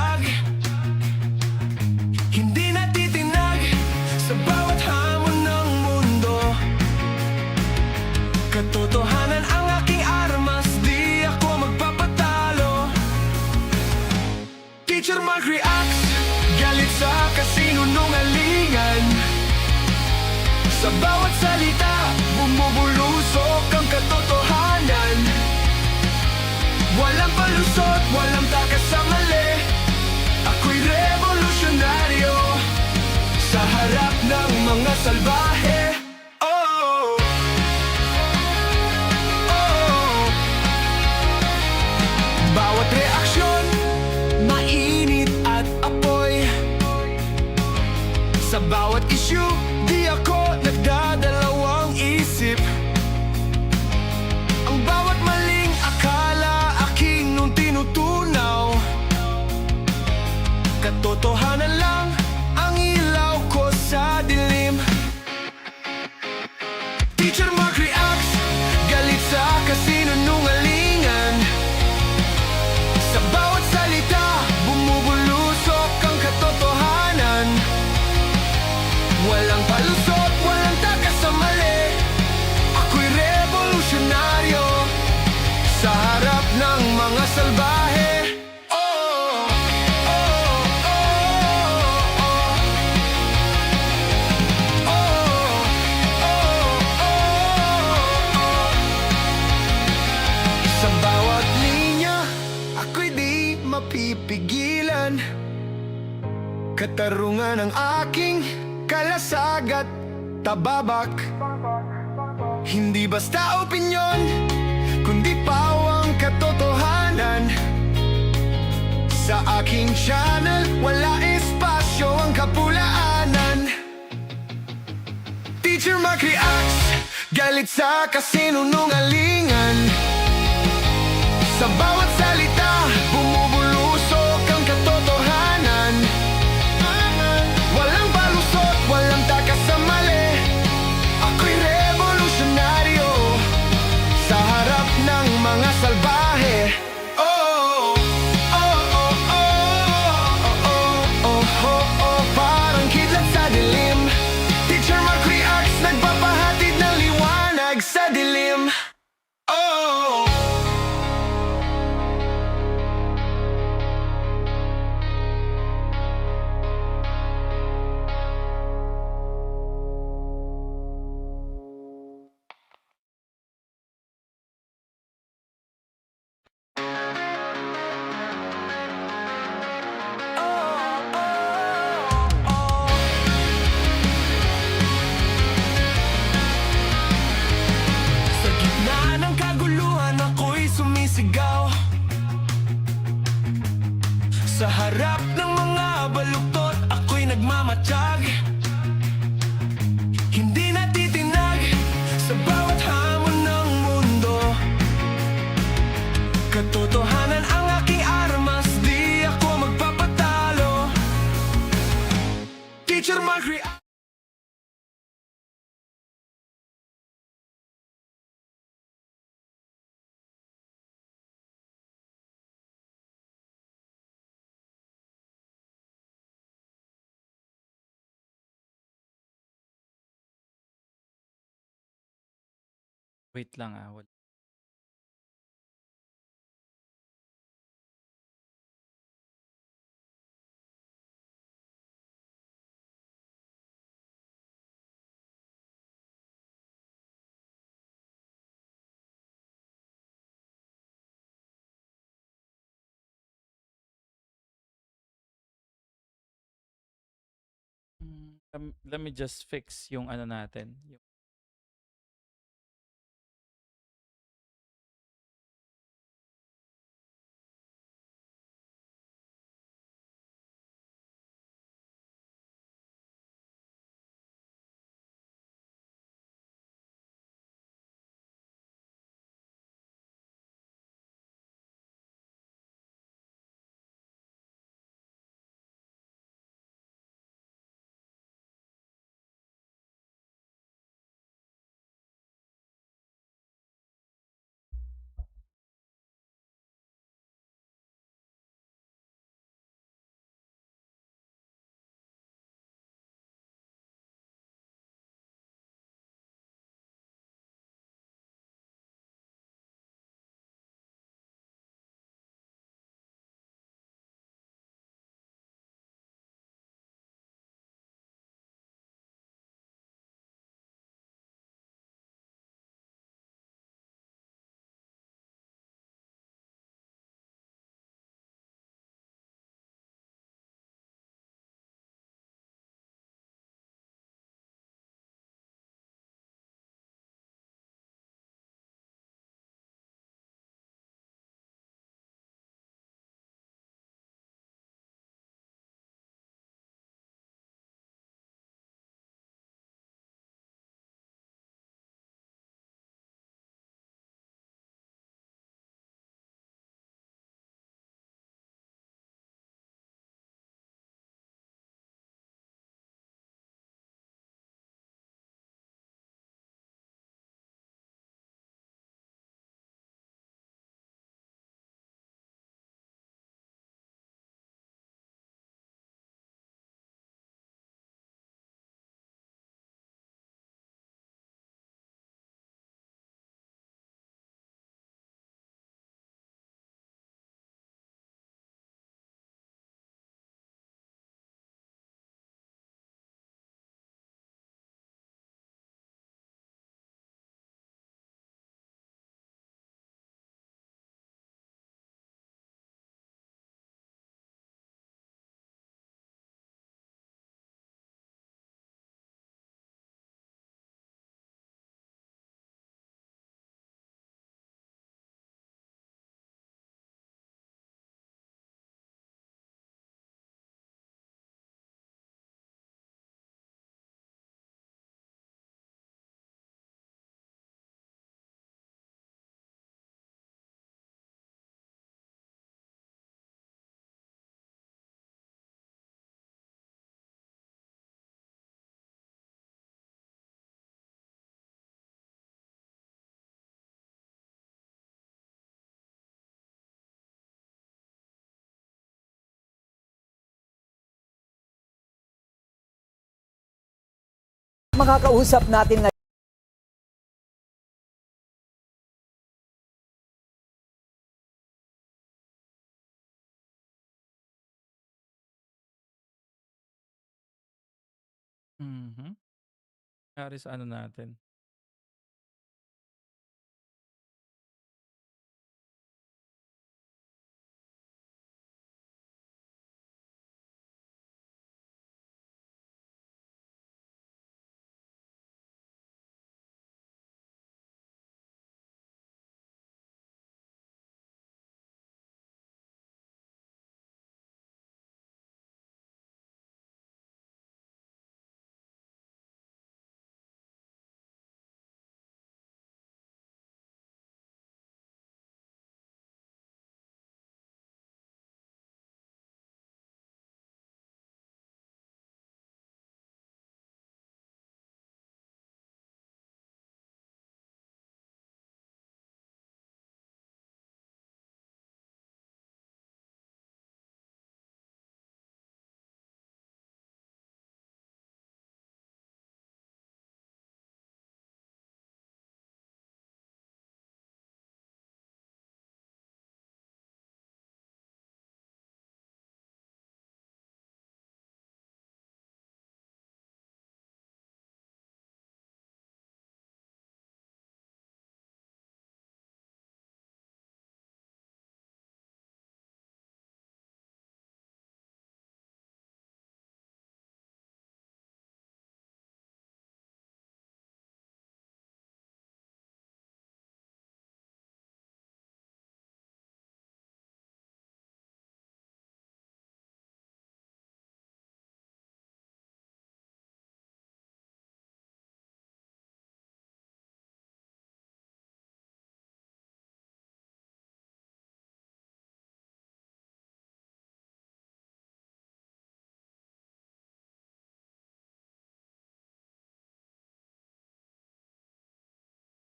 nagmamatsyag, hindi natitinag sa bawat hamon ng mundo. Katotohanan ang aking armas, di ako magpapatalo. Teacher Mark reacts, galit sa kasinungalingan. Sa bawat salita, bumubulusok ang katotohanan. Walang palusot, walang takas sa mali. Ako'y revolusyonaryo sa harap ng mga salbahe. Oh, oh. Bawat reaksyon, mainit at apoy. Sa bawat issue, di ako nagdadalawang isip. Ang bawat maling akala, aking nung tinutunaw. Katotohanan lang ang ilaw ko sa dilim. Teacher Mark reacts, galit sa kasinungalingan. Sa bawat salita, bumubulusok ang katotohanan. Walang palusot, walang takas sa mali. Ako'y revolusyonaryo sa harap ng mga salbahe. Oh, oh, oh, oh, oh. Oh, oh, oh, oh. Sa bawat linya, ako'y di mapipigilan. Katarungan ang aking kalasag at tababak. Hindi basta opinyon, kundi pawang katotohanan. Sa aking channel, wala espasyo ang kapulaanan. Teacher Mark reacts, galit sa kasinungalingan. Sa bawat salita, bumubulusok ang katotohanan. Walang palusot, walang takas sa mali. Ako'y revolusyonaryo sa harap ng mga salbahe. Oh, oh, oh, oh, oh, oh, oh, oh, oh. Parang kidlat sa dilim. Teacher Mark reacts, nagpapahatid ng liwanag sa dilim. Oh, sa gitna ng kaguluhan, ako'y sumisigaw. Sa harap ng mga baluktot, ako'y nagmamatsyag, hindi natitinag sa bawat hamon ng mundo. Katotohanan ang aking armas, di ako magpapatalo. Teacher Mark reacts. Wait lang let me just fix yung ano natin. Yung makakausap natin ngayon. Mhm. Nangyari sa ano natin.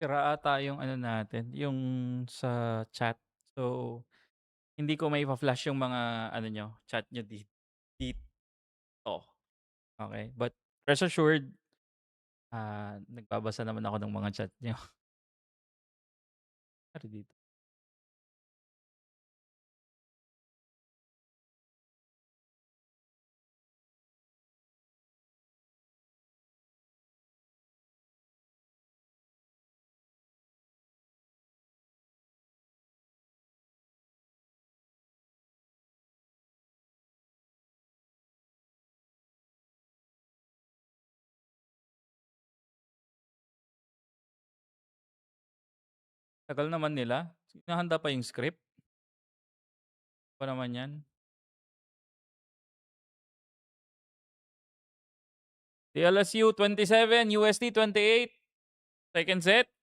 Sira ata yung ano natin, yung sa chat. So, hindi ko maifa-flash yung mga ano niyo, chat niyo dito. Okay? But rest assured, nagbabasa naman ako ng mga chat niyo. Ano dito? Tagal naman nila. Hinahanda pa yung script. Pa naman yan. TLSU 27, UST 28. Second set.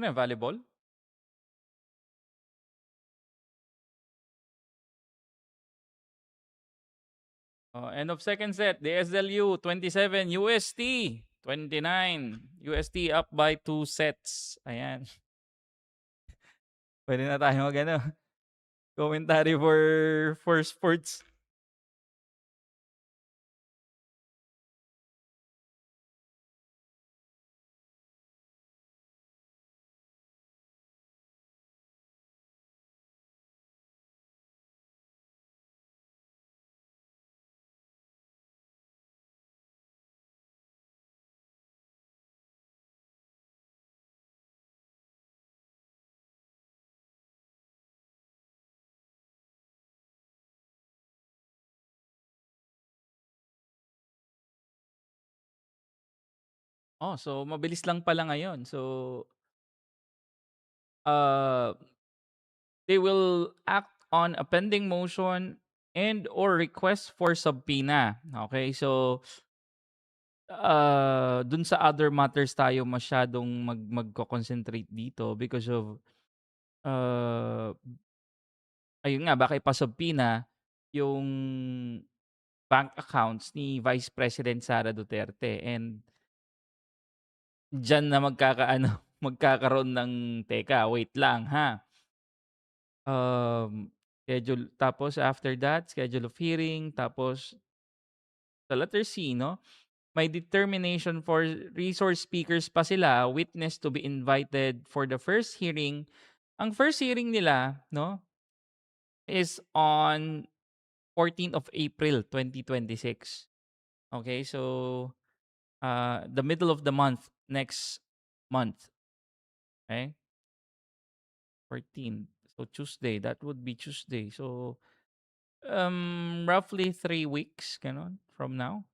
Ano yan, volleyball? End of second set. DSLU 27, UST 29. UST up by 2 sets. Ayan. Pwede na tayo mag ano, commentary for sports. Oh, so mabilis lang pala ngayon. So, uh, they will act on a pending motion and or request for subpoena. Okay, so dun sa other matters tayo masyadong magko-concentrate dito because of, uh, ayun nga baka ipa-subpoena yung bank accounts ni Vice President Sara Duterte and diyan na magkakaroon ng, "Teka, wait lang ha." Schedule tapos after that, schedule of hearing, tapos sa letter C 'no, may determination for resource speakers pa sila, witness to be invited for the first hearing. Ang first hearing nila 'no, is on 14th of April 2026. Okay, so, the middle of the month, next month, okay? 14. So Tuesday, that would be Tuesday. So, roughly 3 weeks gano'n from now.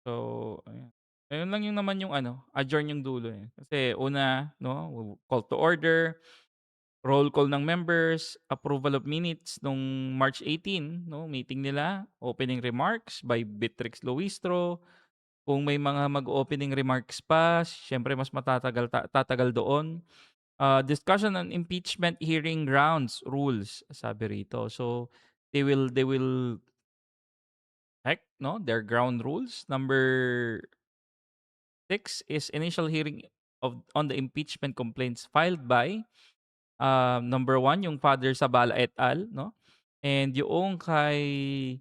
So, ayan. Ayun lang yung naman yung ano, adjourn yung dulo, eh. Kasi una 'no, call to order, roll call ng members, approval of minutes nung March 18 'no, meeting nila, opening remarks by Beatrix Luistro. Kung may mga mag-o-opening remarks pa, siyempre mas tatagal doon. Discussion on impeachment hearing grounds, rules, sabi rito. So, they will check 'no, their ground rules. Number 6 is initial hearing on the impeachment complaints filed by, number 1 yung Father Sabala et al. 'No, and yung kay,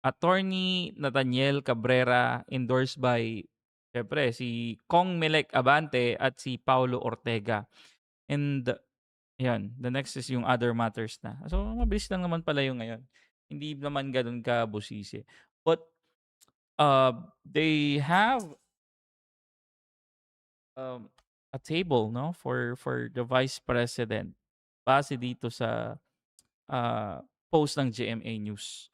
Attorney Nathaniel Cabrera endorsed by siyempre si Kong Melec Abante at si Paulo Ortega. And yan, the next is yung other matters na. So, mabilis lang naman pala yung ngayon. Hindi naman gano'n kabusisi. But, they have, um, a table 'no, for the Vice President base dito sa, post ng GMA News.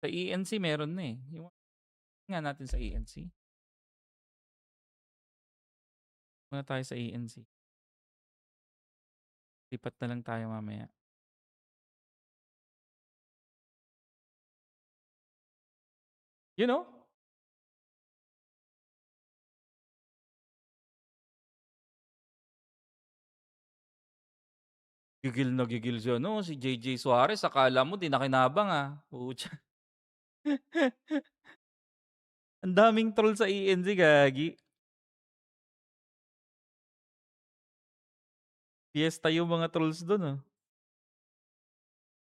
Sa ENC meron na, eh, yung nga natin sa ENC. Muna tayo sa ENC. Lipat na lang tayo mamaya. You know, gigil si ano, si JJ Suarez akala mo 'di nakinabang, putya. Ang daming troll sa ENC gagi. Fiesta yung mga trolls dun,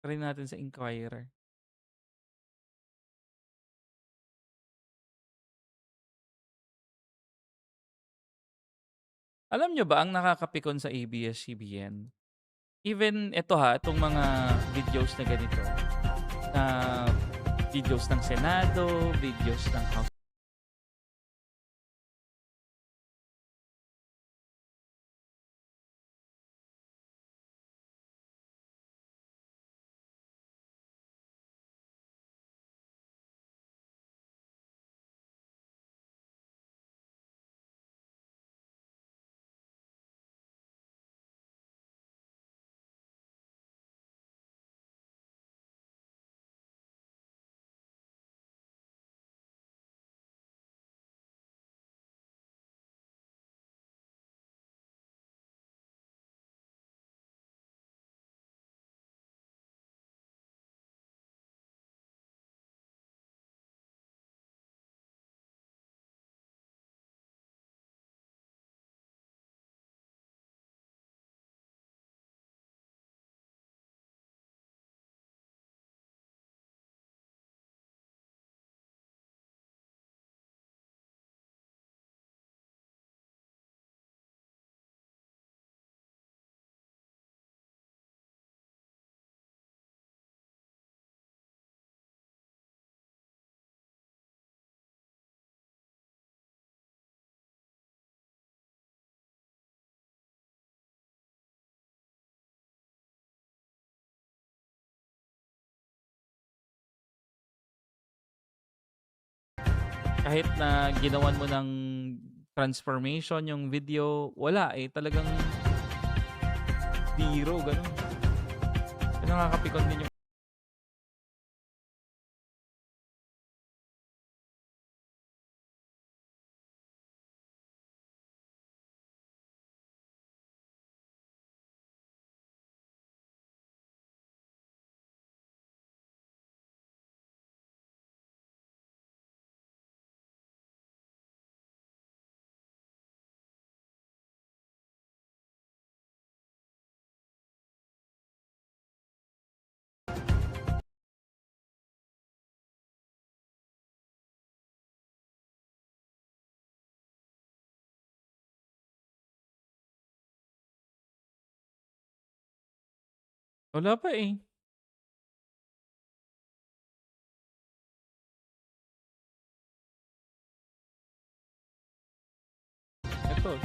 Try natin sa Inquirer. Alam nyo ba ang nakakapikon sa ABS-CBN? Even eto itong mga videos na ganito, na videos ng Senado, videos ng House kahit na ginawan mo ng transformation yung video, wala eh, talagang zero, gano'n. Kaya nakakapikon din yung wala pa eh. Ito.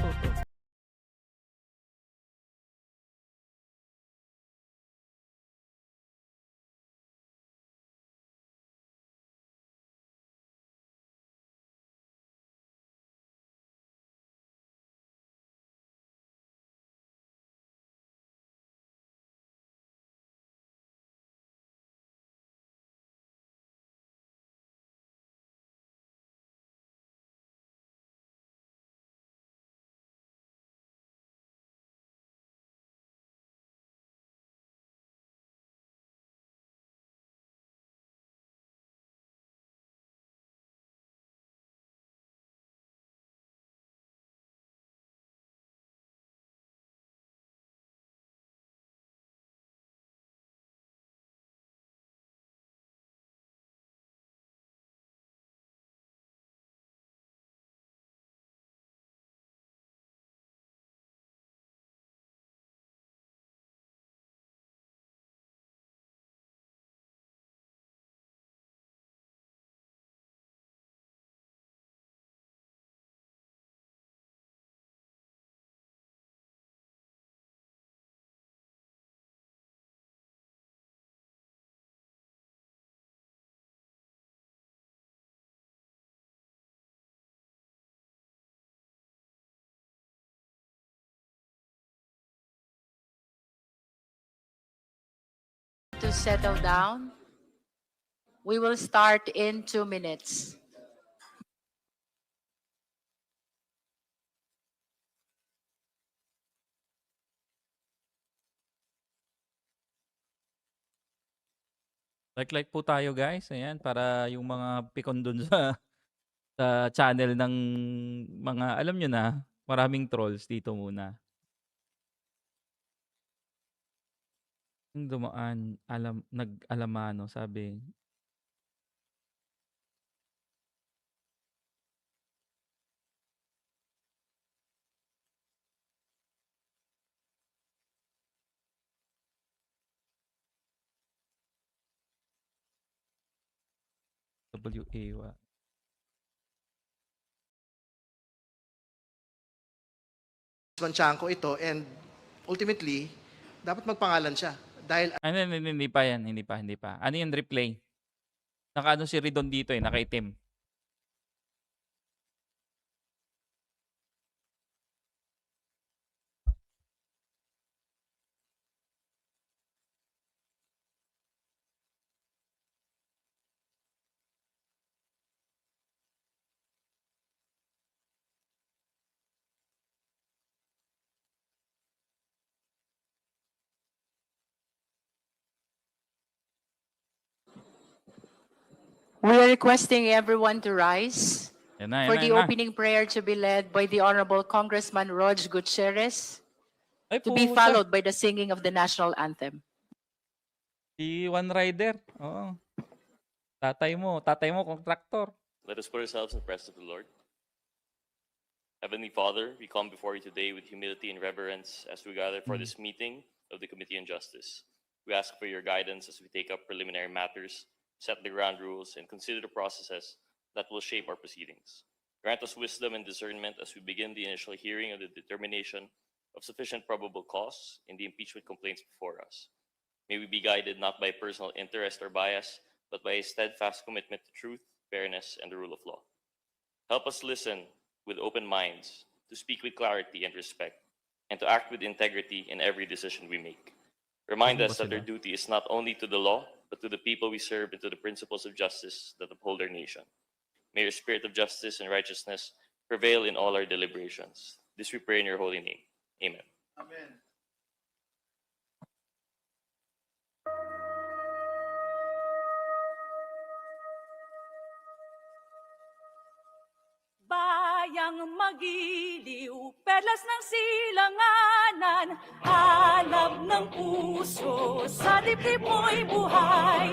To settle down. We will start in 2 minutes. Like po tayo guys, ayan, para yung mga pikon dun sa channel ng mga, alam nyo na, maraming trolls dito muna. Yung dumaan, nag-alamano, sabi. WA. Manchangko ito and ultimately, dapat magpangalan siya. Dahil Hindi pa yan, hindi pa. Ano yung replay? Nakaano si Ridon dito eh, nakaitim. We are requesting everyone to rise Yan na, for yan the na. opening prayer to be led by the Honorable Congressman Reg Gutierrez, Ay, to be puta. followed by the singing of the national anthem. Si One Rider. Oo. Tatay mo, contractor. Let us put ourselves in the presence of the Lord. Heavenly Father, we come before you today with humility and reverence as we gather for this meeting of the Committee on Justice. We ask for your guidance as we take up preliminary matters, set the ground rules, and consider the processes that will shape our proceedings. Grant us wisdom and discernment as we begin the initial hearing of the determination of sufficient probable cause in the impeachment complaints before us. May we be guided not by personal interest or bias, but by a steadfast commitment to truth, fairness, and the rule of law. Help us listen with open minds, to speak with clarity and respect, and to act with integrity in every decision we make. Remind Ano ba us that our sila? duty is not only to the law, but to the people we serve and to the principles of justice that uphold our nation. May your spirit of justice and righteousness prevail in all our deliberations. This we pray in your holy name. Amen. Amen. Bayang magiliw, perlas ng silanganan, hanap ng puso, sa dibdib mo'y buhay.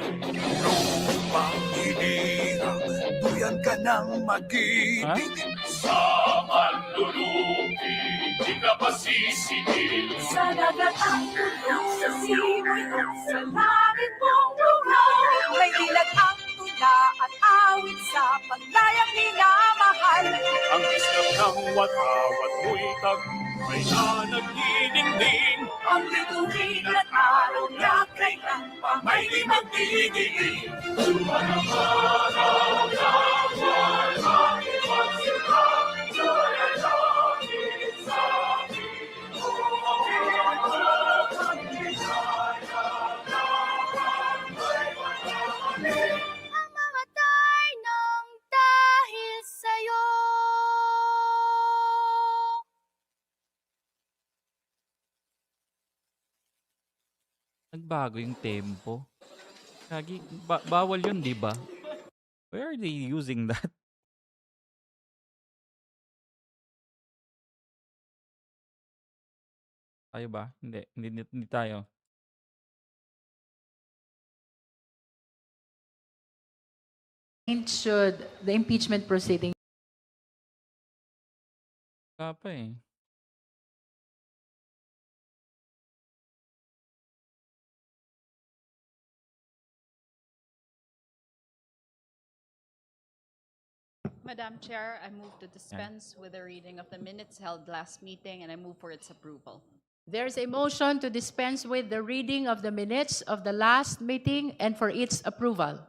Pangilihan, duyan ka ng magiting. Sa manlulupi, di ka pasisingil. Sa dagat ang tulong, sa simoy at sa langit mong lugaw. May dilag ang tula at awit sa paglayang minamahal. Ang islap ng watawat mo'y tagumpay na nagdidingding. Ang bituin at araw niya kailan pa May di magdidiling. mamatay ng dahil sa'yo. Nagbago yung tempo. Kagi, bawal yun, di ba? Where are they using that? Tayo ba? Hindi tayo. Should the impeachment proceeding Wala pa eh. Madam Chair, I move to dispense with the reading of the minutes held last meeting, and I move for its approval. There's a motion to dispense with the reading of the minutes of the last meeting and for its approval.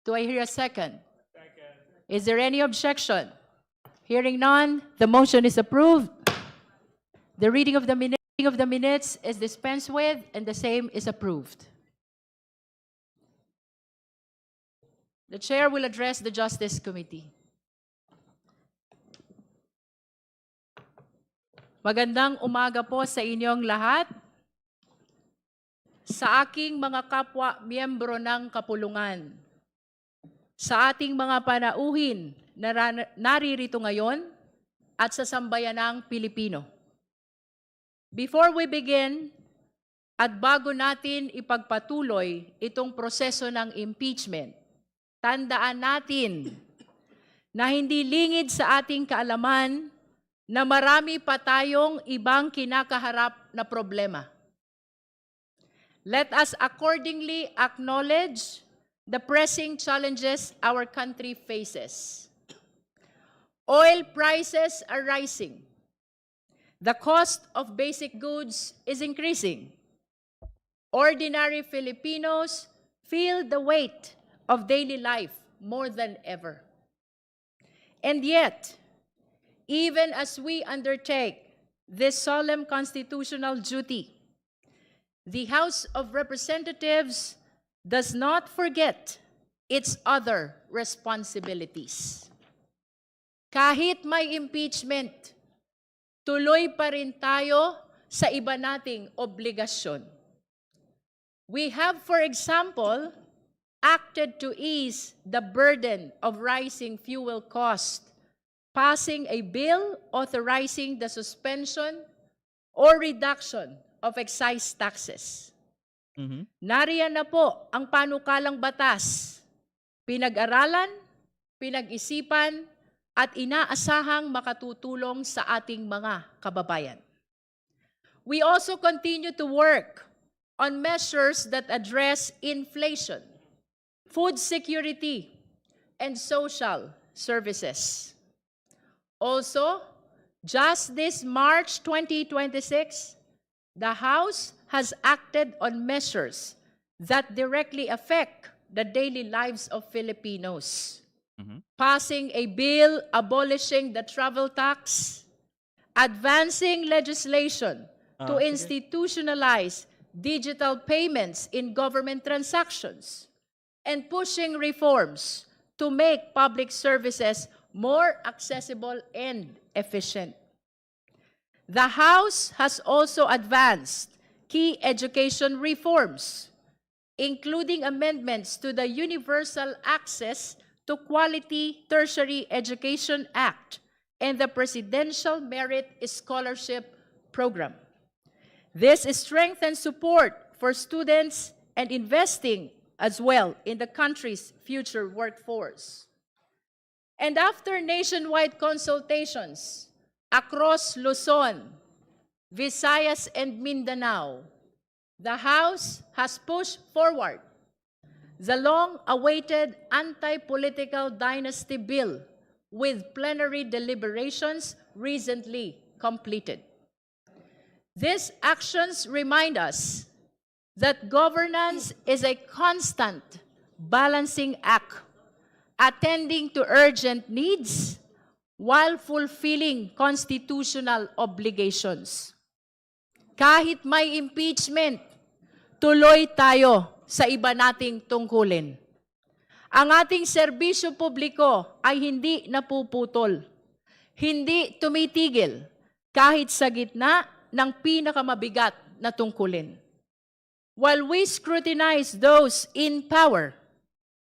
Do I hear a second? Second. Is there any objection? Hearing none, the motion is approved. The reading of the minutes is dispensed with and the same is approved. The chair will address the Justice Committee. Magandang umaga po sa inyong lahat. Sa aking mga kapwa miyembro ng kapulungan, sa ating mga panauhin na naririto ngayon at sa sambayanang Pilipino. Before we begin, at bago natin ipagpatuloy itong proseso ng impeachment, tandaan natin na hindi lingid sa ating kaalaman na marami pa tayong ibang kinakaharap na problema. Let us accordingly acknowledge the pressing challenges our country faces. Oil prices are rising. The cost of basic goods is increasing. Ordinary Filipinos feel the weight of daily life more than ever. And yet, even as we undertake this solemn constitutional duty, the House of Representatives does not forget its other responsibilities. Kahit may impeachment, tuloy pa rin tayo sa iba nating obligasyon. We have, for example, acted to ease the burden of rising fuel costs, passing a bill authorizing the suspension or reduction of excise taxes. Nariyan na po ang panukalang batas, pinag-aralan, pinag-isipan, at inaasahang makatutulong sa ating mga kababayan. We also continue to work on measures that address inflation, food security, and social services. Also, just this March 2026, the House has acted on measures that directly affect the daily lives of Filipinos. passing a bill abolishing the travel tax, advancing legislation to sige. institutionalize digital payments in government transactions, and pushing reforms to make public services more accessible and efficient. The House has also advanced key education reforms, including amendments to the Universal Access to Quality Tertiary Education Act and the Presidential Merit Scholarship Program. This strengthens support for students and investing as well in the country's future workforce. And after nationwide consultations across Luzon, Visayas, and Mindanao, the House has pushed forward the long-awaited anti-political dynasty bill with plenary deliberations recently completed. These actions remind us that governance is a constant balancing act, attending to urgent needs while fulfilling constitutional obligations. Kahit may impeachment, tuloy tayo sa iba nating tungkulin. Ang ating serbisyo publiko ay hindi napuputol, hindi tumitigil kahit sa gitna ng pinakamabigat na tungkulin. While we scrutinize those in power,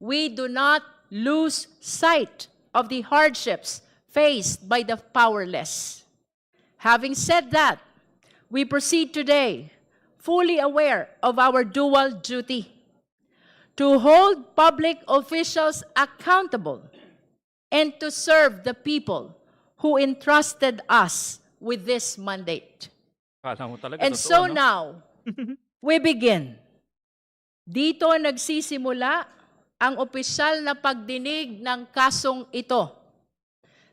we do not lose sight of the hardships faced by the powerless. Having said that, we proceed today fully aware of our dual duty to hold public officials accountable and to serve the people who entrusted us with this mandate. Kala mo talaga And totoo, so no? now, we begin. Dito nagsisimula ang opisyal na pagdinig ng kasong ito.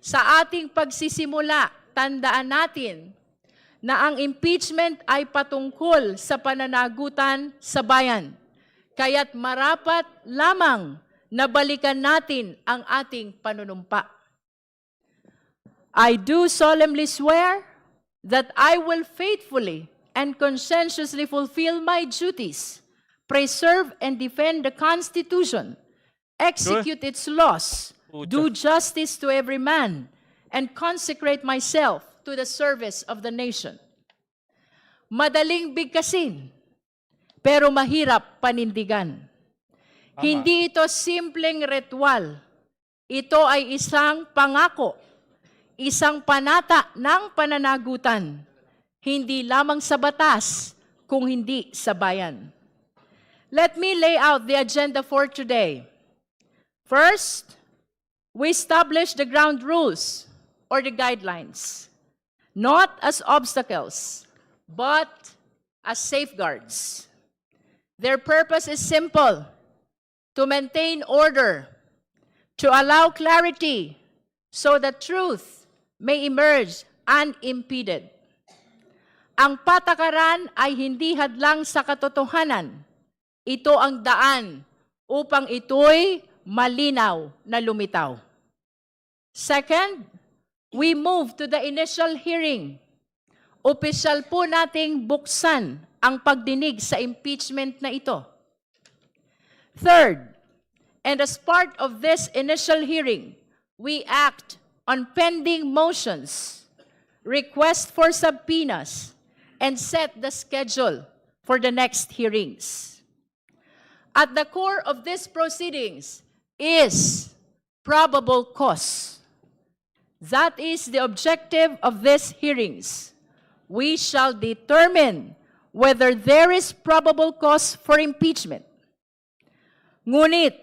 Sa ating pagsisimula, tandaan natin na ang impeachment ay patungkol sa pananagutan sa bayan. Kaya't marapat lamang na balikan natin ang ating panunumpa. I do solemnly swear that I will faithfully and conscientiously fulfill my duties, preserve and defend the Constitution, execute its laws, do justice to every man, and consecrate myself to the service of the nation. Madaling bigkasin, pero mahirap panindigan. Hindi ito simpleng ritual. Ito ay isang pangako, isang panata ng pananagutan, hindi lamang sa batas, kung hindi sa bayan. Let me lay out the agenda for today. First, we establish the ground rules or the guidelines, not as obstacles, but as safeguards. Their purpose is simple: to maintain order, to allow clarity, so that truth may emerge unimpeded. Ang patakaran ay hindi hadlang sa katotohanan. Ito ang daan upang ito'y malinaw na lumitaw. Second, we move to the initial hearing. Opisyal po nating buksan ang pagdinig sa impeachment na ito. Third, and as part of this initial hearing, we act on pending motions, request for subpoenas, and set the schedule for the next hearings. At the core of these proceedings is probable cause. That is the objective of these hearings. We shall determine whether there is probable cause for impeachment. Ngunit,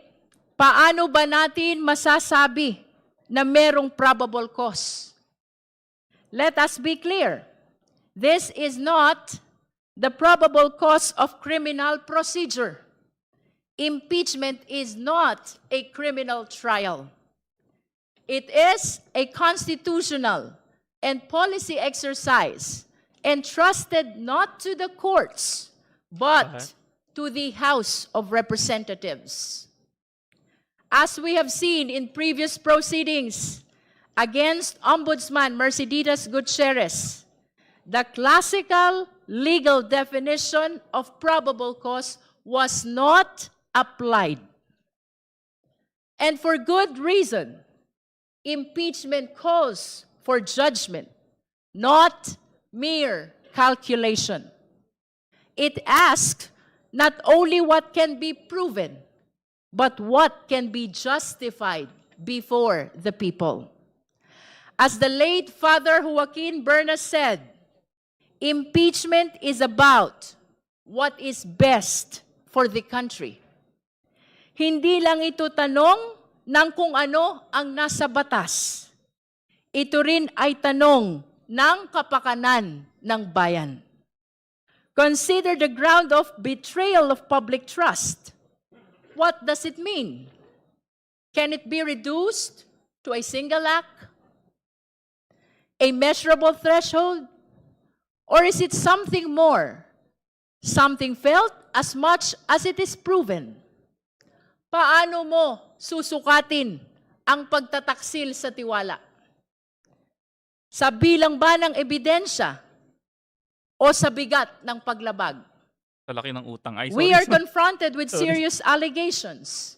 paano ba natin masasabi na merong probable cause? Let us be clear. This is not the probable cause of criminal procedure. Impeachment is not a criminal trial. It is a constitutional and policy exercise entrusted not to the courts, but to the House of Representatives. as we have seen in previous proceedings against Ombudsman Mercedes Gutierrez, the classical legal definition of probable cause was not applied. And for good reason. Impeachment calls for judgment, not mere calculation. It asks not only what can be proven, but what can be justified before the people. As the late Father Joaquin Berna said, impeachment is about what is best for the country. Hindi lang ito tanong ng kung ano ang nasa batas. Ito rin ay tanong ng kapakanan ng bayan. Consider the ground of betrayal of public trust. What does it mean? Can it be reduced to a single act? A measurable threshold? Or is it something more? Something felt as much as it is proven? Paano mo susukatin ang pagtataksil sa tiwala? Sa bilang ba ng ebidensya o sa bigat ng paglabag? Sa laki ng utang. Ay, We sorry. are confronted with serious allegations,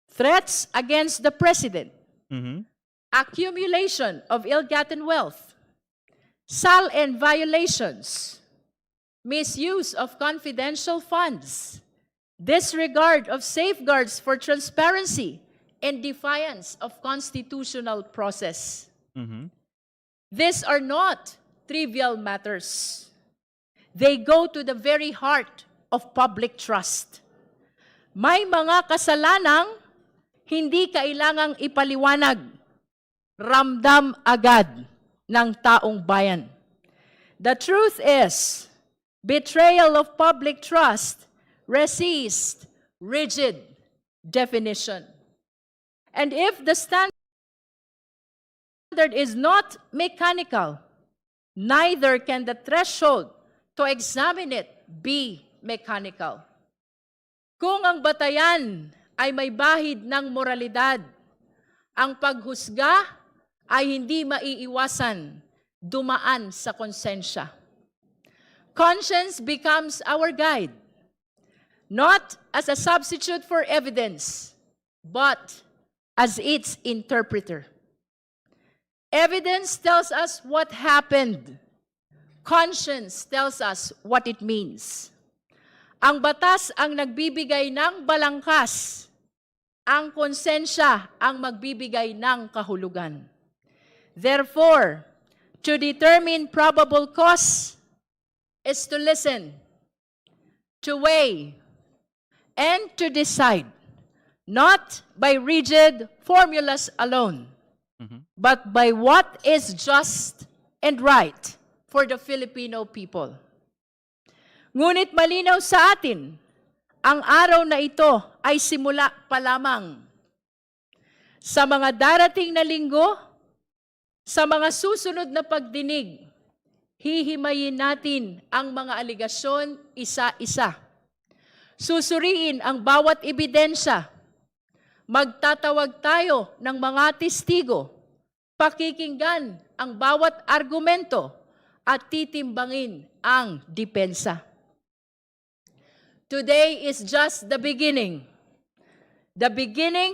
threats against the president, accumulation of ill-gotten wealth, SALN violations, misuse of confidential funds, disregard of safeguards for transparency, and defiance of constitutional process. These are not trivial matters. They go to the very heart of public trust. May mga kasalanang hindi kailangang ipaliwanag, ramdam agad ng taong bayan. The truth is, betrayal of public trust resist rigid definition. And if the standard is not mechanical, neither can the threshold to examine it be mechanical. Kung ang batayan ay may bahid ng moralidad, ang paghusga ay hindi maiiwasan dumaan sa konsensya. Conscience becomes our guide, not as a substitute for evidence, but as its interpreter. Evidence tells us what happened. Conscience tells us what it means. Ang batas ang nagbibigay ng balangkas. Ang konsensya ang magbibigay ng kahulugan. Therefore, to determine probable cause is to listen, to weigh, and to decide, not by rigid formulas alone, but by what is just and right for the Filipino people. Ngunit malinaw sa atin, ang araw na ito ay simula pa lamang. Sa mga darating na linggo, sa mga susunod na pagdinig, hihimayin natin ang mga aligasyon isa-isa. Susuriin ang bawat ebidensya. Magtatawag tayo ng mga testigo. Pakikinggan ang bawat argumento at titimbangin ang depensa. Today is just the beginning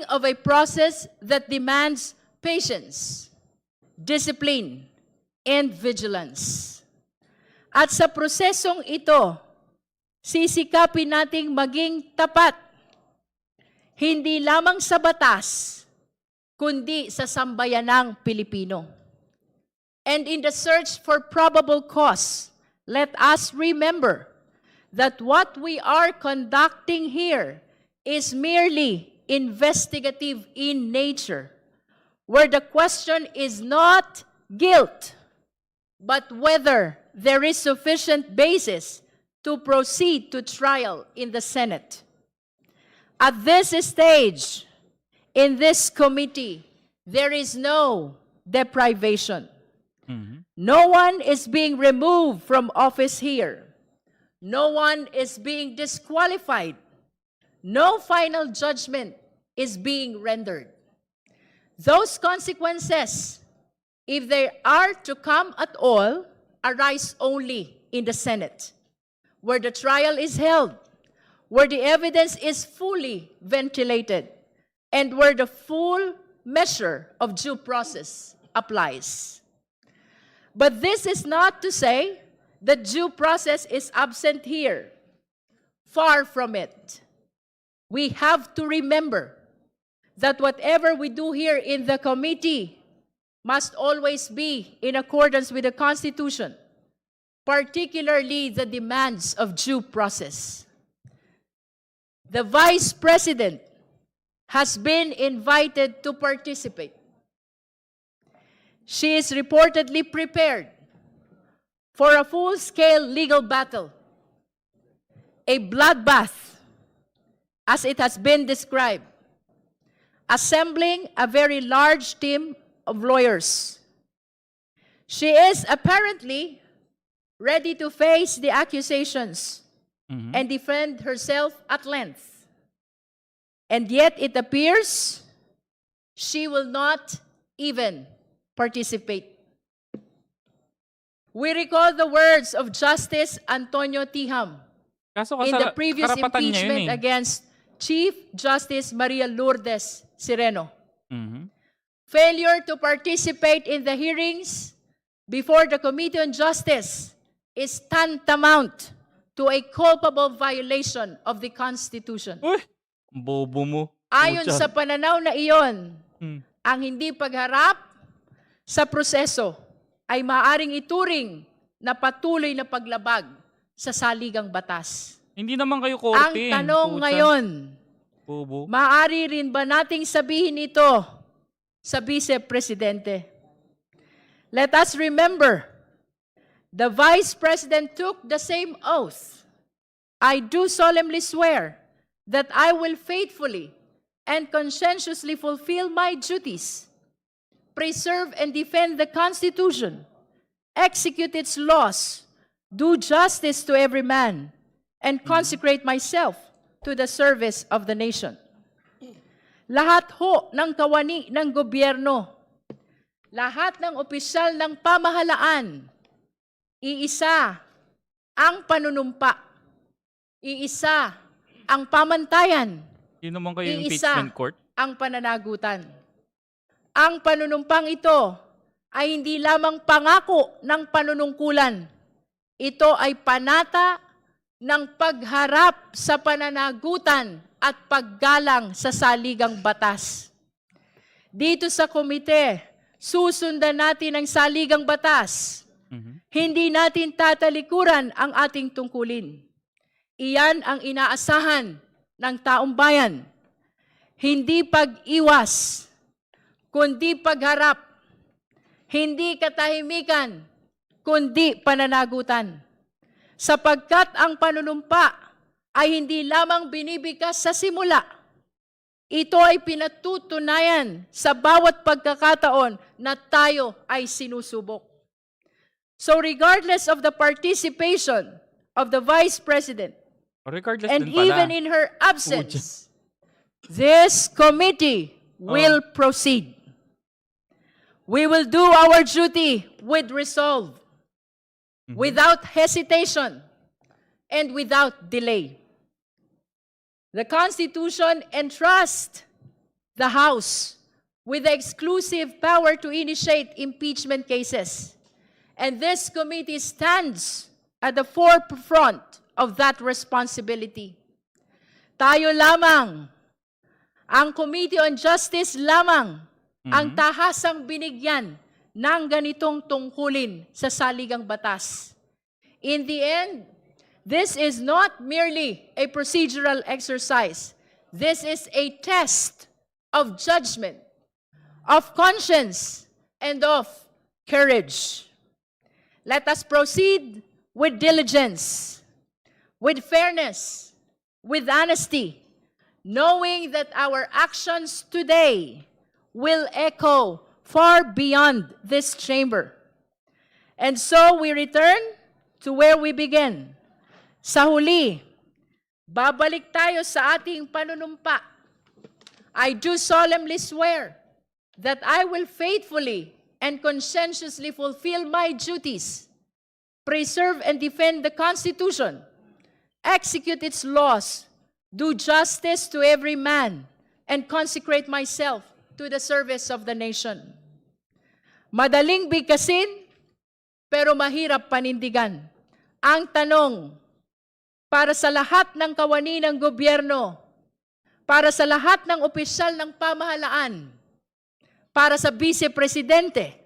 of a process that demands patience, discipline, and vigilance. At sa prosesong ito, sisikapin nating maging tapat, hindi lamang sa batas, kundi sa sambayanang Pilipino. And in the search for probable cause, let us remember that what we are conducting here is merely investigative in nature, where the question is not guilt, but whether there is sufficient basis to proceed to trial in the Senate. At this stage, in this committee, there is no deprivation. No one is being removed from office here. No one is being disqualified. No final judgment is being rendered. Those consequences, if they are to come at all, arise only in the Senate, where the trial is held, where the evidence is fully ventilated, and where the full measure of due process applies. But this is not to say that due process is absent here. Far from it. We have to remember that whatever we do here in the committee must always be in accordance with the Constitution, particularly the demands of due process. The Vice President has been invited to participate. She is reportedly prepared for a full-scale legal battle, a bloodbath, as it has been described, assembling a very large team of lawyers. She is apparently ready to face the accusations and defend herself at length. And yet it appears she will not even participate. We recall the words of Justice Antonio Tiham Kaso in the previous karapatan niya yun impeachment eh. against Chief Justice Maria Lourdes Sireno. Mhm. Failure to participate in the hearings before the Committee on Justice is tantamount to a culpable violation of the Constitution. Uy! Ang bobo mo. Ayon Pucha. sa pananaw na iyon, Hmm. ang hindi pagharap sa proseso ay maaring ituring na patuloy na paglabag sa saligang batas. Hindi naman kayo korte. Ang tanong Pucha. ngayon, Bobo. maaari rin ba nating sabihin ito sa Vice Presidente? Let us remember, the Vice President took the same oath. I do solemnly swear that I will faithfully and conscientiously fulfill my duties, preserve and defend the Constitution, execute its laws, do justice to every man, and consecrate myself to the service of the nation. Lahat ho ng kawani ng gobyerno, lahat ng opisyal ng pamahalaan, iisa ang panunumpa, iisa ang pamantayan, Hindi naman kayo iisa impeachment court. ang pananagutan. Ang panunumpang ito ay hindi lamang pangako ng panunungkulan. Ito ay panata ng pagharap sa pananagutan at paggalang sa saligang batas. Dito sa komite, susundan natin ang saligang batas. Hindi natin tatalikuran ang ating tungkulin. Iyan ang inaasahan ng taong bayan. Hindi pag-iwas, kundi pagharap. Hindi katahimikan, kundi pananagutan. Sapagkat ang panunumpa ay hindi lamang binibigkas sa simula. Ito ay pinatutunayan sa bawat pagkakataon na tayo ay sinusubok. So regardless of the participation of the Vice President, Regardless and din pala. even in her absence, this committee will proceed. We will do our duty with resolve, without hesitation, and without delay. The Constitution entrusts the House with the exclusive power to initiate impeachment cases, and this committee stands at the forefront of that responsibility. Tayo lamang, ang Committee on Justice lamang, ang tahasang binigyan ng ganitong tungkulin sa saligang batas. In the end, this is not merely a procedural exercise. This is a test of judgment, of conscience, and of courage. Let us proceed with diligence, with fairness, with honesty, knowing that our actions today will echo far beyond this chamber. And so we return to where we began. Sa huli, babalik tayo sa ating panunumpa. I do solemnly swear that I will faithfully and conscientiously fulfill my duties, preserve and defend the Constitution, execute its laws, do justice to every man, and consecrate myself to the service of the nation. Madaling bigkasin, pero mahirap panindigan. Ang tanong, para sa lahat ng kawani ng gobyerno, para sa lahat ng opisyal ng pamahalaan, para sa vice-presidente,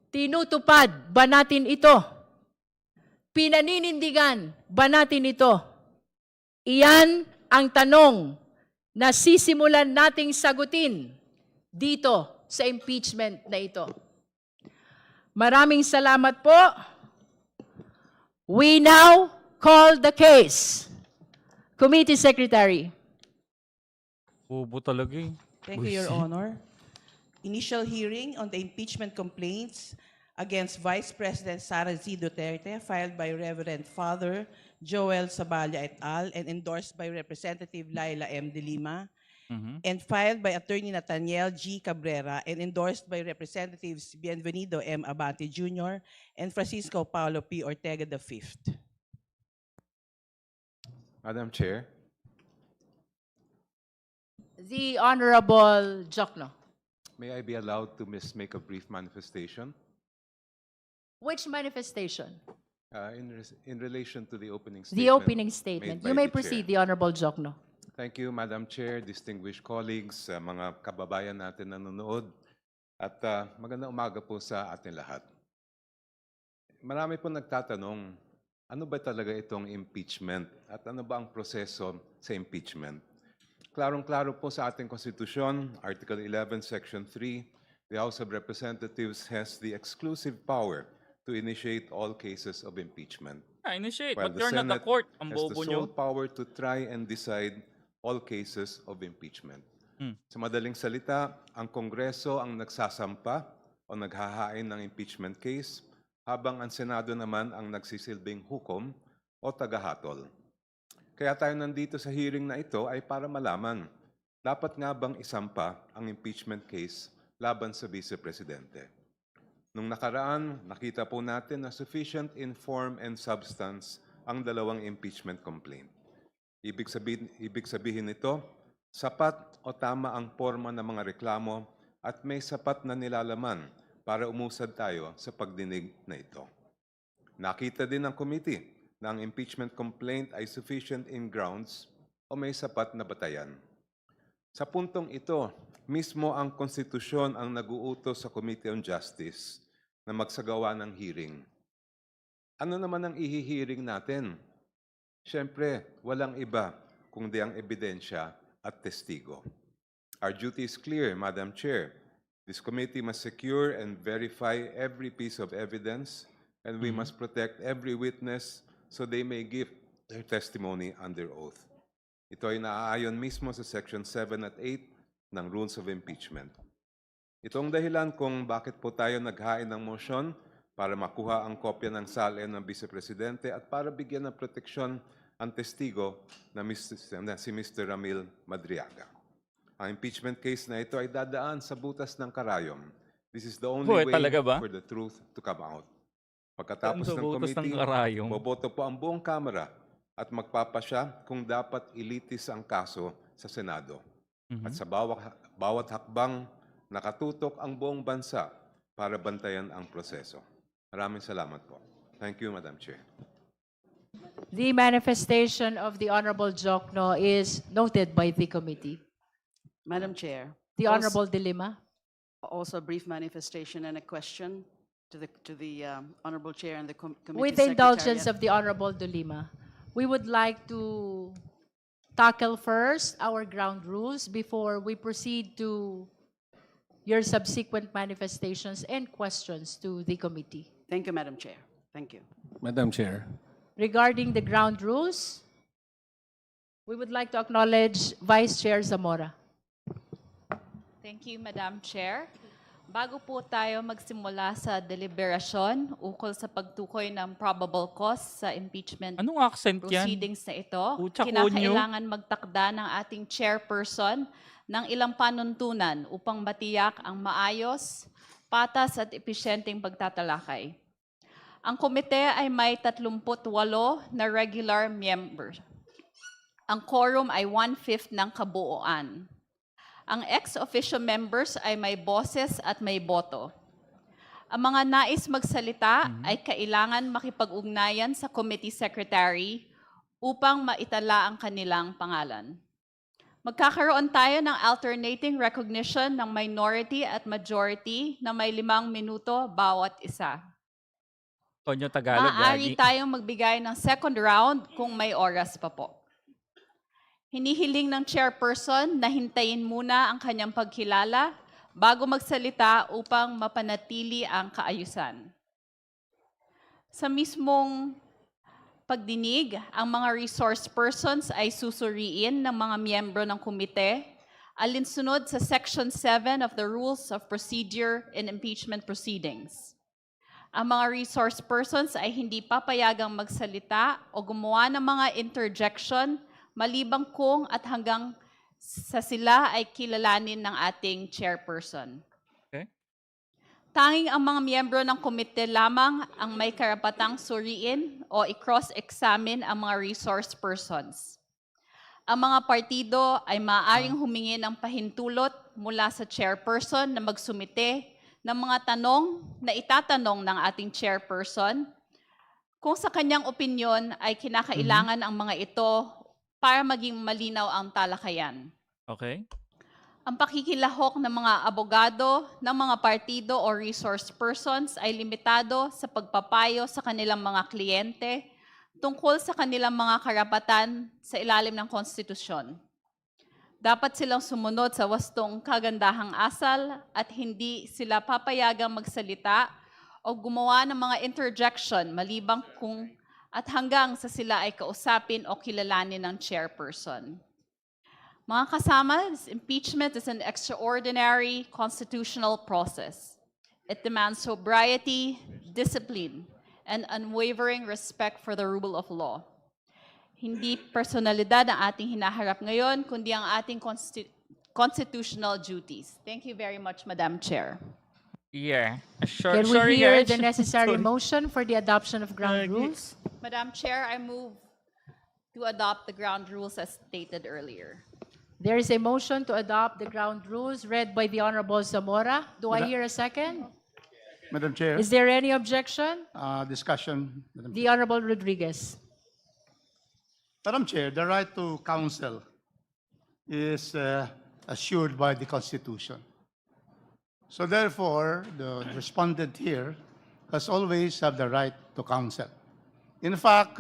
tinutupad ba natin ito? Pinaninindigan ba natin ito? Iyan ang tanong na sisimulan nating sagutin dito sa impeachment na ito. Maraming salamat po. We now call the case. Committee Secretary. Bobo talaga eh. Thank you, Your Honor. Initial hearing on the impeachment complaints against Vice President Sara Z. Duterte filed by Reverend Father Joel Saballa et al. And endorsed by Representative Laila M. De Lima, and filed by Attorney Nathaniel G. Cabrera and endorsed by Representatives Bienvenido M. Abante Jr. and Francisco Paulo P. Ortega V. Madam Chair, The Honorable Jokno. may I be allowed to make a brief manifestation Which manifestation? in relation to the opening statement? The opening made statement. by You may the Chair. proceed, the Honorable Jokno. Thank you, Madam Chair, distinguished colleagues, mga kababayan natin na nanonood, at magandang umaga po sa atin lahat. Marami po nagtatanong, ano ba talaga itong impeachment at ano ba ang proseso sa impeachment? Klarong-klaro po sa ating konstitusyon, Article 11, Section 3, the House of Representatives has the exclusive power to initiate all cases of impeachment. Initiate, While but you're not the court. Ang has the bobo sole nyo. power to try and decide all cases of impeachment. Sa madaling salita, ang Kongreso ang nagsasampa o naghahain ng impeachment case, habang ang Senado naman ang nagsisilbing hukom o tagahatol. Kaya tayo nandito sa hearing na ito ay para malaman, dapat nga bang isampa ang impeachment case laban sa Vice Presidente? Nung nakaraan, nakita po natin na sufficient in form and substance ang dalawang impeachment complaint. Ibig sabihin nito, sapat o tama ang forma ng mga reklamo at may sapat na nilalaman para umusad tayo sa pagdinig na ito. Nakita din ng committee na ang impeachment complaint ay sufficient in grounds o may sapat na batayan. Sa puntong ito, mismo ang konstitusyon ang nag-uutos sa Committee on Justice na magsagawa ng hearing. Ano naman ang ihihiring natin? Siyempre, walang iba kundi ang ebidensya at testigo. Our duty is clear, Madam Chair. This committee must secure and verify every piece of evidence, and we must protect every witness so they may give their testimony under oath. Ito ay naaayon mismo sa Section 7 at 8 ng Rules of Impeachment. Ito ang dahilan kung bakit po tayo naghain ng motion para makuha ang kopya ng salin ng Vice Presidente at para bigyan ng proteksyon ang testigo na si Mr. Ramil Madriaga. Ang impeachment case na ito ay dadaan sa butas ng karayom. This is the only way talaga ba? for the truth to come out. Pagkatapos Sa ng butas ng committee, karayom. boboto po ang buong Kamara at magpapasya kung dapat ilitis ang kaso sa Senado. At sa bawat hakbang, nakatutok ang buong bansa para bantayan ang proseso. Maraming salamat po. Thank you, Madam Chair. The manifestation of the Honorable Jokno is noted by the committee. Madam Chair. The Honorable De Lima. Also a brief manifestation and a question to the Honorable Chair and the Committee With the indulgence Secretariat. of the Honorable De Lima, we would like to tackle first our ground rules before we proceed to your subsequent manifestations and questions to the committee. Thank you, Madam Chair. Thank you. Madam Chair. Regarding the ground rules, we would like to acknowledge Vice Chair Zamora. Thank you, Madam Chair. Bago po tayo magsimula sa deliberation ukol sa pagtukoy ng probable cause sa impeachment Anong accent yan? proceedings na ito, Pucha, kinakailangan magtakda ng ating chairperson ng ilang panuntunan upang matiyak ang maayos, patas at episyenteng pagtatalakay. Ang komite ay may 38 na regular members. Ang quorum ay 1/5 ng kabuuan. Ang ex-officio members ay may boses at may boto. Ang mga nais magsalita ay kailangan makipag-ugnayan sa committee secretary upang maitala ang kanilang pangalan. Magkakaroon tayo ng alternating recognition ng minority at majority na may 5 minuto bawat isa. Tonyo Tagalog, Maaari Gagi. tayong magbigay ng second round kung may oras pa po. Hinihiling ng chairperson na hintayin muna ang kanyang pagkilala bago magsalita upang mapanatili ang kaayusan. Sa mismong pagdinig, ang mga resource persons ay susuriin ng mga miyembro ng komite alinsunod sa Section 7 of the Rules of Procedure in Impeachment Proceedings. Ang mga resource persons ay hindi papayagang magsalita o gumawa ng mga interjection malibang kung at hanggang sa sila ay kilalanin ng ating chairperson. Okay. Tanging ang mga miyembro ng komite lamang ang may karapatang suriin o i-cross-examine ang mga resource persons. Ang mga partido ay maaaring humingi ng pahintulot mula sa chairperson na magsumite ng mga tanong na itatanong ng ating chairperson kung sa kanyang opinyon ay kinakailangan ang mga ito para maging malinaw ang talakayan. Okay. Ang pakikilahok ng mga abogado ng mga partido o resource persons ay limitado sa pagpapayo sa kanilang mga kliyente tungkol sa kanilang mga karapatan sa ilalim ng konstitusyon. Dapat silang sumunod sa wastong kagandahang asal at hindi sila papayagang magsalita o gumawa ng mga interjection malibang kung at hanggang sa sila ay kausapin o kilalanin ng chairperson. Mga kasama, impeachment is an extraordinary constitutional process. It demands sobriety, discipline, and unwavering respect for the rule of law. Hindi personalidad ang ating hinaharap ngayon, kundi ang ating constitutional duties. Thank you very much, Madam Chair. Yeah. Can we Sorry, hear guys. the necessary Sorry. motion for the adoption of ground rules? Madam Chair, I move to adopt the ground rules as stated earlier. There is a motion to adopt the ground rules read by the Honorable Zamora. Do I hear a second? Madam Chair, Is there any objection? discussion. Madam The Honorable Rodriguez. Madam Chair, the right to counsel is assured by the Constitution. So therefore, the respondent here has always have the right to counsel. In fact,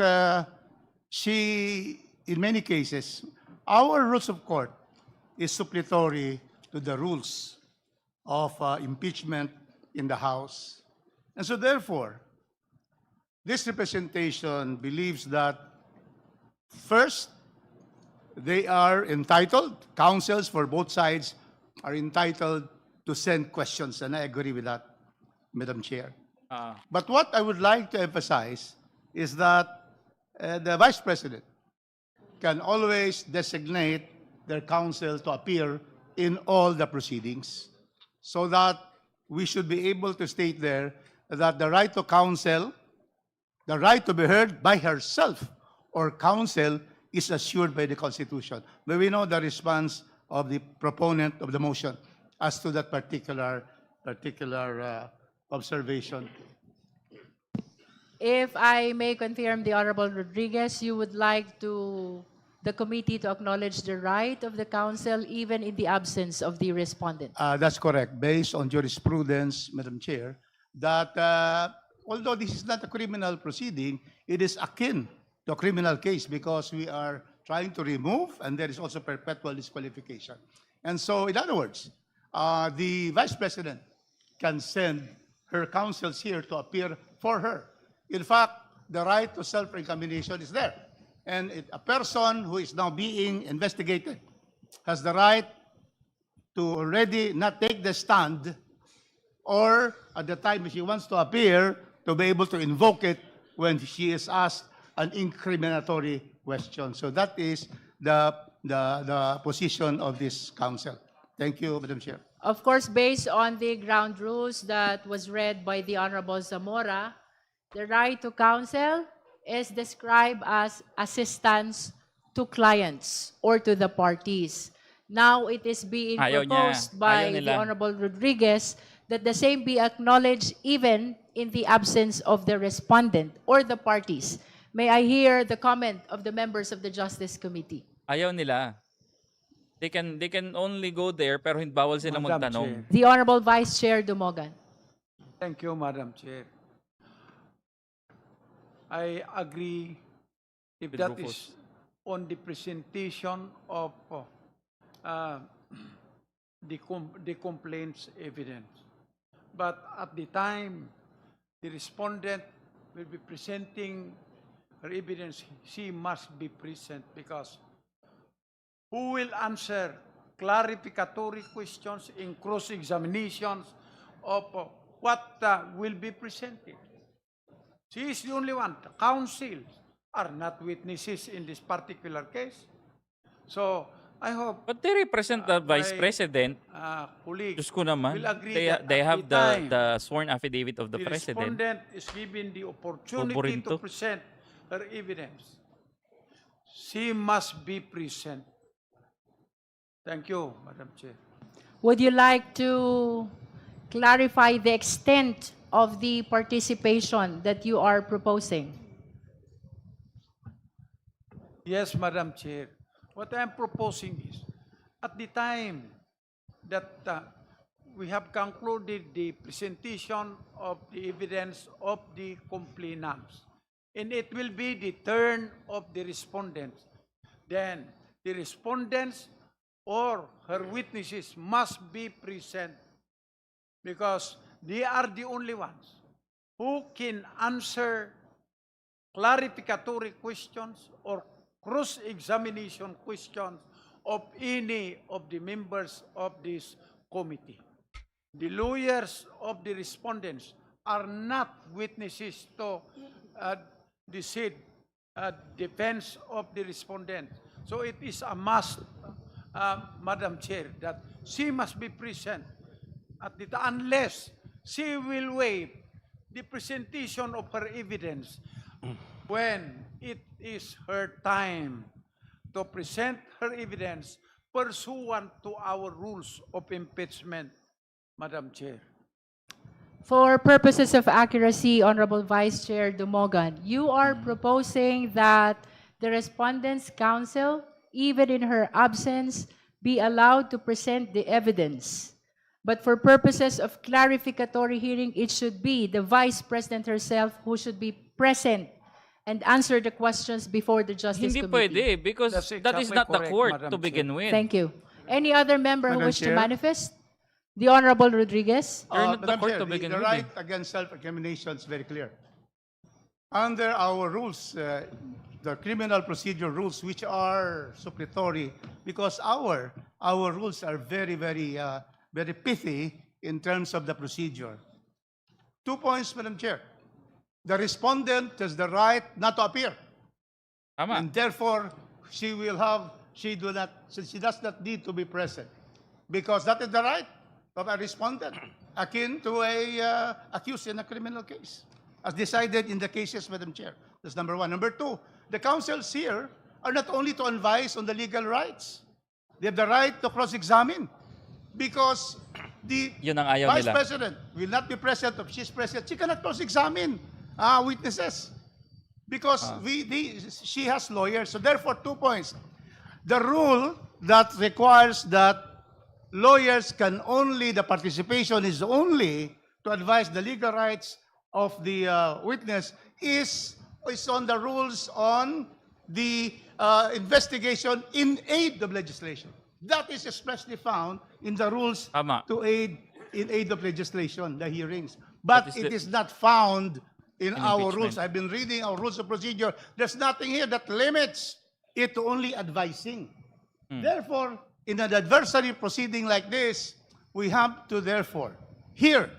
in many cases, our rules of court is supplementary to the rules of impeachment in the House. And so therefore, this representation believes that first, they are entitled, counsels for both sides are entitled to send questions, and I agree with that, Madam Chair. But what I would like to emphasize is that the Vice President can always designate their counsel to appear in all the proceedings, so that we should be able to state there that the right to counsel, the right to be heard by herself or counsel is assured by the Constitution. But we know the response of the proponent of the motion as to that particular observation. If I may confirm, the Honorable Rodriguez, you would like the committee to acknowledge the right of the counsel even in the absence of the respondent. That's correct. Based on jurisprudence, Madam Chair, that although this is not a criminal proceeding, it is akin to a criminal case because we are trying to remove and there is also perpetual disqualification. And so, in other words, the Vice President can send her counsels here to appear for her. In fact, the right to self-incrimination is there. And a person who is now being investigated has the right to already not take the stand or at the time she wants to appear, to be able to invoke it when she is asked an incriminatory question. So that is the position of this council. Thank you, Madam Chair. Of course, based on the ground rules that was read by the Honorable Zamora, the right to counsel is described as assistance to clients or to the parties. Now it is being Ayaw niya. proposed by Ayaw the nila. Honorable Rodriguez that the same be acknowledged even in the absence of the respondent or the parties. May I hear the comment of the members of the Justice Committee? Ayaw nila. They can only go there pero bawal sila Madam magtanong. Chair. The Honorable Vice Chair Dumogan. Thank you, Madam Chair. I agree if With that Rufus. is on the presentation of the complaint's evidence. But at the time the respondent will be presenting her evidence, she must be present, because who will answer clarificatory questions in cross-examinations of what will be presented? She is the only one. The counsel are not witnesses in this particular case. So, I hope But they represent the Vice my, President. colleagues Diyos ko naman. will agree They, that they at have the time the sworn affidavit of the the President. respondent is given the opportunity Boborin to to. present her evidence. She must be present. Thank you, Madam Chair. Would you like to clarify the extent of the participation that you are proposing? Yes, Madam Chair. What I am proposing is, at the time that we have concluded the presentation of the evidence of the complainants, and it will be the turn of the respondents, then the respondents or her witnesses must be present, because they are the only ones who can answer clarificatory questions or cross-examination questions of any of the members of this committee. The lawyers of the respondents are not witnesses to the said defense of the respondent. So it is a must, Madam Chair, that she must be present at the unless she will waive the presentation of her evidence when it is her time to present her evidence pursuant to our rules of impeachment, Madam Chair. For purposes of accuracy, Honorable Vice Chair Dumogan, you are proposing that the respondent's counsel, even in her absence, be allowed to present the evidence. But for purposes of clarificatory hearing, it should be the Vice President herself who should be present and answer the questions before the Justice Hindi Committee. pwede because That's that is exactly not the correct, court Madam to begin Chair. with. Thank you. Any other member who Madam wish to Chair? manifest? The Honorable Rodriguez. You're not the Madam court Chair, to begin the with, right against self-incrimination is very clear. Under our rules, the criminal procedure rules, which are suppletory, because our rules are very, very, very pithy in terms of the procedure. 2 points, Madam Chair. The respondent has the right not to appear, Tama. and therefore she does not need to be present, because that is the right of a respondent, akin to a accused in a criminal case, as decided in the cases, Madam Chair. That's number one. Number two, the counsels here are not only to advise on the legal rights, they have the right to cross-examine, because the Yun ang ayaw Vice nila. President will not be present. If she's present, she cannot cross-examine witnesses, because she has lawyers. So therefore, 2 points. The rule that requires that lawyers can only, the participation is only to advise the legal rights of the witness is on the rules on the investigation in aid of legislation. That is expressly found in the rules Tama. in aid of legislation, the hearings. But That is it the- is not found in our impeachment. rules. I've been reading our rules of procedure. There's nothing here that limits it to only advising. Therefore, in an adversary proceeding like this, we have to therefore hear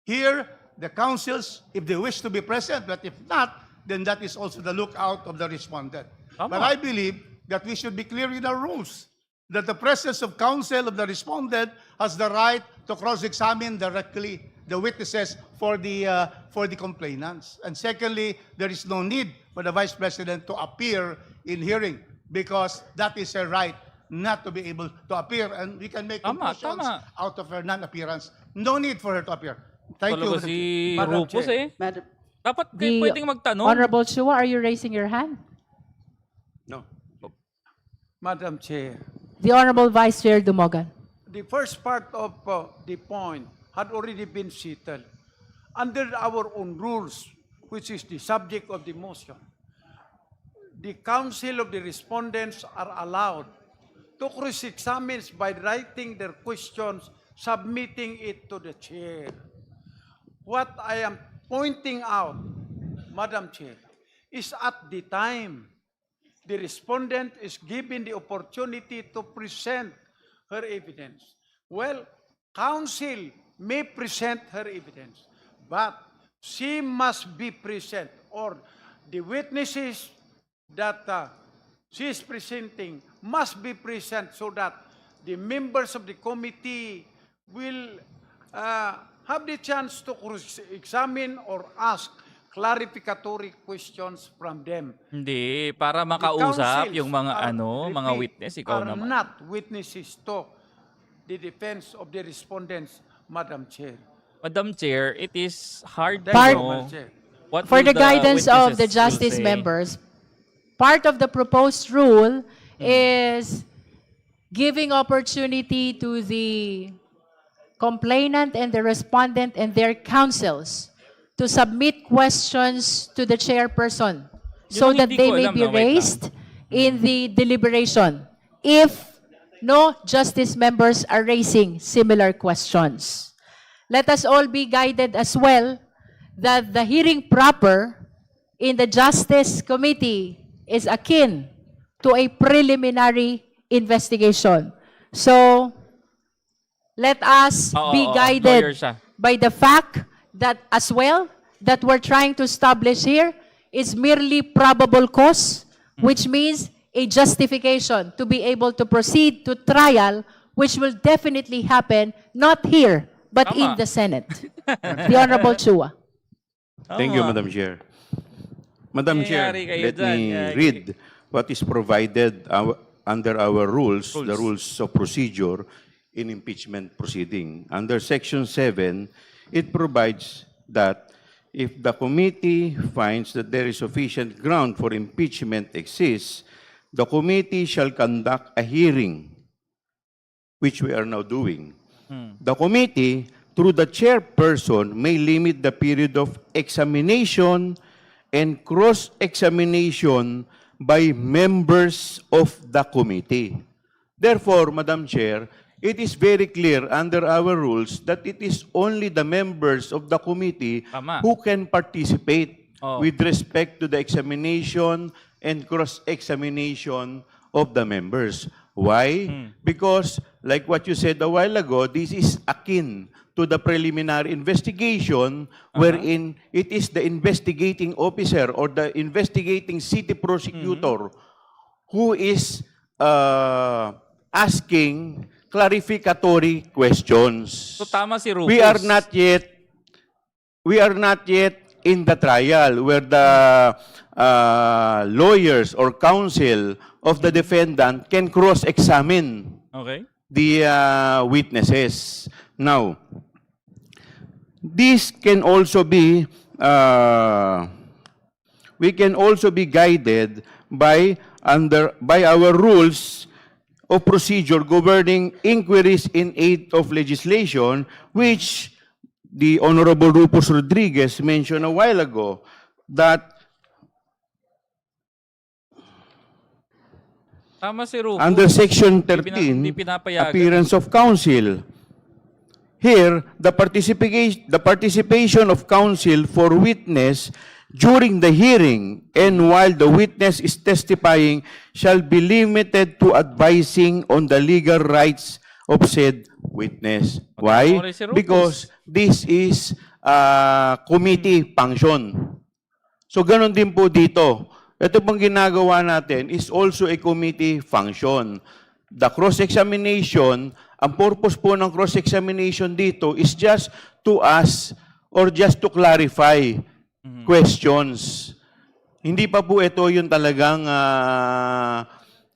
hear the counsels if they wish to be present, but if not, then that is also the lookout of the respondent. But I believe that we should be clear in our rules that the presence of counsel of the respondent has the right to cross-examine directly the witnesses for the complainants. And secondly, there is no need for the Vice President to appear in hearing because that is her right not to be able to appear, and we can make conclusions out of her non-appearance. No need for her to appear. Thank you. Talaga si Madam Rufus Chair. eh. Dapat pwedeng magtanong. Honorable Chua, are you raising your hand? No. Madam Chair, The Honorable Vice Chair Dumogan. the first part of the point had already been settled. Under our own rules, which is the subject of the motion, the counsel of the respondents are allowed to cross-examine by writing their questions, submitting it to the chair. What I am pointing out, Madam Chair, is at the time the respondent is given the opportunity to present her evidence. Well, counsel may present her evidence, but she must be present, or the witnesses that she is presenting must be present so that the members of the committee will have the chance to examine or ask clarificatory questions from them. Hindi, para The makausap counsels yung mga are, mga repeat, witness, ikaw are naman. not witnesses to the defense of the respondents, Madam Chair. Madam Chair, it is hard to Thank you, know Madam Chair. what For will the guidance of witnesses the will justice say. members, part of the proposed rule is giving opportunity to the complainant and the respondent and their counsels to submit questions to the chairperson so ang that hindi they ko may alam, be no? Wait lang. raised in the deliberation if no justice members are raising similar questions. Let us all be guided as well that the hearing proper in the Justice Committee is akin to a preliminary investigation. So, let us be lawyer guided siya. by the fact that as well, that we're trying to establish here is merely probable cause, which means a justification to be able to proceed to trial, which will definitely happen not here, but in Tama. the Senate. The Honorable Chua. Thank you, Tama. Madam Chair. Madam Chair, Nangyayari kayo let dyan. me read what is provided under our rules, the rules of procedure in impeachment proceeding. Under Section 7, it provides that if the committee finds that there is sufficient ground for impeachment exists, the committee shall conduct a hearing, which we are now doing. The committee, through the chairperson, may limit the period of examination and cross-examination by members of the committee. Therefore, Madam Chair, it is very clear under our rules that it is only the members of the committee Tama. who can participate Oh. with respect to the examination and cross-examination of the members. Why? Because, like what you said a while ago, this is akin to the preliminary investigation wherein it is the investigating officer or the investigating city prosecutor who is asking clarificatory questions. So tama si Rufus. We are not yet in the trial where the lawyers or counsel of the defendant can cross-examine Okay. the witnesses. Now, this can also be, we can also be guided by our rules of procedure governing inquiries in aid of legislation, which the Honorable Rufus Rodriguez mentioned a while ago, that Tama si Rufus. under Section Hindi 13, pinapayagan. appearance of counsel. Here, the participation of counsel for witness during the hearing and while the witness is testifying shall be limited to advising on the legal rights of said witness. Why? Sorry, si Rufus. Because this is committee function. So ganun din po dito. Ito pong ginagawa natin is also a committee function. The cross-examination, ang purpose po ng cross-examination dito is just to ask or just to clarify questions. Hindi pa po ito yung talagang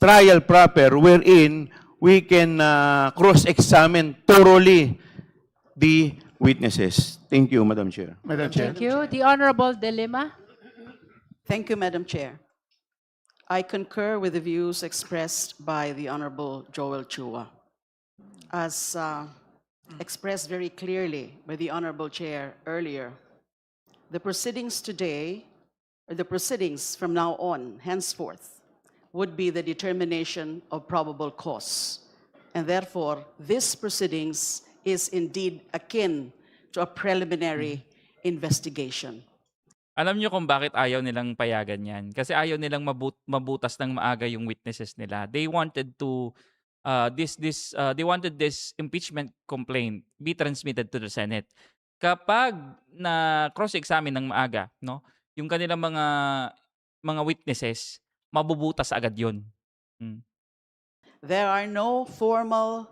trial proper wherein we can cross-examine thoroughly the witnesses. Thank you, Madam Chair. Madam Chair. Thank you. The Honorable De Lima. Thank you, Madam Chair. I concur with the views expressed by the Honorable Joel Chua. As expressed very clearly by the Honorable Chair earlier, the proceedings today, or the proceedings from now on, henceforth, would be the determination of probable cause. And therefore, this proceedings is indeed akin to a preliminary investigation. Alam niyo kung bakit ayaw nilang payagan yan? Kasi ayaw nilang mabutas ng maaga yung witnesses nila. They wanted to they wanted this impeachment complaint be transmitted to the Senate. Kapag na cross-examine ng maaga, no, yung kanilang mga witnesses, mabubutas agad yun. There are no formal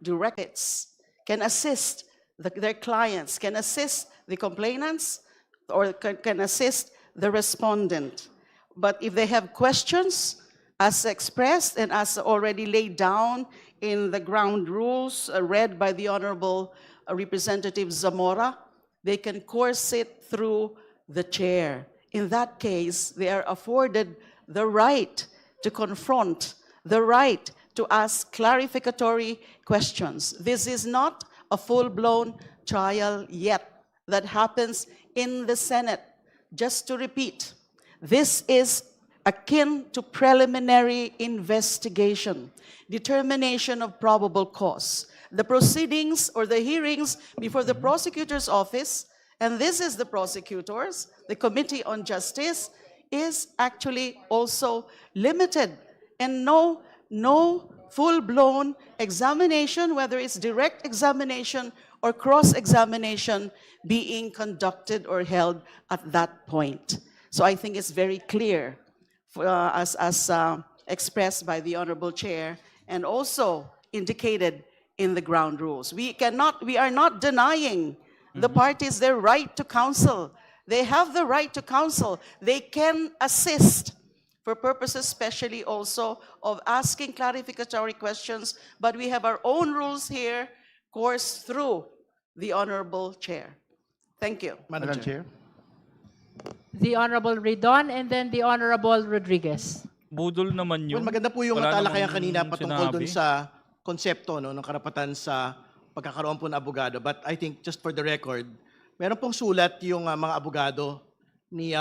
directives can assist their clients, can assist the complainants, or can assist the respondent. But if they have questions, as expressed and as already laid down in the ground rules read by the Honorable Representative Zamora, they can course it through the chair. In that case, they are afforded the right to confront, the right to ask clarificatory questions. This is not a full-blown trial yet that happens in the Senate. Just to repeat, this is akin to preliminary investigation, determination of probable cause. The proceedings or the hearings before the prosecutor's office, and this is the prosecutors, the Committee on Justice, is actually also limited, and no full-blown examination, whether it's direct examination or cross-examination, being conducted or held at that point. So I think it's very clear, as expressed by the Honorable Chair and also indicated in the ground rules. We are not denying the parties their right to counsel. They have the right to counsel. They can assist for purposes especially also of asking clarificatory questions, but we have our own rules here, coursed through the Honorable Chair. Thank you. Madam Chair. The Honorable Ridon and then the Honorable Rodriguez. Budol naman yun. Well, maganda po yung Wala talakayan namang kanina patungkol sinabi. dun sa konsepto ng karapatan sa pagkakaroon po ng abogado. But I think just for the record, meron pong sulat yung mga abogado ni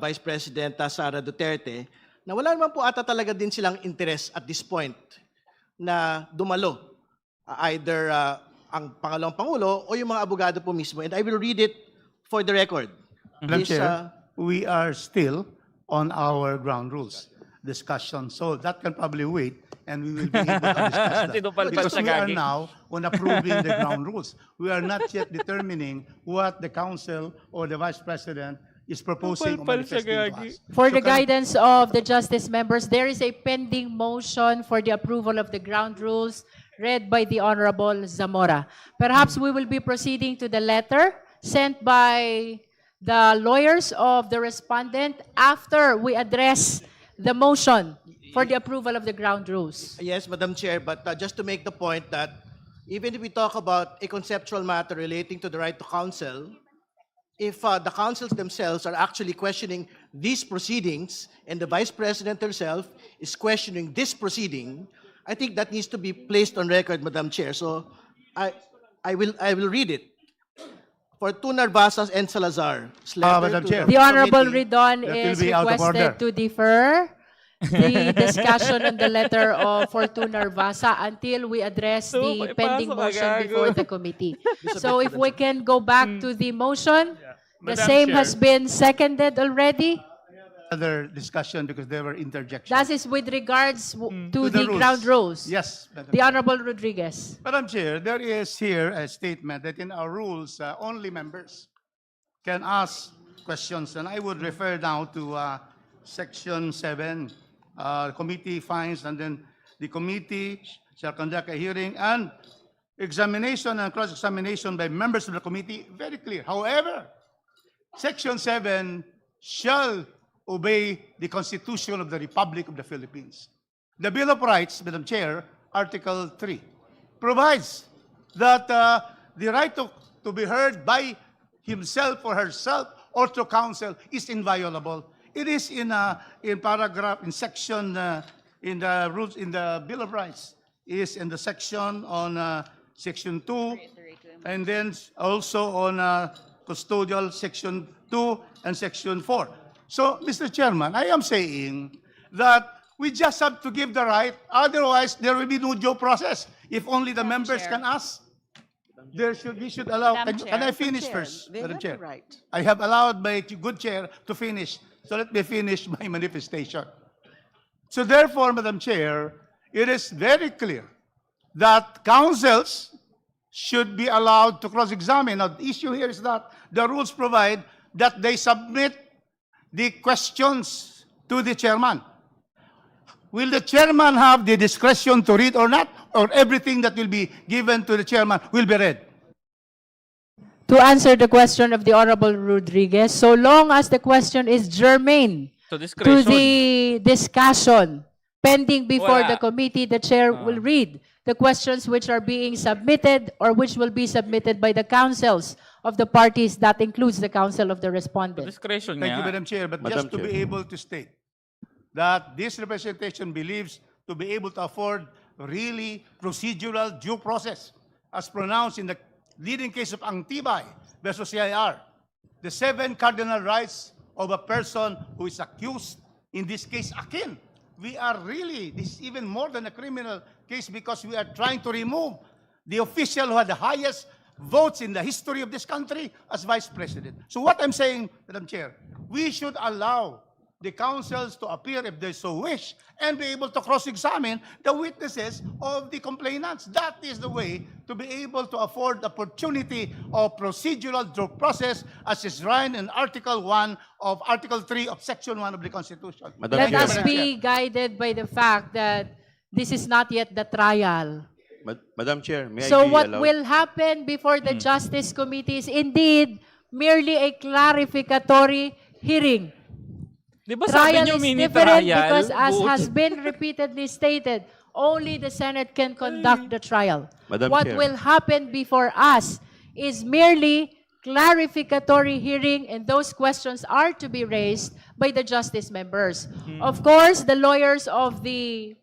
Vice President Sara Duterte na wala naman po ata talaga din silang interest at this point na dumalo either ang pangalawang pangulo o yung mga abogado po mismo. And I will read it for the record. Madam Chair, we are still on our ground rules discussion. So that can probably wait and we will be able to discuss that. Because we are now on approving the ground rules. We are not yet determining what the council or the Vice President is proposing or manifesting to us. For the guidance of the justice members, there is a pending motion for the approval of the ground rules read by the Honorable Zamora. Perhaps we will be proceeding to the letter sent by the lawyers of the respondent after we address the motion for the approval of the ground rules. Yes, Madam Chair, but just to make the point that even if we talk about a conceptual matter relating to the right to counsel, if the counsels themselves are actually questioning these proceedings and the Vice President herself is questioning this proceeding, I think that needs to be placed on record, Madam Chair. So I will read it. For two Narvasas and Salazar. Madam Chair. The Honorable Committee, Ridon that will is be out of order. requested to defer the discussion on the letter of Fortuna Narvasa until we address the pending motion before the committee. So if we can go back to the motion, the Madam same Chair. has been seconded already. other discussion because there were interjections. That is with regards to the the rules. ground rules. Yes, Madam The Honorable Rodriguez. Madam Chair, there is here a statement that in our rules, only members can ask questions, and I would refer now to Section 7. Committee finds, and then the committee shall conduct a hearing and examination and cross-examination by members of the committee. Very clear. However, Section 7 shall obey the Constitution of the Republic of the Philippines. The Bill of Rights, Madam Chair, Article 3, provides that the right to be heard by himself or herself or to counsel is inviolable. It is in paragraph, in section, in the rules, in the Bill of Rights, is in the section on Section 2, and then also on custodial Section 2 and Section 4. So, Mr. Chairman, I am saying that we just have to give the right, otherwise there will be no due process. If only the members Chair. can ask, we should allow. Madam Can I Chair. finish Chair, first, they Madam have Chair? the right. I have allowed my good chair to finish, so let me finish my manifestation. So therefore, Madam Chair, it is very clear that counsels should be allowed to cross-examine. Now, the issue here is that the rules provide that they submit the questions to the chairman. Will the chairman have the discretion to read or not? Or everything that will be given to the chairman will be read? To answer the question of the Honorable Rodriguez, so long as the question is germane So to discretion. the discussion pending before Wala. the committee, the chair will read the questions which are being submitted or which will be submitted by the counsels of the parties. That includes the counsel of the respondent. Discretion Thank you, nga. Madam Chair. But Madam just to be Chair. able to state that this representation believes to be able to afford really procedural due process as pronounced in the leading case of Antibay versus CIR. The 7 cardinal rights of a person who is accused, in this case akin. We are really, this is even more than a criminal case because we are trying to remove the official who had the highest votes in the history of this country as Vice President. So what I'm saying, Madam Chair, we should allow the counsels to appear if they so wish and be able to cross-examine the witnesses of the complainants. That is the way to be able to afford the opportunity of procedural due process as is enshrined in Article 1 of Article 3 of Section 1 of the Constitution. Madam Let Chair. us be guided by the fact that this is not yet the trial. Madam Chair, may So I be what allowed? will happen before the Justice Committee is indeed merely a clarificatory hearing. Di ba sabi Trial niyo is mini different trial? because as Buti. has been repeatedly stated, only the Senate can conduct the trial. Madam What Chair. will happen before us is merely clarificatory hearing, and those questions are to be raised by the justice members. Of course, the lawyers of the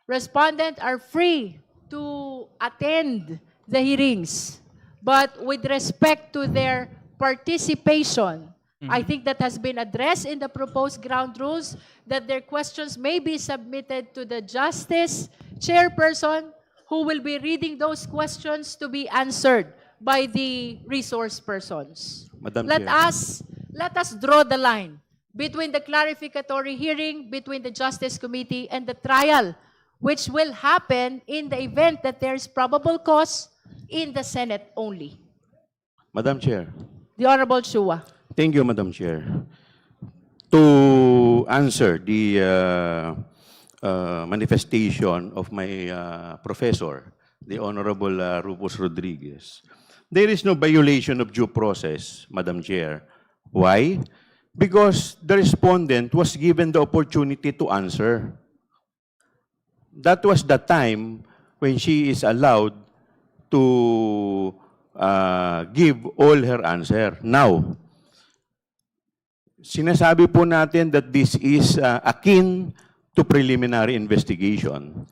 respondent are free to attend the hearings, but with respect to their participation, I think that has been addressed in the proposed ground rules, that their questions may be submitted to the justice chairperson who will be reading those questions to be answered by the resource persons. Madam Let Chair. us draw the line between the clarificatory hearing, between the Justice Committee and the trial, which will happen in the event that there is probable cause in the Senate only. Madam Chair. The Honorable Chua. Thank you, Madam Chair. To answer the manifestation of my professor, the Honorable Rufus Rodriguez, there is no violation of due process, Madam Chair. Why? Because the respondent was given the opportunity to answer. That was the time when she is allowed to give all her answer. Now, sinasabi po natin that this is akin to preliminary investigation.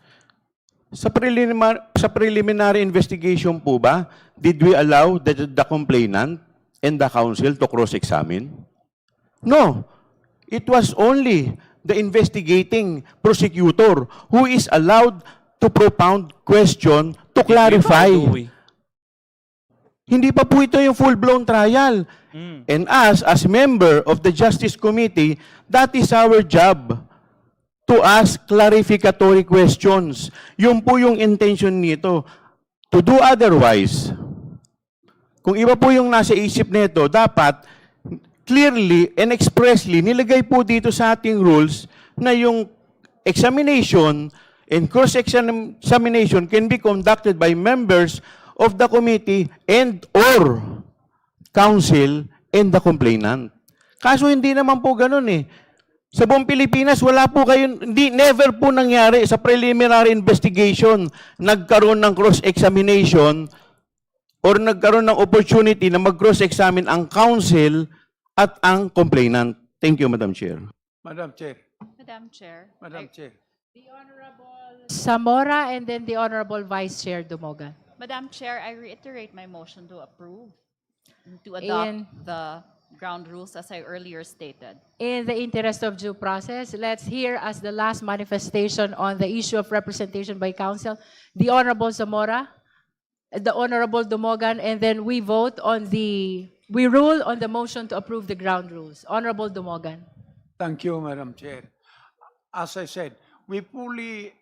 Sa preliminary investigation po ba, did we allow the complainant and the counsel to cross-examine? No. It was only the investigating prosecutor who is allowed to propound question to clarify. Hindi pa po ito yung full-blown trial. And us, as member of the Justice Committee, that is our job to ask clarificatory questions. Yun po yung intention nito. To do otherwise, kung iba po yung nasa isip nito, dapat clearly and expressly nilagay po dito sa ating rules na yung examination and cross-examination can be conducted by members of the committee and or counsel and the complainant. Kaso hindi naman po ganun eh. Sa buong Pilipinas, wala po kayo, never po nangyari sa preliminary investigation, nagkaroon ng cross-examination or nagkaroon ng opportunity na mag-cross-examine ang counsel at ang complainant. Thank you, Madam Chair. Madam Chair. Madam Chair. Madam Chair. Samora and then the Honorable Vice Chair Dumogan. Madam Chair, I reiterate my motion to approve, to adopt the ground rules as I earlier stated. In the interest of due process, let's hear as the last manifestation on the issue of representation by counsel, the Honorable Zamora, the Honorable Dumogan, and then we rule on the motion to approve the ground rules. Honorable Dumogan. Thank you, Madam Chair. As I said, we fully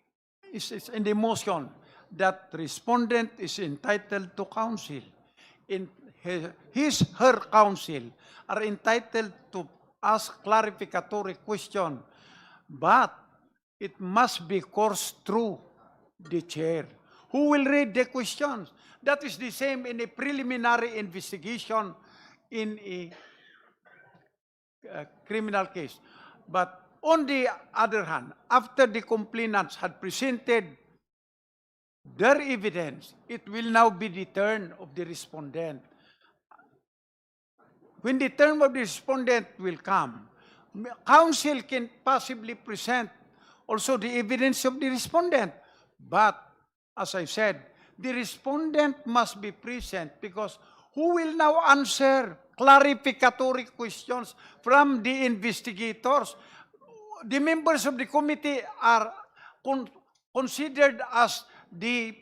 is in the motion that respondent is entitled to counsel. In her counsel are entitled to ask clarificatory question, but it must be coursed through the chair, who will read the questions. That is the same in a preliminary investigation in a criminal case. But on the other hand, after the complainants had presented their evidence, it will now be the turn of the respondent. When the term of the respondent will come, counsel can possibly present also the evidence of the respondent. But, as I said, the respondent must be present because who will now answer clarificatory questions from the investigators? The members of the committee are considered as the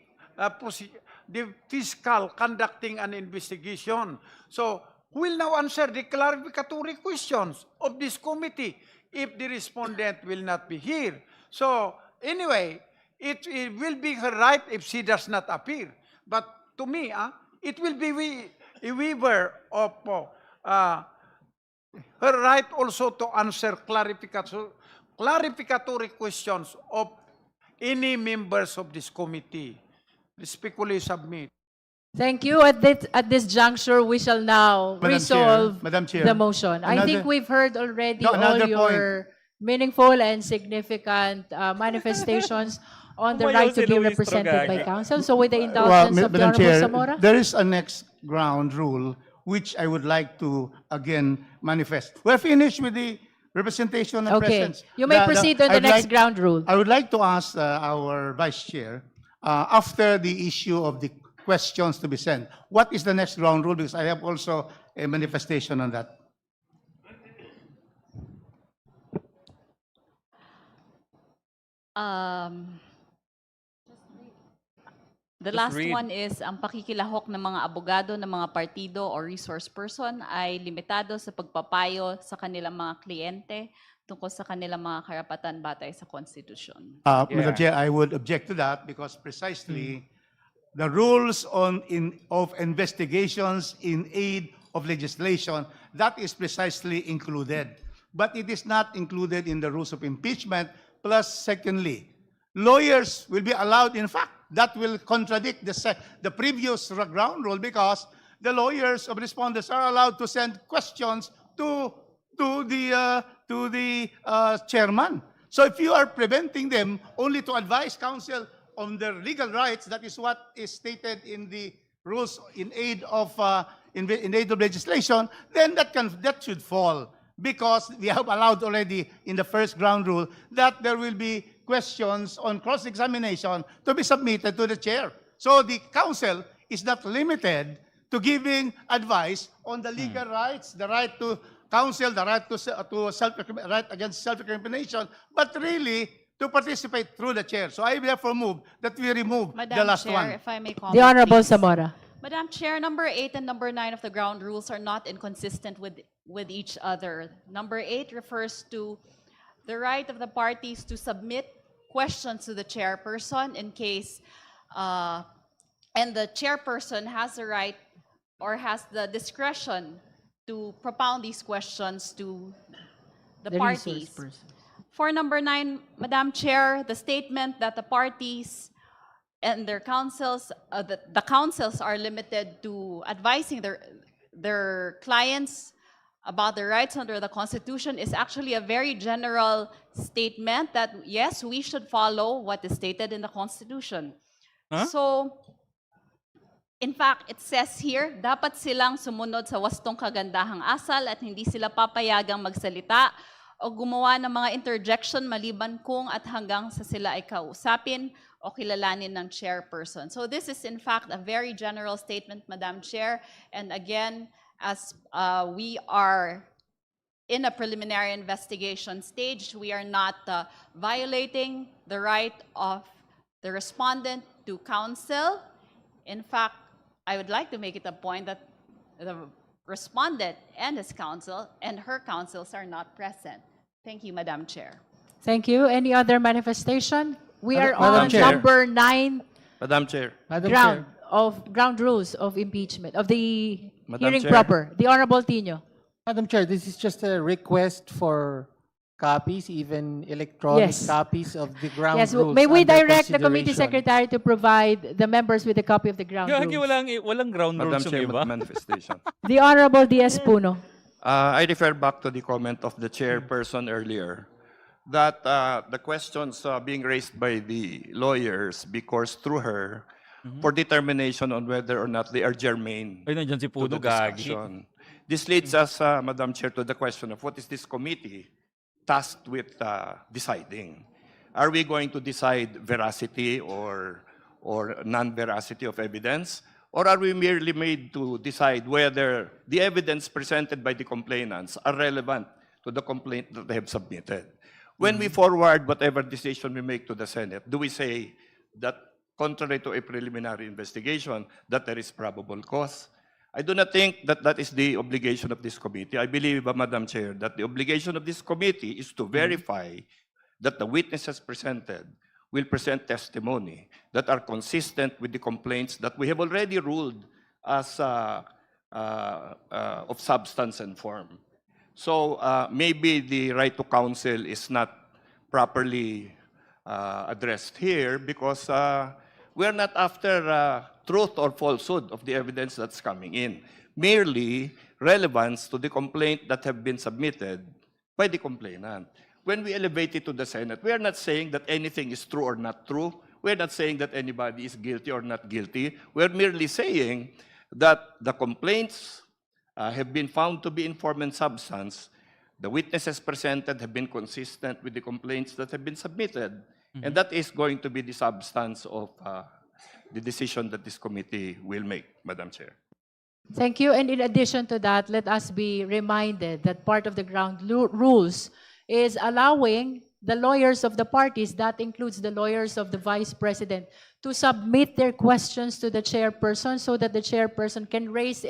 fiscal conducting an investigation. So, who will now answer the clarificatory questions of this committee if the respondent will not be here? So, anyway, it will be her right if she does not appear. But to me, it will be a waiver of her right also to answer clarificatory questions of any members of this committee. Respectfully submit. Thank you. At this juncture, we shall now resolve Madam Chair, the motion. I think we've heard already all your meaningful and significant manifestations on the right to be represented by counsel. So with the indulgence of the Madam Honorable Chair, Zamora. there is a next ground rule which I would like to again manifest. We're finished with the representation and Okay. presence. You may proceed on the next ground rule. I would like to ask our Vice Chair, after the issue of the questions to be sent, what is the next ground rule? Because I have also a manifestation on that. The last one is ang pakikilahok ng mga abogado ng mga partido o resource person ay limitado sa pagpapayo sa kanilang mga kliyente tungkol sa kanilang mga karapatan batay sa konstitusyon. Madam Chair, I would object to that because precisely the rules of investigations in aid of legislation, that is precisely included. But it is not included in the rules of impeachment. Plus, secondly, lawyers will be allowed, in fact, that will contradict the previous ground rule because the lawyers of respondents are allowed to send questions to the chairman. So if you are preventing them only to advise counsel on their legal rights, that is what is stated in the rules in aid of legislation, then that should fall because we have allowed already in the first ground rule that there will be questions on cross-examination to be submitted to the chair. So the counsel is not limited to giving advice on the legal rights, the right to counsel, the right to right against self-incrimination, but really to participate through the chair. So I therefore move that we remove the Madam last Chair, one. if I may comment, The Honorable please. Zamora. Madam Chair, number 8 and number 9 of the ground rules are not inconsistent with each other. Number 8 refers to the right of the parties to submit questions to the chairperson in case, and the chairperson has the right or has the discretion to propound these questions to the resource parties. person. For number 9, Madam Chair, the statement that the parties and their counsels, the counsels are limited to advising their clients about their rights under the Constitution is actually a very general statement that, yes, we should follow what is stated in the Constitution. Huh? So, in fact, it says here, dapat silang sumunod sa wastong kagandahang asal at hindi sila papayagang magsalita o gumawa ng mga interjection maliban kung at hanggang sa sila ay kausapin o kilalanin ng chairperson. So this is in fact a very general statement, Madam Chair. And again, as we are in a preliminary investigation stage, we are not violating the right of the respondent to counsel. In fact, I would like to make it a point that the respondent and his counsel and her counsels are not present. Thank you, Madam Chair. Thank you. Any other manifestation? We are Madam on Chair. number 9 Madam Chair. ground rules of impeachment, of the Madam hearing Chair. proper. The Honorable Tino. Madam Chair, this is just a request for copies, even electronic Yes. copies of the ground Yes, rules. may we under direct the committee consideration. secretary to provide the members with a copy of the ground Gagi, rules? walang ground Madam rules yung Chair, iba. manifestation. The Honorable D.S. Puno. I refer back to the comment of the chairperson earlier that the questions being raised by the lawyers be coursed through her for determination on whether or not they are germane Ay, nandiyan si to Puno, the gagi. discussion. This leads us, Madam Chair, to the question of what is this committee tasked with deciding? Are we going to decide veracity or non-veracity of evidence? Or are we merely made to decide whether the evidence presented by the complainants are relevant to the complaint that they have submitted? When we forward whatever decision we make to the Senate, do we say that contrary to a preliminary investigation, that there is probable cause? I do not think that that is the obligation of this committee. I believe, Madam Chair, that the obligation of this committee is to verify that the witnesses presented will present testimony that are consistent with the complaints that we have already ruled as of substance and form. So maybe the right to counsel is not properly addressed here because we're not after truth or falsehood of the evidence that's coming in, merely relevance to the complaint that have been submitted by the complainant. When we elevate it to the Senate, we are not saying that anything is true or not true. We're not saying that anybody is guilty or not guilty. We're merely saying that the complaints have been found to be in form and substance. The witnesses presented have been consistent with the complaints that have been submitted. And that is going to be the substance of the decision that this committee will make, Madam Chair. Thank you. And in addition to that, let us be reminded that part of the ground rules is allowing the lawyers of the parties, that includes the lawyers of the Vice President, to submit their questions to the chairperson so that the chairperson can raise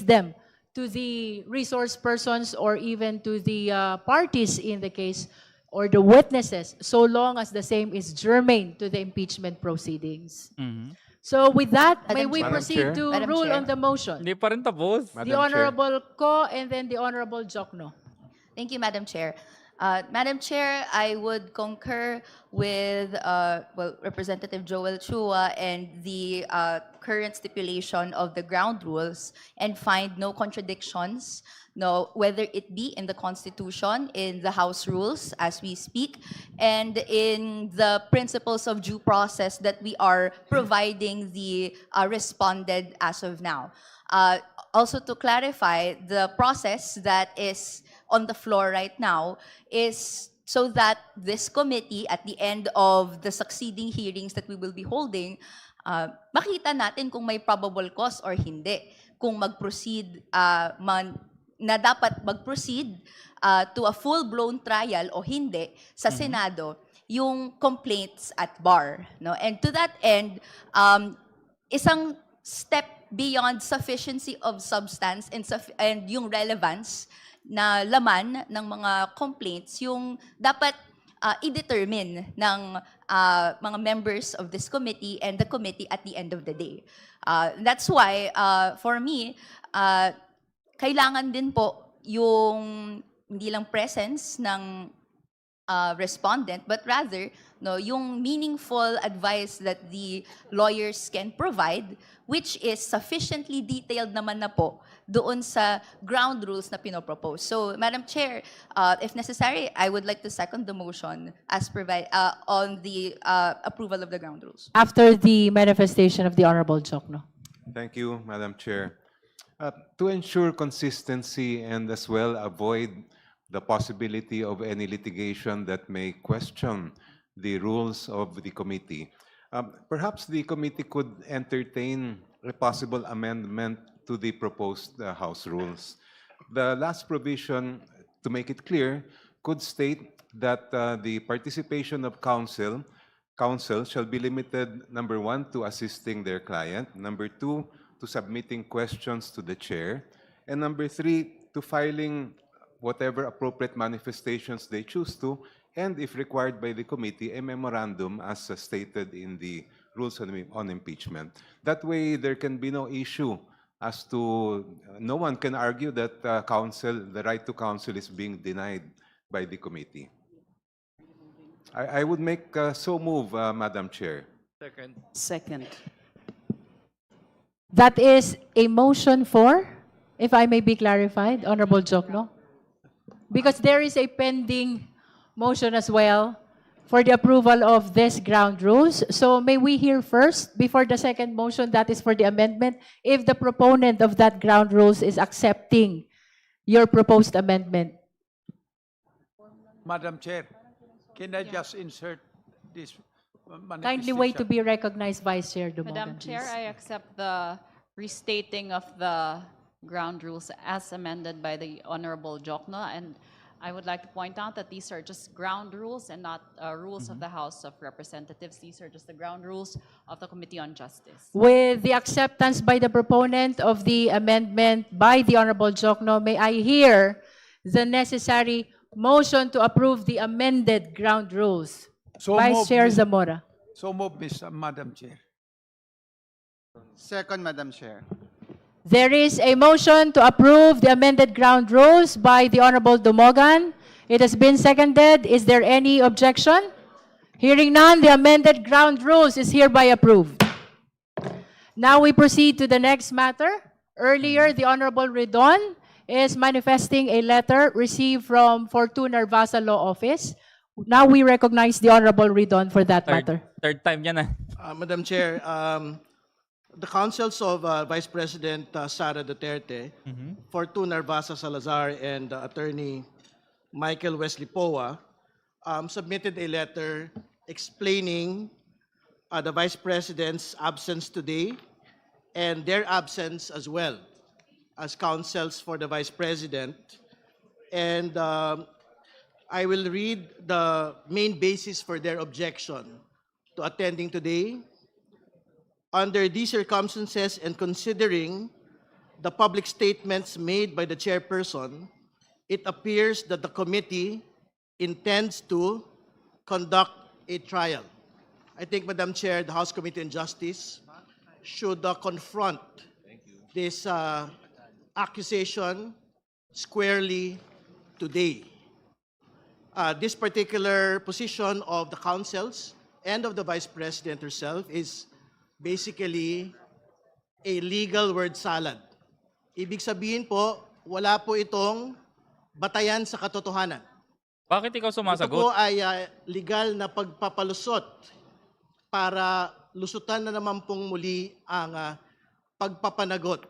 them to the resource persons or even to the parties in the case or the witnesses, so long as the same is germane to the impeachment proceedings. So with that, may we Madam proceed Chair. to Madam rule Chair. on the motion? Hindi pa rin tapos. The Honorable Ko and then the Honorable Jokno. Thank you, Madam Chair. Madam Chair, I would concur with Representative Joel Chua and the current stipulation of the ground rules and find no contradictions, whether it be in the Constitution, in the House rules as we speak, and in the principles of due process that we are providing the respondent as of now. Also to clarify, the process that is on the floor right now is so that this committee, at the end of the succeeding hearings that we will be holding, makita natin kung may probable cause or hindi. Kung mag-proceed, na dapat mag-proceed to a full-blown trial o hindi sa Senado, yung complaints at bar. No? And to that end, isang step beyond sufficiency of substance and yung relevance na laman ng mga complaints yung dapat i-determine ng mga members of this committee and the committee at the end of the day. That's why, for me, kailangan din po yung hindi lang presence ng respondent, but rather yung meaningful advice that the lawyers can provide, which is sufficiently detailed naman na po doon sa ground rules na pinopropose. So, Madam Chair, if necessary, I would like to second the motion as on the approval of the ground rules. After the manifestation of the Honorable Jokno. Thank you, Madam Chair. To ensure consistency and as well avoid the possibility of any litigation that may question the rules of the committee, perhaps the committee could entertain a possible amendment to the proposed House rules. The last provision, to make it clear, could state that the participation of counsel shall be limited, number one, to assisting their client, number two, to submitting questions to the chair, and number three, to filing whatever appropriate manifestations they choose to, and if required by the committee, a memorandum as stated in the rules on impeachment. That way, there can be no issue as to, no one can argue that the right to counsel is being denied by the committee. I would make so move, Madam Chair. Second. Second. That is a motion for, if I may be clarified, Honorable Jokno? Because there is a pending motion as well for the approval of this ground rules. So may we hear first, before the second motion, that is for the amendment, if the proponent of that ground rules is accepting your proposed amendment. Madam Chair, can I just insert this manifestation? Kindly wait to be recognized, Vice Chair Dumogan, Madam Chair, please. I accept the restating of the ground rules as amended by the Honorable Jokno, and I would like to point out that these are just ground rules and not rules of the House of Representatives. These are just the ground rules of the Committee on Justice. With the acceptance by the proponent of the amendment by the Honorable Jokno, may I hear the necessary motion to approve the amended ground rules? So Vice moved, Chair Ms. Zamora. So move, Madam Chair. Second, Madam Chair. There is a motion to approve the amended ground rules by the Honorable Dumogan. It has been seconded. Is there any objection? Hearing none, the amended ground rules is hereby approved. Now we proceed to the next matter. Earlier, the Honorable Redon is manifesting a letter received from Fortuna Narvasa Law Office. Now we recognize the Honorable Redon for that matter. Third time yan Madam Chair, the counsels of Vice President Sara Duterte, Fortuna Narvasa Salazar, and Attorney Michael Wesley Poa submitted a letter explaining the Vice President's absence today and their absence as well as counsels for the Vice President. And I will read the main basis for their objection to attending today. Under these circumstances and considering the public statements made by the chairperson, it appears that the committee intends to conduct a trial. I think, Madam Chair, the House Committee on Justice should confront this accusation squarely today. This particular position of the counsels and of the Vice President herself is basically a legal word salad. Ibig sabihin po, wala po itong batayan sa katotohanan. Bakit ikaw Ito sumasagot? po ay legal na pagpapalusot para lusutan na naman pong muli ang pagpapanagot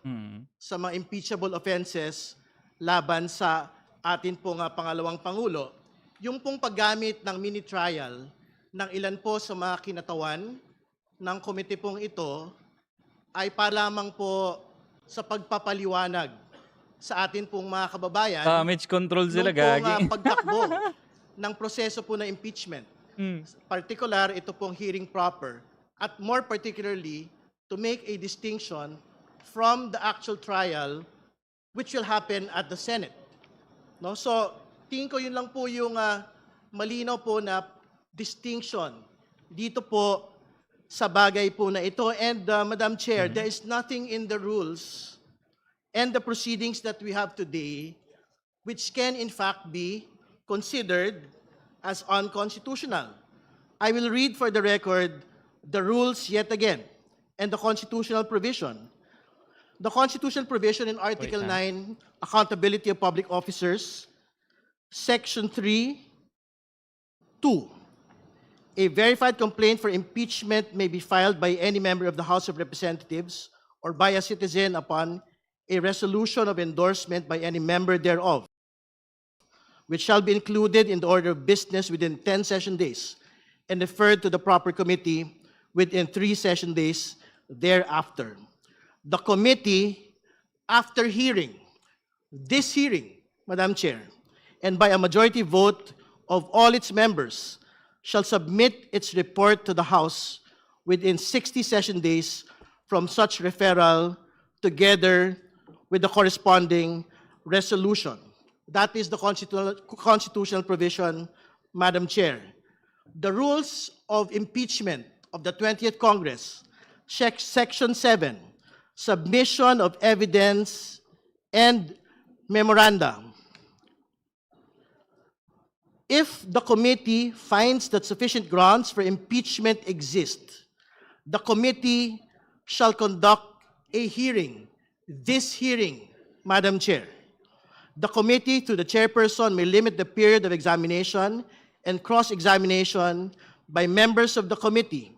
sa mga impeachable offenses laban sa atin pong pangalawang Pangulo. Yung pong paggamit ng mini-trial ng ilan po sa mga kinatawan ng komite pong ito ay para lamang po sa pagpapaliwanag sa atin pong mga kababayan Damage control sila, nung pong, gagi. pagtakbo ng proseso po na impeachment. Particular, ito pong hearing proper at more particularly, to make a distinction from the actual trial which will happen at the Senate. No? So, tingin ko yun lang po yung malinaw po na distinction dito po sa bagay po na ito. And Madam Chair, there is nothing in the rules and the proceedings that we have today which can in fact be considered as unconstitutional. I will read for the record the rules yet again and the constitutional provision. The constitutional provision in Article 9, Accountability of Public Officers, Section 3, 2. A verified complaint for impeachment may be filed by any member of the House of Representatives or by a citizen upon a resolution of endorsement by any member thereof, which shall be included in the order of business within 10 session days and referred to the proper committee within 3 session days thereafter. The committee, after hearing, this hearing, Madam Chair, and by a majority vote of all its members, shall submit its report to the House within 60 session days from such referral, together with the corresponding resolution. That is the constitutional provision, Madam Chair. The rules of impeachment of the 20th Congress, Section 7, submission of evidence and memoranda. If the committee finds that sufficient grounds for impeachment exist, the committee shall conduct a hearing. This hearing, Madam Chair. The committee, through the chairperson, may limit the period of examination and cross-examination by members of the committee.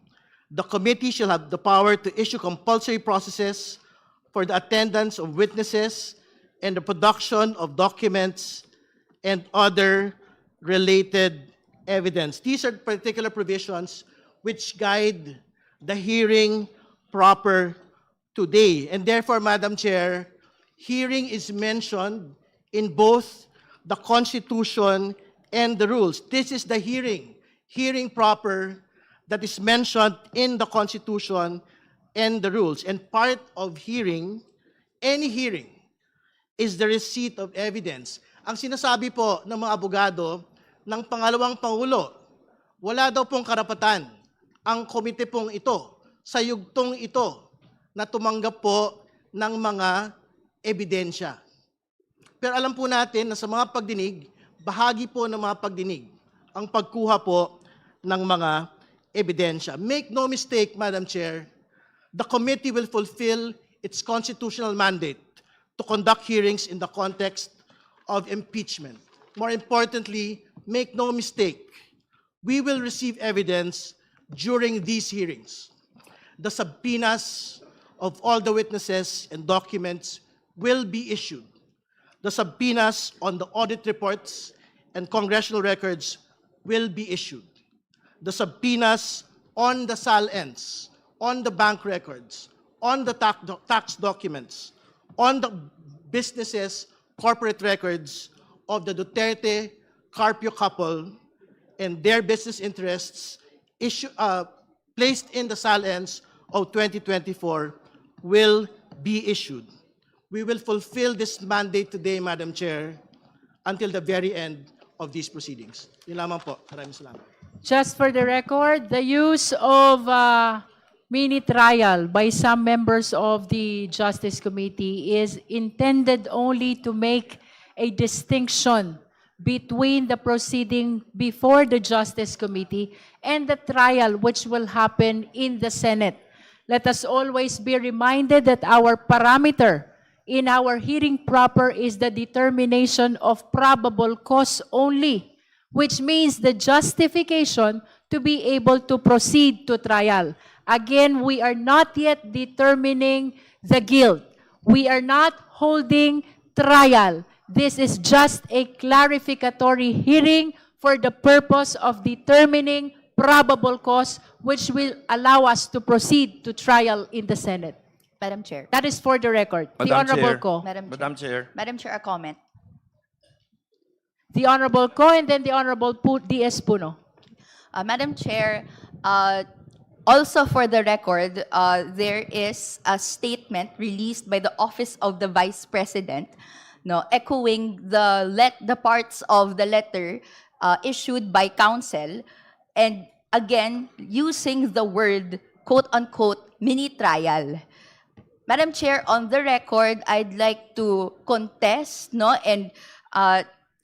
The committee shall have the power to issue compulsory processes for the attendance of witnesses and the production of documents and other related evidence. These are particular provisions which guide the hearing proper today. And therefore, Madam Chair, hearing is mentioned in both the Constitution and the rules. This is the hearing proper that is mentioned in the Constitution and the rules. And part of hearing, any hearing, is the receipt of evidence. Ang sinasabi po ng mga abogado ng pangalawang Pangulo, wala daw pong karapatan ang komite pong ito sa yugtong ito na tumanggap po ng mga ebidensya. Pero alam po natin na sa mga pagdinig, bahagi po ng mga pagdinig ang pagkuha po ng mga ebidensya. Make no mistake, Madam Chair, the committee will fulfill its constitutional mandate to conduct hearings in the context of impeachment. More importantly, make no mistake, we will receive evidence during these hearings. The subpoenas of all the witnesses and documents will be issued. The subpoenas on the audit reports and congressional records will be issued. The subpoenas on the SALNs, on the bank records, on the tax documents, on the businesses, corporate records of the Duterte Carpio couple and their business interests placed in the SALNs of 2024 will be issued. We will fulfill this mandate today, Madam Chair, until the very end of these proceedings. Yun lamang po. Maraming salamat. Just for the record, the use of mini trial by some members of the Justice Committee is intended only to make a distinction between the proceeding before the Justice Committee and the trial which will happen in the Senate. Let us always be reminded that our parameter in our hearing proper is the determination of probable cause only, which means the justification to be able to proceed to trial. Again, we are not yet determining the guilt. We are not holding trial. This is just a clarificatory hearing for the purpose of determining probable cause, which will allow us to proceed to trial in the Senate. Madam Chair. That is for the record. The Madam Honorable Chair. Ko. Madam Chair. Madam Chair, a comment. The Honorable Ko and then the Honorable D.S. Puno. Madam Chair, Also, for the record, there is a statement released by the Office of the Vice President, no, echoing the parts of the letter issued by counsel, and again, using the word, quote-unquote, mini-trial. Madam Chair, on the record, I'd like to contest, no, and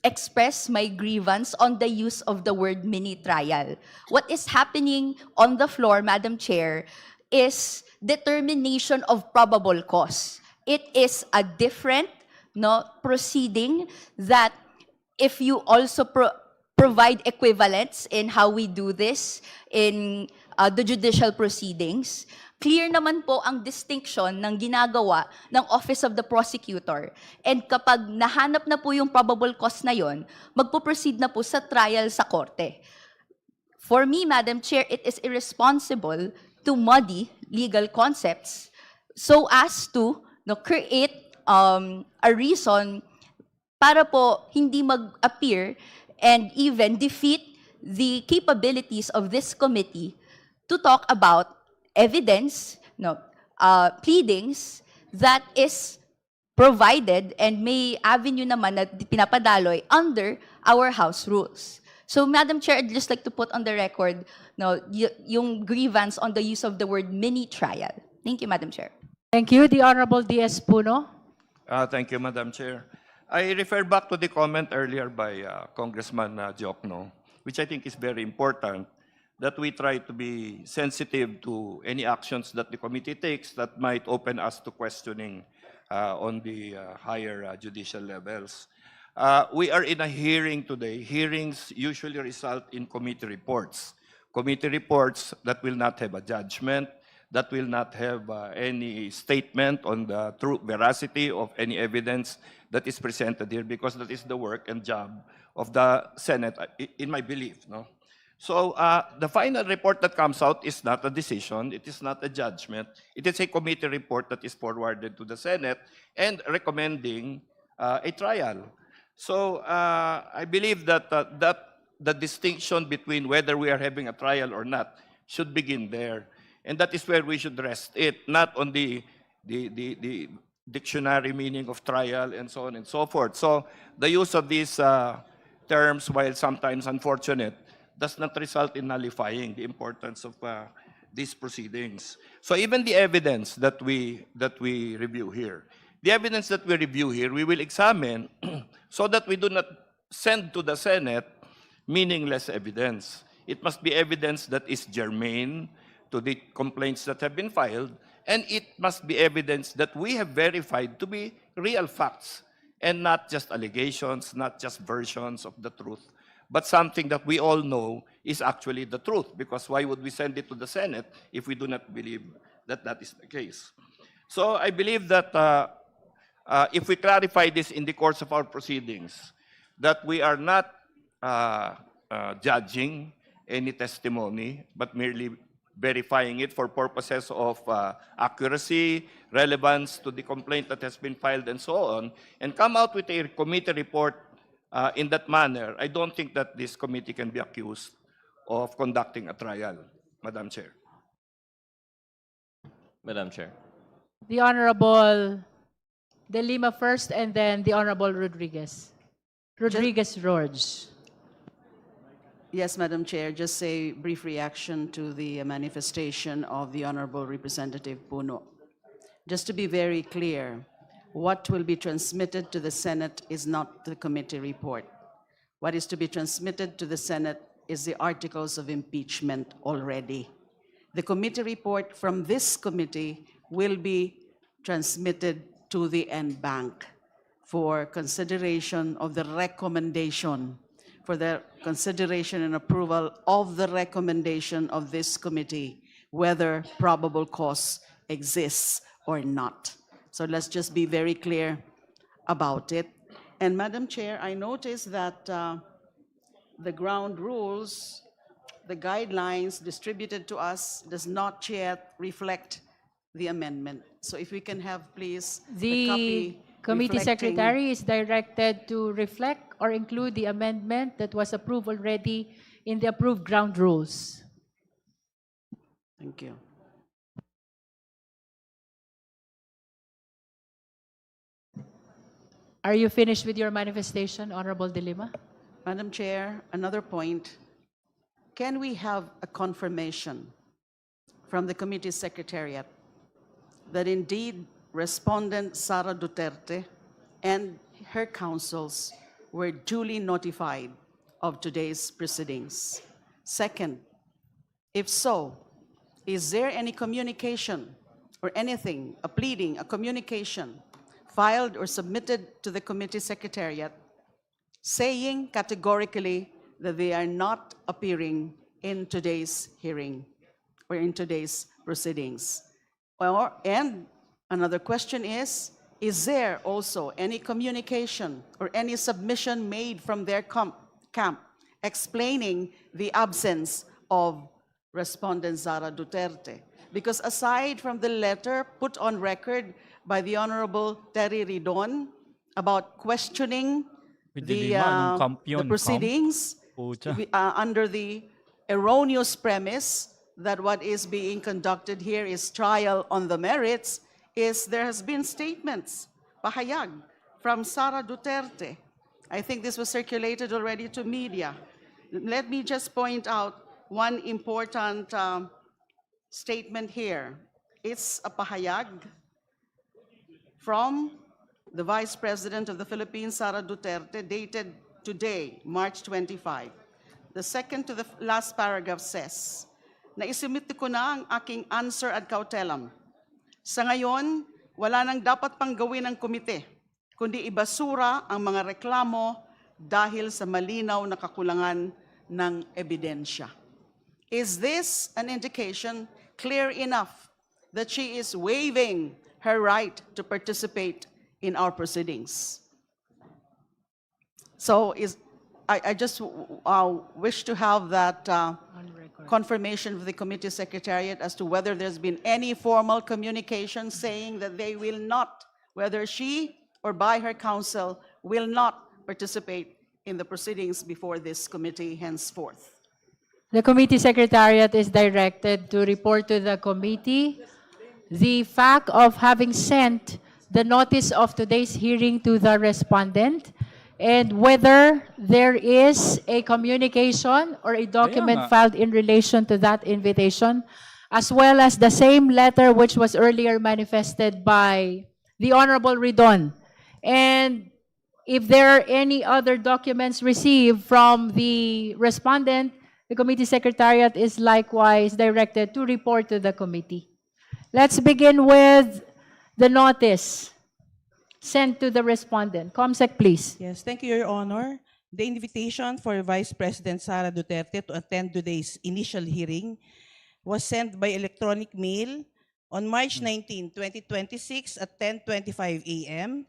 express my grievance on the use of the word mini-trial. What is happening on the floor, Madam Chair, is determination of probable cause. It is a different, no, proceeding that if you also provide equivalents in how we do this in the judicial proceedings, clear naman po ang distinction ng ginagawa ng Office of the Prosecutor. And kapag nahanap na po yung probable cause na yon, magpo-proceed na po sa trial sa korte. For me, Madam Chair, it is irresponsible to muddy legal concepts so as to create a reason para po hindi mag-appear and even defeat the capabilities of this committee to talk about evidence, pleadings that is provided and may avenue naman na pinapadaloy under our House rules. So, Madam Chair, I'd just like to put on the record yung grievance on the use of the word mini-trial. Thank you, Madam Chair. Thank you. The Honorable D.S. Puno. Thank you, Madam Chair. I refer back to the comment earlier by Congressman Diokno, which I think is very important, that we try to be sensitive to any actions that the committee takes that might open us to questioning on the higher judicial levels. We are in a hearing today. Hearings usually result in committee reports. Committee reports that will not have a judgment, that will not have any statement on the true veracity of any evidence that is presented here, because that is the work and job of the Senate, in my belief. No? So the final report that comes out is not a decision, it is not a judgment, it is a committee report that is forwarded to the Senate and recommending a trial. So I believe that, the distinction between whether we are having a trial or not should begin there. And that is where we should rest it, not on the dictionary meaning of trial and so on and so forth. So the use of these terms, while sometimes unfortunate, does not result in nullifying the importance of these proceedings. So even the evidence that we review here, we will examine so that we do not send to the Senate meaningless evidence. It must be evidence that is germane to the complaints that have been filed, and it must be evidence that we have verified to be real facts and not just allegations, not just versions of the truth, but something that we all know is actually the truth, because why would we send it to the Senate if we do not believe that that is the case? So I believe that if we clarify this in the course of our proceedings, that we are not judging any testimony, but merely verifying it for purposes of accuracy, relevance to the complaint that has been filed, and so on, and come out with a committee report in that manner, I don't think that this committee can be accused of conducting a trial, Madam Chair. Madam Chair. The Honorable De Lima first, and then the Honorable Rodriguez. Rodriguez Roge. Yes, Madam Chair, just a brief reaction to the manifestation of the Honorable Representative Puno. Just to be very clear, what will be transmitted to the Senate is not the committee report. What is to be transmitted to the Senate is the articles of impeachment already. The committee report from this committee will be transmitted to the NBank for consideration of the recommendation, for the consideration and approval of the recommendation of this committee, whether probable cause exists or not. So let's just be very clear about it. And Madam Chair, I noticed that the ground rules, the guidelines distributed to us does not yet reflect the amendment. So if we can have, please, the The copy committee reflecting- secretary is directed to reflect or include the amendment that was approved already in the approved ground rules. Thank you. Are you finished with your manifestation, Honorable De Lima? Madam Chair, another point. Can we have a confirmation from the committee secretariat that indeed respondent Sara Duterte and her counsels were duly notified of today's proceedings? Second, if so, is there any communication or anything, a pleading, a communication, filed or submitted to the committee secretariat saying categorically that they are not appearing in today's hearing or in today's proceedings? And another question is there also any communication or any submission made from their camp explaining the absence of respondent Sara Duterte? Because aside from the letter put on record by the Honorable Terry Ridon about questioning the proceedings under the erroneous premise that what is being conducted here is trial on the merits, there has been statements, pahayag, from Sara Duterte. I think this was circulated already to media. Let me just point out one important statement here. It's a pahayag from the Vice President of the Philippines, Sara Duterte, dated today, March 25. The second to the last paragraph says, naisumit ko na ang aking answer ad cautelam. Sa ngayon, wala nang dapat pang gawin ng komite, kundi ibasura ang mga reklamo dahil sa malinaw na kakulangan ng ebidensya. Is this an indication clear enough that she is waiving her right to participate in our proceedings? So I just wish to have that confirmation of the committee secretariat as to whether there's been any formal communication saying that they will not, whether she or by her counsel, will not participate in the proceedings before this committee henceforth. The committee secretariat is directed to report to the committee the fact of having sent the notice of today's hearing to the respondent and whether there is a communication or a document filed in relation to that invitation, as well as the same letter which was earlier manifested by the Honorable Ridon. And if there are any other documents received from the respondent, the committee secretariat is likewise directed to report to the committee. Let's begin with the notice sent to the respondent. COMSEC, please. Yes, thank you, Your Honor. The invitation for Vice President Sara Duterte to attend today's initial hearing was sent by electronic mail on March 19, 2026 at 10:25 a.m.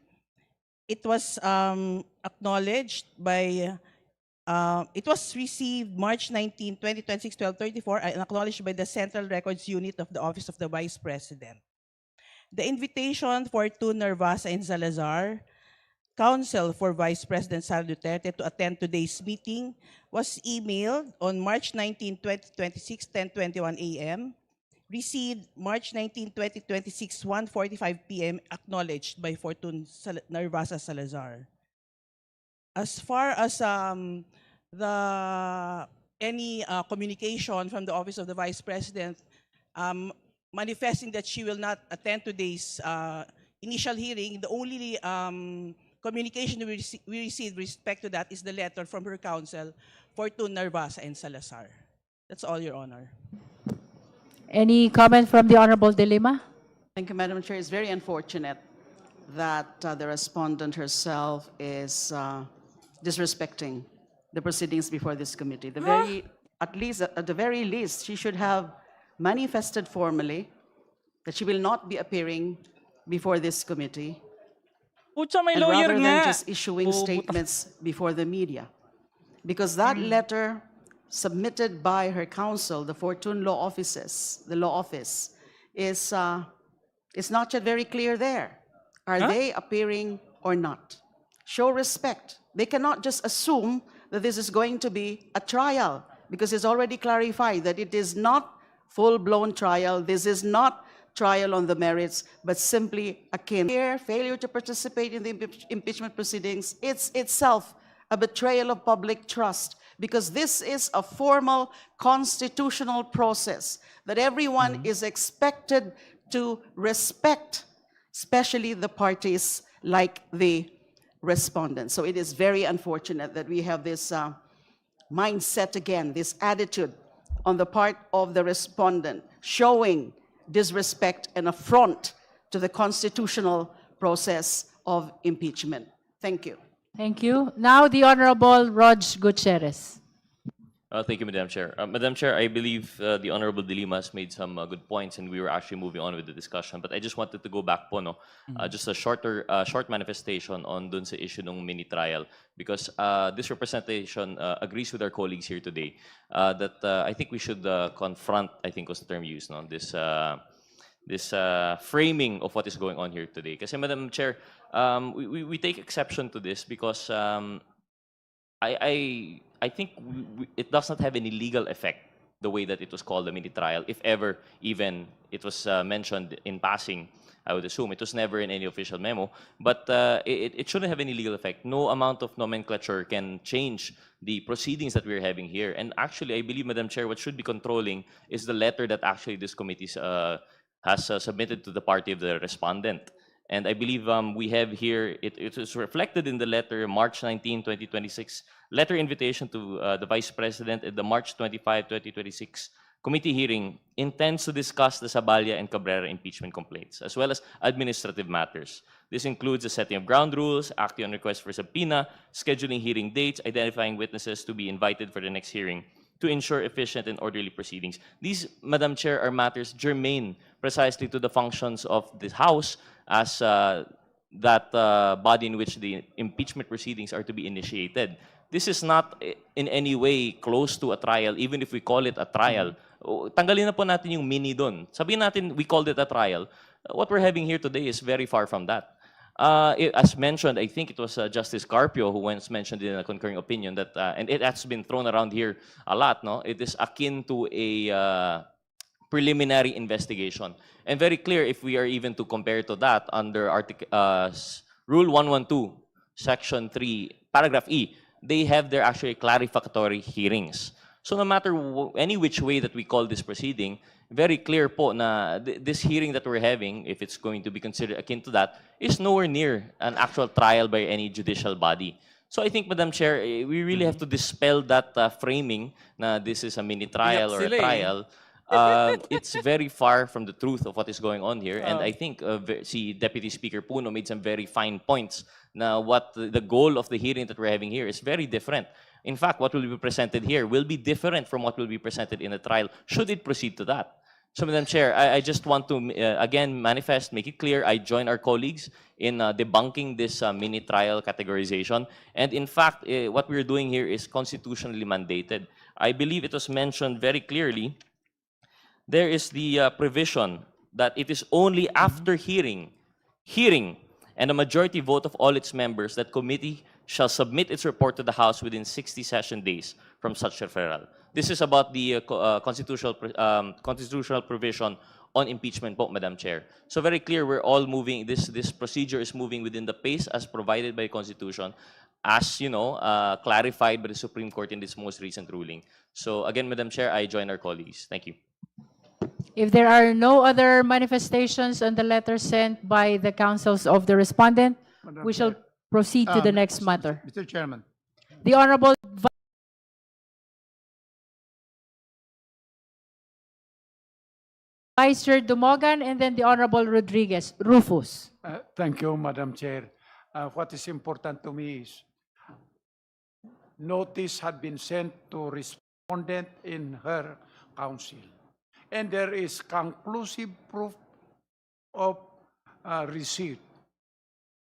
It was acknowledged by, it was received March 19, 2026, 12:34, and acknowledged by the Central Records Unit of the Office of the Vice President. The invitation for two Narvasa and Salazar, counsel for Vice President Sara Duterte, to attend today's meeting was emailed on March 19, 2026, 10:21 a.m., received March 19, 2026, 1:45 p.m., acknowledged by Fortune Narvasa Salazar. As far as any communication from the Office of the Vice President manifesting that she will not attend today's initial hearing, the only communication we received with respect to that is the letter from her counsel, Fortune Narvasa and Salazar. That's all, Your Honor. Any comment from the Honorable De Lima? Thank you, Madam Chair. It's very unfortunate that the respondent herself is disrespecting the proceedings before this committee. At the very least, she should have manifested formally that she will not be appearing before this committee, may and lawyer rather than nga. just issuing statements before the media. Because that letter submitted by her counsel, the Fortune Law Offices, the law office, is not yet very clear there. Are they appearing or not? Show respect. They cannot just assume that this is going to be a trial, because it's already clarified that it is not full-blown trial. This is not trial on the merits, but simply akin. Failure to participate in the impeachment proceedings, it's itself a betrayal of public trust, because this is a formal constitutional process that everyone is expected to respect, especially the parties like the respondent. So it is very unfortunate that we have this mindset again, this attitude on the part of the respondent, showing disrespect and affront to the constitutional process of impeachment. Thank you. Thank you. Now the Honorable Rog Gutierrez. Thank you, Madam Chair. Madam Chair, I believe the Honorable Dilimas made some good points, and we were actually moving on with the discussion. But I just wanted to go back po, no? Just a short manifestation on dun sa issue ng mini trial, because this representation agrees with our colleagues here today that I think we should confront, I think was the term used, no? This framing of what is going on here today. Kasi, Madam Chair, we take exception to this because I think it does not have any legal effect, the way that it was called a mini trial. If ever, even it was mentioned in passing, I would assume. It was never in any official memo. But it shouldn't have any legal effect. No amount of nomenclature can change the proceedings that we're having here. And actually, I believe, Madam Chair, what should be controlling is the letter that actually this committee has submitted to the party of the respondent. And I believe we have here, it is reflected in the letter, March 19, 2026, letter invitation to the Vice President at the March 25, 2026 committee hearing intends to discuss the Saballa and Cabrera impeachment complaints, as well as administrative matters. This includes the setting of ground rules, acting on request for subpoena, scheduling hearing dates, identifying witnesses to be invited for the next hearing, to ensure efficient and orderly proceedings. These, Madam Chair, are matters germane precisely to the functions of the House as that body in which the impeachment proceedings are to be initiated. This is not in any way close to a trial, even if we call it a trial. Tanggalin na po natin yung mini doon. Sabihin natin we called it a trial. What we're having here today is very far from that. As mentioned, I think it was Justice Carpio who once mentioned in a concurring opinion that, and it has been thrown around here a lot, no? It is akin to a preliminary investigation. And very clear, if we are even to compare to that under Rule 112, Section 3, Paragraph E, they have their actually clarificatory hearings. So no matter any which way that we call this proceeding, very clear po na this hearing that we're having, if it's going to be considered akin to that, is nowhere near an actual trial by any judicial body. So I think, Madam Chair, we really have to dispel that framing na this is a mini trial or a trial. It's very far from the truth of what is going on here. And I think si Deputy Speaker Puno made some very fine points na what the goal of the hearing that we're having here is very different. In fact, what will be presented here will be different from what will be presented in a trial, should it proceed to that. So, Madam Chair, I just want to, again, manifest, make it clear, I join our colleagues in debunking this mini trial categorization. And in fact, what we're doing here is constitutionally mandated. I believe it was mentioned very clearly. There is the provision that it is only after hearing, and a majority vote of all its members that committee shall submit its report to the House within 60 session days from such referral. This is about the constitutional provision on impeachment, Madam Chair. So very clear, we're all moving, this procedure is moving within the pace as provided by the Constitution, as you know, clarified by the Supreme Court in this most recent ruling. So again, Madam Chair, I join our colleagues. Thank you. If there are no other manifestations on the letter sent by the counsels of the respondent, Madam we shall Chair. proceed to the next matter. Mr. Chairman. The Honorable Vice Chair Dumogan and then the Honorable Rufus. Thank you, Madam Chair. What is important to me is notice had been sent to respondent in her counsel. And there is conclusive proof of receipt.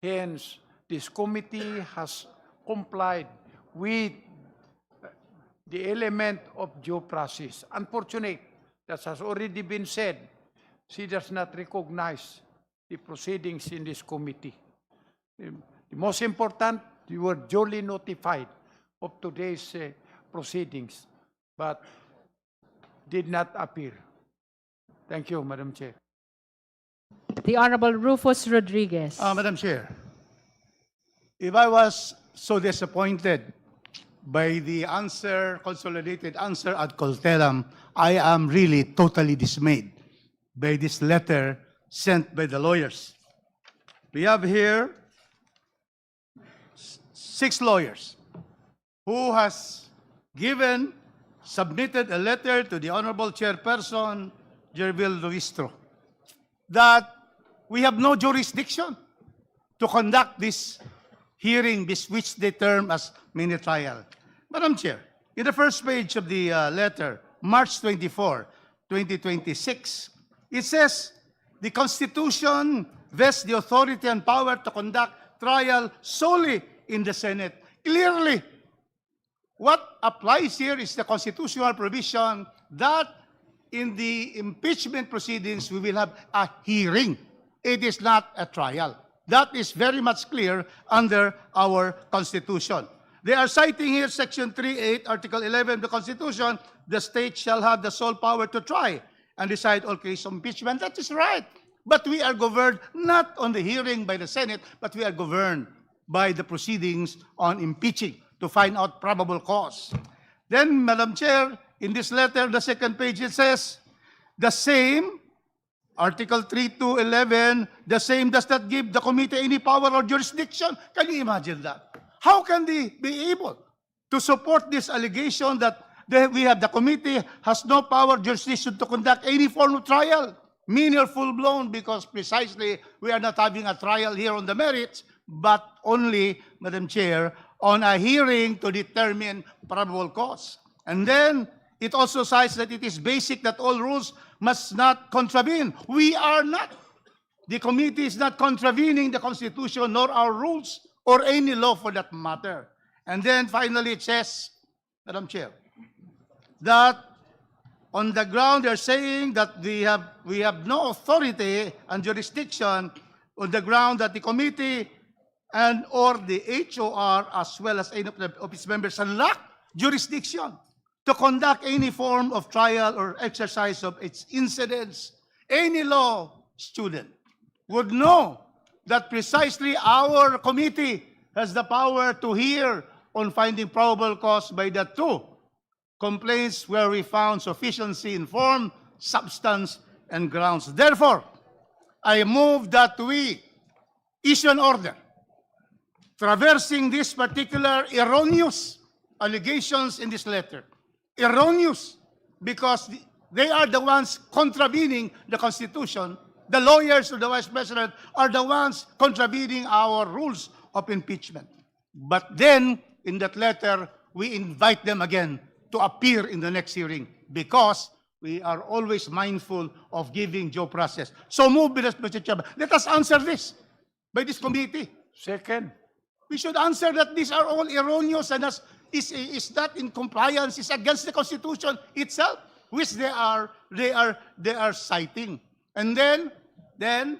Hence, this committee has complied with the element of due process. Unfortunate, that has already been said, she does not recognize the proceedings in this committee. The most important, you were duly notified of today's proceedings, but did not appear. Thank you, Madam Chair. The Honorable Rufus Rodriguez. Madam Chair, if I was so disappointed by the answer, consolidated answer ad colteram, I am really totally dismayed by this letter sent by the lawyers. We have here 6 lawyers who has submitted a letter to the Honorable Chairperson, Jervil Luistro, that we have no jurisdiction to conduct this hearing, which they term as mini-trial. Madam Chair, in the first page of the letter, March 24, 2026, it says, the Constitution vests the authority and power to conduct trial solely in the Senate. Clearly, what applies here is the constitutional provision that in the impeachment proceedings, we will have a hearing. It is not a trial. That is very much clear under our Constitution. They are citing here Section 3.8, Article 11 of the Constitution, the state shall have the sole power to try and decide all cases of impeachment. That is right. But we are governed not on the hearing by the Senate, but we are governed by the proceedings on impeaching to find out probable cause. Then, Madam Chair, in this letter, the second page, it says, the same, Article 3.2.11, the same does not give the committee any power or jurisdiction. Can you imagine that? How can they be able to support this allegation that the committee has no power or jurisdiction to conduct any form of trial, mini or full-blown, because precisely we are not having a trial here on the merits, but only, Madam Chair, on a hearing to determine probable cause. And then it also says that it is basic that all rules must not contravene. We are not. The committee is not contravening the Constitution nor our rules or any law for that matter. And then finally it says, Madam Chair, that on the ground they're saying that we have no authority and jurisdiction on the ground that the committee and or the HOR as well as any of its members lack jurisdiction to conduct any form of trial or exercise of its incidents. Any law student would know that precisely our committee has the power to hear on finding probable cause by the 2 complaints where we found sufficiency in form, substance, and grounds. Therefore, I move that we issue an order traversing these particular erroneous allegations in this letter. Erroneous because they are the ones contravening the Constitution. The lawyers of the Vice President are the ones contravening our rules of impeachment. But then, in that letter, we invite them again to appear in the next hearing because we are always mindful of giving due process. So move, Mr. Chairman. Let us answer this by this committee. Second. We should answer that these are all erroneous and is not in compliance, is against the Constitution itself, which they are citing. And then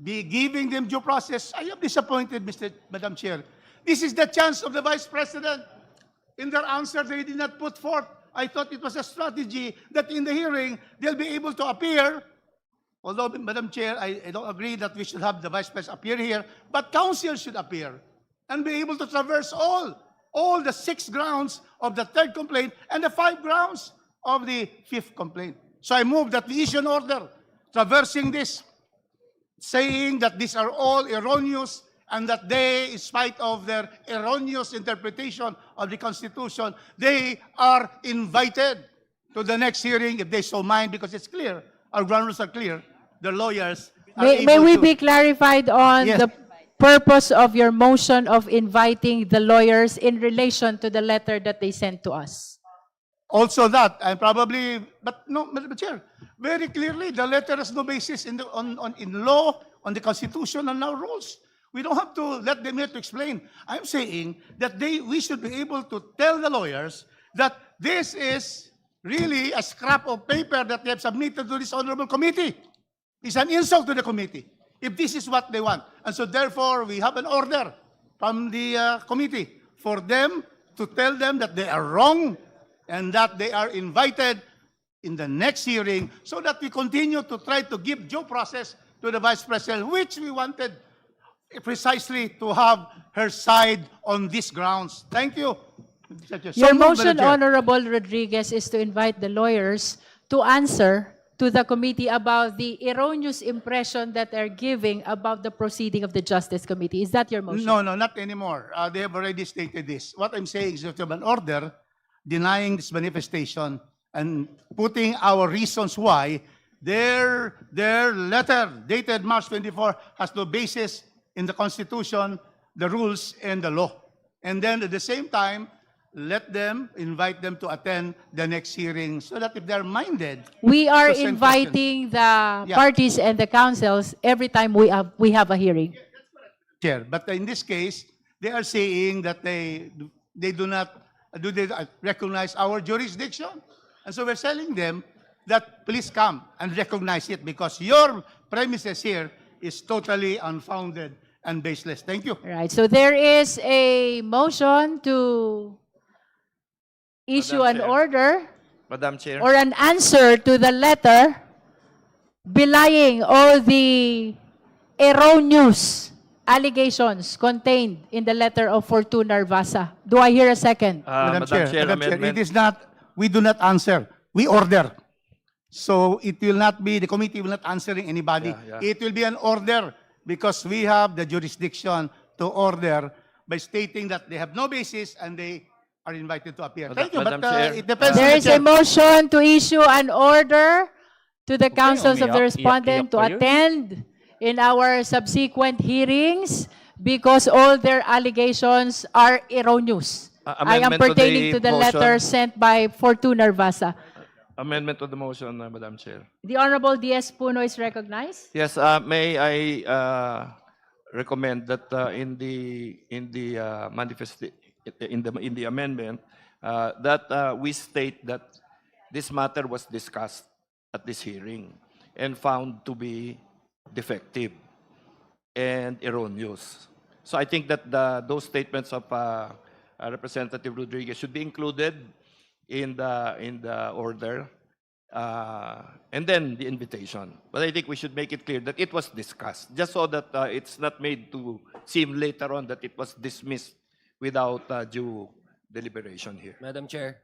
be giving them due process. I am disappointed, Madam Chair. This is the chance of the Vice President. In their answer, they did not put forth. I thought it was a strategy that in the hearing, they'll be able to appear. Although, Madam Chair, I don't agree that we should have the Vice President appear here, but counsel should appear and be able to traverse all the 6 grounds of the 3rd complaint and the 5 grounds of the 5th complaint. So I move that we issue an order traversing this, saying that these are all erroneous and that they, in spite of their erroneous interpretation of the Constitution, they are invited to the next hearing if they so mind, because it's clear, our ground rules are clear, the lawyers are May able we to... be clarified on Yes. the purpose of your motion of inviting the lawyers in relation to the letter that they sent to us? Also that, and probably, but no, Madam Chair, very clearly, the letter has no basis in law, on the Constitution, and our rules. We don't have to let them here to explain. I'm saying that we should be able to tell the lawyers that this is really a scrap of paper that they have submitted to this honorable committee. It's an insult to the committee, if this is what they want. And so therefore, we have an order from the committee for them to tell them that they are wrong and that they are invited in the next hearing so that we continue to try to give due process to the Vice President, which we wanted precisely to have her side on these grounds. Thank you. So Your moved, motion, Madam Chair. Honorable Rodriguez, is to invite the lawyers to answer to the committee about the erroneous impression that they're giving about the proceeding of the Justice Committee. Is that your motion? No, not anymore. They have already stated this. What I'm saying is that we have an order denying this manifestation and putting our reasons why their letter dated March 24 has no basis in the Constitution, the rules, and the law. And then at the same time, invite them to attend the next hearing so that if they're minded. We are to send inviting the Yeah. parties and the councils every time we have a hearing. Chair. But in this case, they are saying that they do not recognize our jurisdiction. And so we're telling them that please come and recognize it because your premises here is totally unfounded and baseless. Thank you. Right. So there is a motion to issue Madam an Chair. order Madam Chair. or an answer to the letter belying all the erroneous allegations contained in the letter of Fortuna Vasa. Do I hear a second? Madam Chair, Madam Chair, amendment. it is not, we do not answer. We order. So it will not be, the committee will not answering anybody. Yeah, It will be an order because we have the jurisdiction to order by stating that they have no basis and they are invited to appear. Madam- Thank you, Madam but Chair, it depends on There the is a chair. motion to issue an order to the councils of the umiyak. respondent Iyak to pa yun. attend in our subsequent hearings because all their allegations are erroneous. I am amendment to pertaining the to the motion. letter sent by Fortuna Vasa. Amendment to the motion, Madam Chair. The Honorable D.S. Puno is recognized. Yes, may I recommend that in the amendment that we state that this matter was discussed at this hearing and found to be defective and erroneous. So I think that those statements of Representative Rodriguez should be included in the order, and then the invitation. But I think we should make it clear that it was discussed, just so that it's not made to seem later on that it was dismissed without due deliberation here. Madam Chair,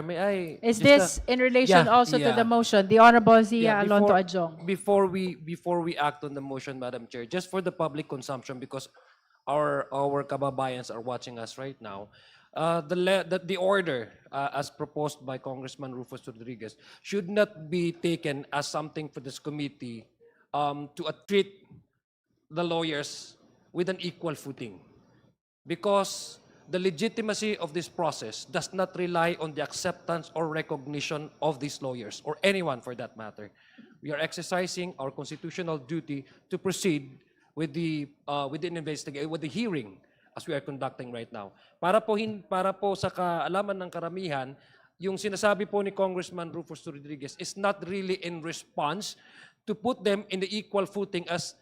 may I? Is just, this in relation also to the motion? The Honorable Zia Alonto Adjong. Before we act on the motion, Madam Chair, just for the public consumption, because our kababayans are watching us right now, the order as proposed by Congressman Rufus Rodriguez should not be taken as something for this committee to treat the lawyers with an equal footing, because the legitimacy of this process does not rely on the acceptance or recognition of these lawyers, or anyone for that matter. We are exercising our constitutional duty to proceed with the investigation, with the hearing as we are conducting right now. Para po sa kaalaman ng karamihan, yung sinasabi po ni Congressman Rufus Rodriguez is not really in response to put them in the equal footing as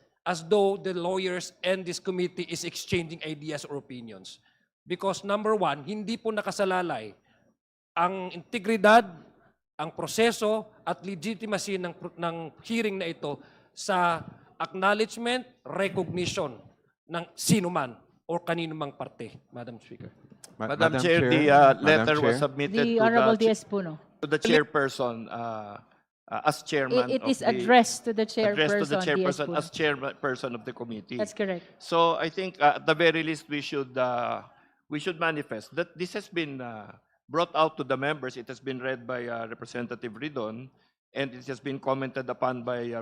though the lawyers and this committee is exchanging ideas or opinions. Because number one, hindi po nakasalalay ang integridad, ang proseso at legitimacy ng hearing na ito sa acknowledgement, recognition ng sino man o kanino mang parte, Madam Speaker. Madam Chair, the letter was submitted The Honorable D.S. Puno. to the chairperson as chairman. It is addressed to the chairperson, Addressed to the D.S. chairperson Puno. as chairperson of the committee. That's correct. So I think at the very least we should manifest that this has been brought out to the members. It has been read by Representative Ridon, and it has been commented upon by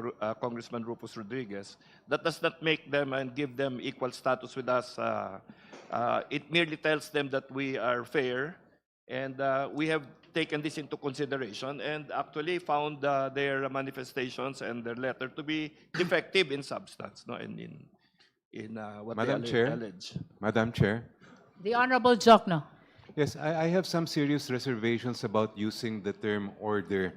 Congressman Rufus Rodriguez. That does not make them and give them equal status with us. It merely tells them that we are fair, and we have taken this into consideration and actually found their manifestations and their letter to be defective in substance, no, in what Madam they Chair. allege. Madam Chair. The Honorable Jokno. Yes, I have some serious reservations about using the term order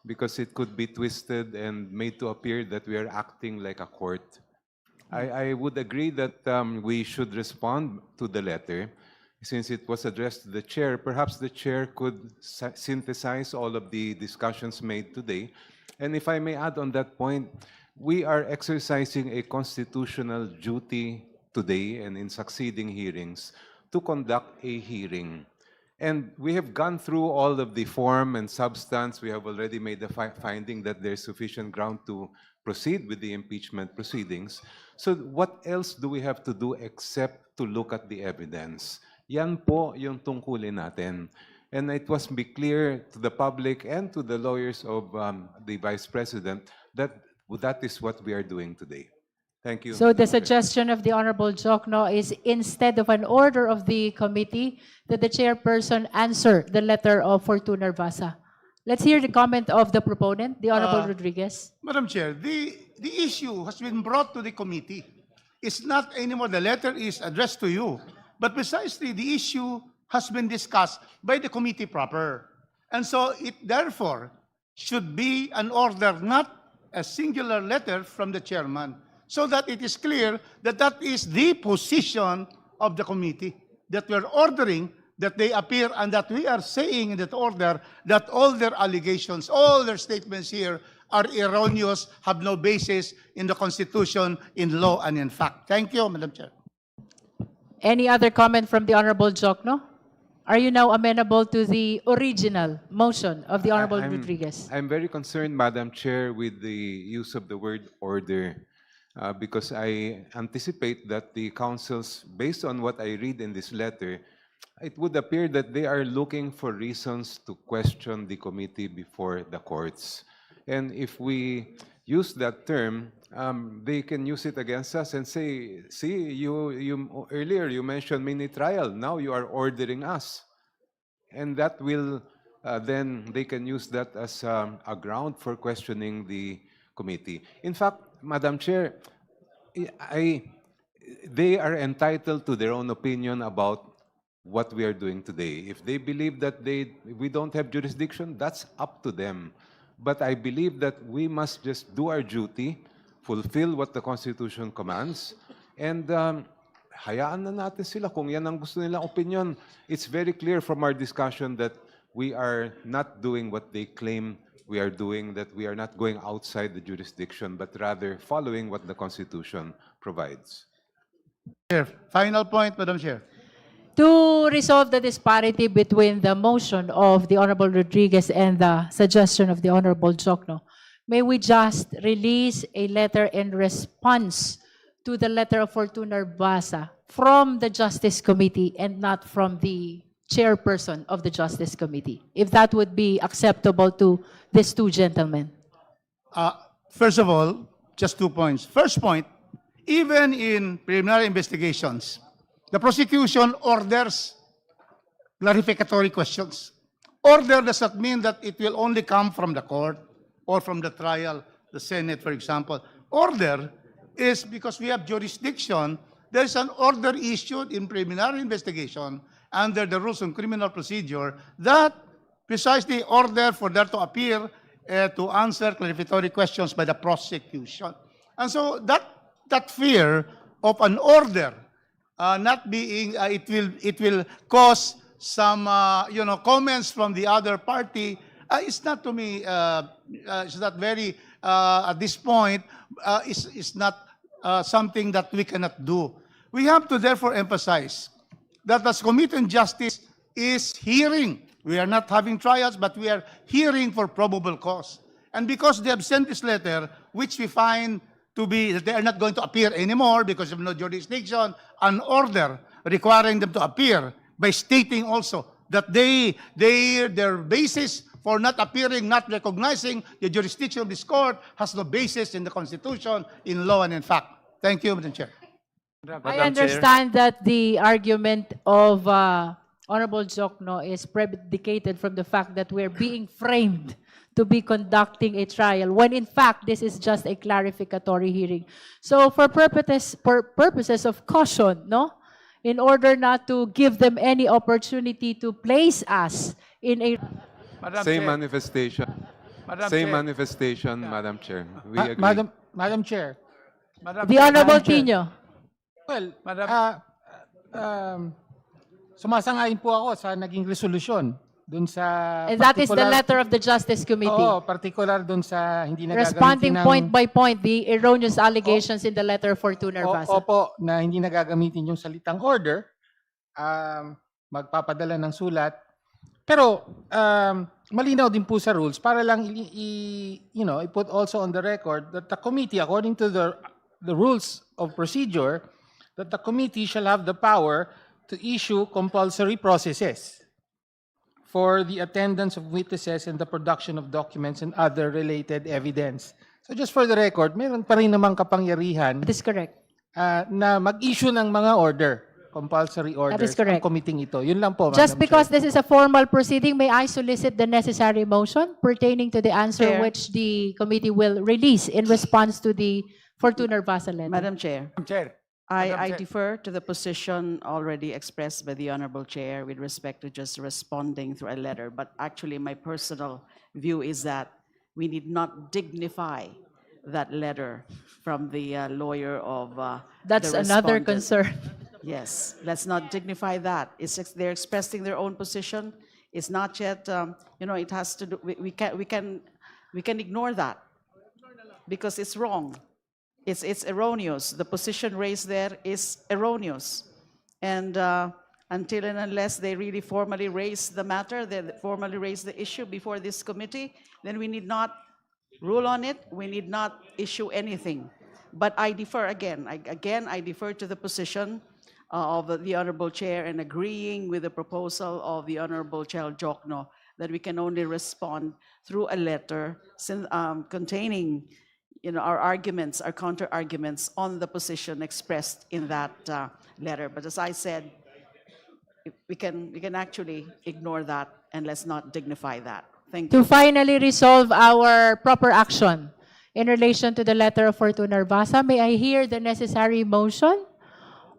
because it could be twisted and made to appear that we are acting like a court. I would agree that we should respond to the letter, since it was addressed to the chair, perhaps the chair could synthesize all of the discussions made today. And if I may add on that point, we are exercising a constitutional duty today and in succeeding hearings to conduct a hearing. And we have gone through all of the form and substance. We have already made the finding that there's sufficient ground to proceed with the impeachment proceedings. So what else do we have to do except to look at the evidence? Yan po yung tungkulin natin. And it was be clear to the public and to the lawyers of the Vice President that that is what we are doing today. Thank you. So the Madam Chair. suggestion of the Honorable Jokno is instead of an order of the committee, that the chairperson answer the letter of Fortuna Vasa. Let's hear the comment of the proponent, the Honorable Rodriguez. Madam Chair, the issue has been brought to the committee. It's not anymore the letter is addressed to you, but precisely the issue has been discussed by the committee proper. And so it therefore should be an order, not a singular letter from the chairman, so that it is clear that that is the position of the committee, that we're ordering that they appear and that we are saying in that order that all their allegations, all their statements here are erroneous, have no basis in the Constitution, in law, and in fact. Thank you, Madam Chair. Any other comment from the Honorable Jokno? Are you now amenable to the original motion of the Honorable Rodriguez? I'm very concerned, Madam Chair, with the use of the word order, because I anticipate that the councils, based on what I read in this letter, it would appear that they are looking for reasons to question the committee before the courts. And if we use that term, they can use it against us and say, see, earlier you mentioned mini-trial, now you are ordering us. And that will, then they can use that as a ground for questioning the committee. In fact, Madam Chair, they are entitled to their own opinion about what we are doing today. If they believe that we don't have jurisdiction, that's up to them. But I believe that we must just do our duty, fulfill what the Constitution commands, and hayaan na natin sila kung yan ang gusto nilang opinion. It's very clear from our discussion that we are not doing what they claim we are doing, that we are not going outside the jurisdiction, but rather following what the Constitution provides. Chair, final point, Madam Chair. To resolve the disparity between the motion of the Honorable Rodriguez and the suggestion of the Honorable Jokno, may we just release a letter in response to the letter of Fortuna Vasa from the Justice Committee and not from the chairperson of the Justice Committee, if that would be acceptable to these two gentlemen. First of all, just 2 points. First point, even in preliminary investigations, the prosecution orders clarificatory questions. Order does not mean that it will only come from the court or from the trial, the Senate, for example. Order is because we have jurisdiction. There is an order issued in preliminary investigation under the rules on criminal procedure that precisely order for there to appear to answer clarificatory questions by the prosecution. And so that fear of an order not being, it will cause some comments from the other party. It's not to me. It's not very at this point. It's not something that we cannot do. We have to therefore emphasize that as Committee on Justice is hearing. We are not having trials, but we are hearing for probable cause. And because they have sent this letter, which we find to be that they are not going to appear anymore because of no jurisdiction, an order requiring them to appear by stating also that their basis for not appearing, not recognizing the jurisdiction of this court has no basis in the Constitution, in law, and in fact. Thank you, Madam Chair. I understand that the argument of Honorable Jokno is predicated from the fact that we're being framed to be conducting a trial, when in fact this is just a clarificatory hearing. So for purposes of caution, no, in order not to give them any opportunity to place us in a Same manifestation. Same manifestation, Madam Chair. We agree. Madam Chair. the Honorable Tino. Well, sumasang-ayon po ako sa naging resolusyon dun sa And that is the letter of the Justice Committee. Oo, particular dun sa hindi nagagamitin Responding ng... point by point the erroneous allegations in the letter for Fortuna Vasa. Opo, na hindi nagagamitin yung salitang order, magpapadala ng sulat. Pero malinaw din po sa rules para lang i-put also on the record that the committee, according to the rules of procedure, that the committee shall have the power to issue compulsory processes for the attendance of witnesses and the production of documents and other related evidence. So just for the record, meron pa rin namang kapangyarihan That is correct. na mag-issue ng mga order, compulsory orders, is correct. ang committee ito. Yun lang po, Just Madam because Chair. this is a formal proceeding, may I solicit the necessary motion pertaining to the answer Chair. which the committee will release in response to the Fortuna Vasa letter. Madam Chair. Madam Chair. I defer to the position already expressed by the Honorable Chair with respect to just responding through a letter. But actually, my personal view is that we need not dignify that letter from the lawyer of That's the another respondent. concern. Yes, let's not dignify that. They're expressing their own position. It's not yet, it has to do, we can ignore that because it's wrong. It's erroneous. The position raised there is erroneous. And until and unless they really formally raise the matter, they formally raise the issue before this committee, then we need not rule on it. We need not issue anything. But I defer again. I defer to the position of the Honorable Chair and agreeing with the proposal of the Honorable Chair Jokno that we can only respond through a letter containing our arguments, our counter-arguments on the position expressed in that letter. But as I said, we can actually ignore that and let's not dignify that. Thank you. To finally resolve our proper action in relation to the letter of Fortuna Vasa, may I hear the necessary motion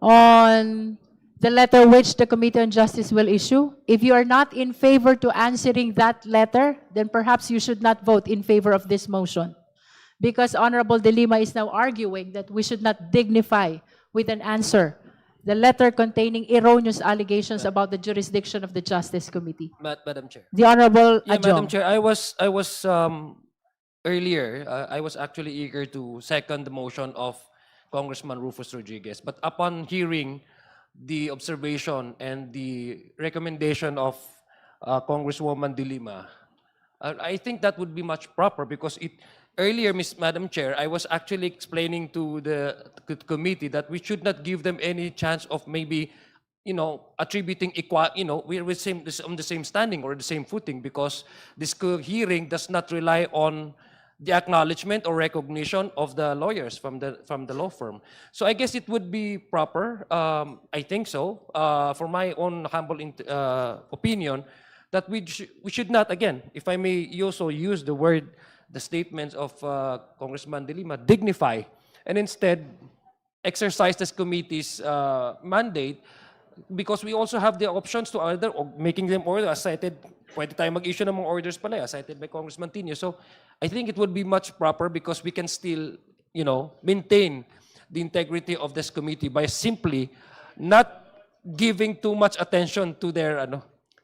on the letter which the Committee on Justice will issue? If you are not in favor to answering that letter, then perhaps you should not vote in favor of this motion. Because Honorable De Lima is now arguing that we should not dignify with an answer the letter containing erroneous allegations about the jurisdiction of the Justice Committee. Madam Chair. The Honorable Yeah, Madam Adjong. Chair, I was earlier, I was actually eager to second the motion of Congressman Rufus Rodriguez. But upon hearing the observation and the recommendation of Congresswoman De Lima, I think that would be much proper because earlier, Madam Chair, I was actually explaining to the committee that we should not give them any chance of maybe, attributing we're on the same standing or the same footing because this hearing does not rely on the acknowledgement or recognition of the lawyers from the law firm. So I guess it would be proper, I think so, for my own humble opinion, that we should not, again, if I may also use the statements of Congressman De Lima, dignify, and instead exercise this committee's mandate because we also have the options to either making them order, as cited, pwede tayo mag-issue ng mga orders pala, as cited by Congressman Tino. So I think it would be much proper because we can still, maintain the integrity of this committee by simply not giving too much attention to their,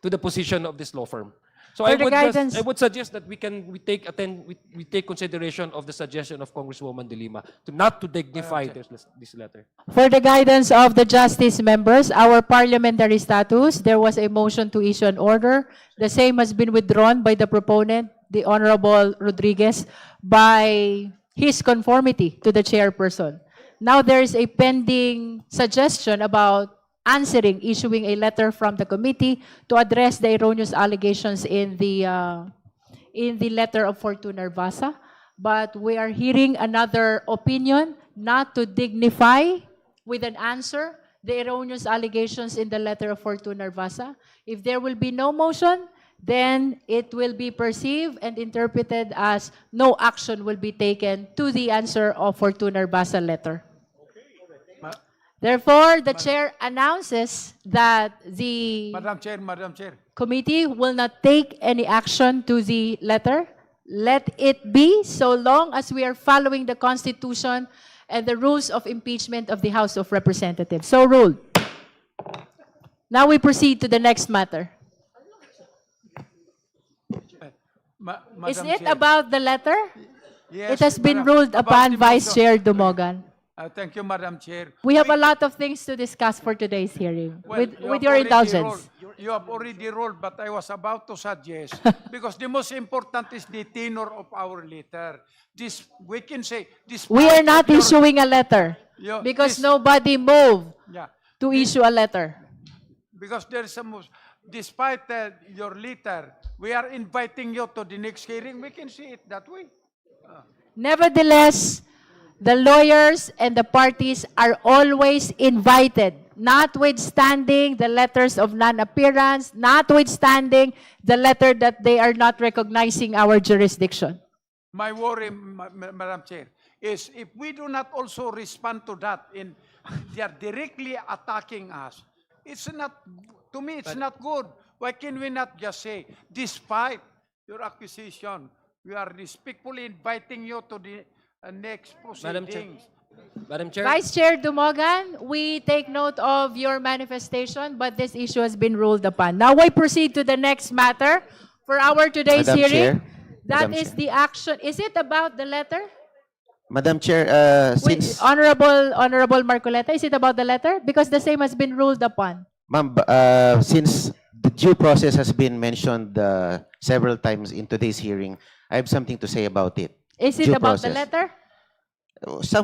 to the position of this law firm. So I would suggest that we take consideration of the suggestion of Congresswoman De Lima not to dignify this letter. For the guidance of the Justice members, our parliamentary status, there was a motion to issue an order. The same has been withdrawn by the proponent, the Honorable Rodriguez, by his conformity to the chairperson. Now there is a pending suggestion about issuing a letter from the committee to address the erroneous allegations in the letter of Fortuna Vasa. But we are hearing another opinion not to dignify with an answer the erroneous allegations in the letter of Fortuna Vasa. If there will be no motion, then it will be perceived and interpreted as no action will be taken to the answer of Fortuna Vasa letter. Therefore, the chair announces that the Madam Chair. committee will not take any action to the letter. Let it be so long as we are following the Constitution and the rules of impeachment of the House of Representatives. So ruled. Now we proceed to the next matter. Is Madam it Chair. about the letter? Yes, It has been Madam- ruled about upon the Vice motion. Chair Dumogan. Thank you, Madam Chair. We have a lot of things to discuss for today's hearing, Well, with you with have your already indulgence. You have already ruled, but I was about to suggest, because the most important is the tenor of our letter. This, we can say, this. We are not issuing a letter Your- because this- nobody moved Yeah, to issue a letter. because there's some, despite your letter, we are inviting you to the next hearing. We can see it that way. Nevertheless, the lawyers and the parties are always invited, notwithstanding the letters of non-appearance, notwithstanding the letter that they are not recognizing our jurisdiction. My worry, Madam Chair, is if we do not also respond to that, in they are directly attacking us, it's not, to me, it's not good. Why can we not just say, despite your accusation, we are respectfully inviting you to the next proceedings. Madam Chair. Vice Chair Dumogan, we take note of your manifestation, but this issue has been ruled upon. Now we proceed to the next matter for our today's Madam hearing. Chair. That Madam is Chair. the action. Is it about the letter? Madam Chair, Wait, since Honorable Marcoleta, is it about the letter? Because the same has been ruled upon. Ma'am, since the due process has been mentioned several times in today's hearing, I have something to say about it. Is it Due about the process. letter?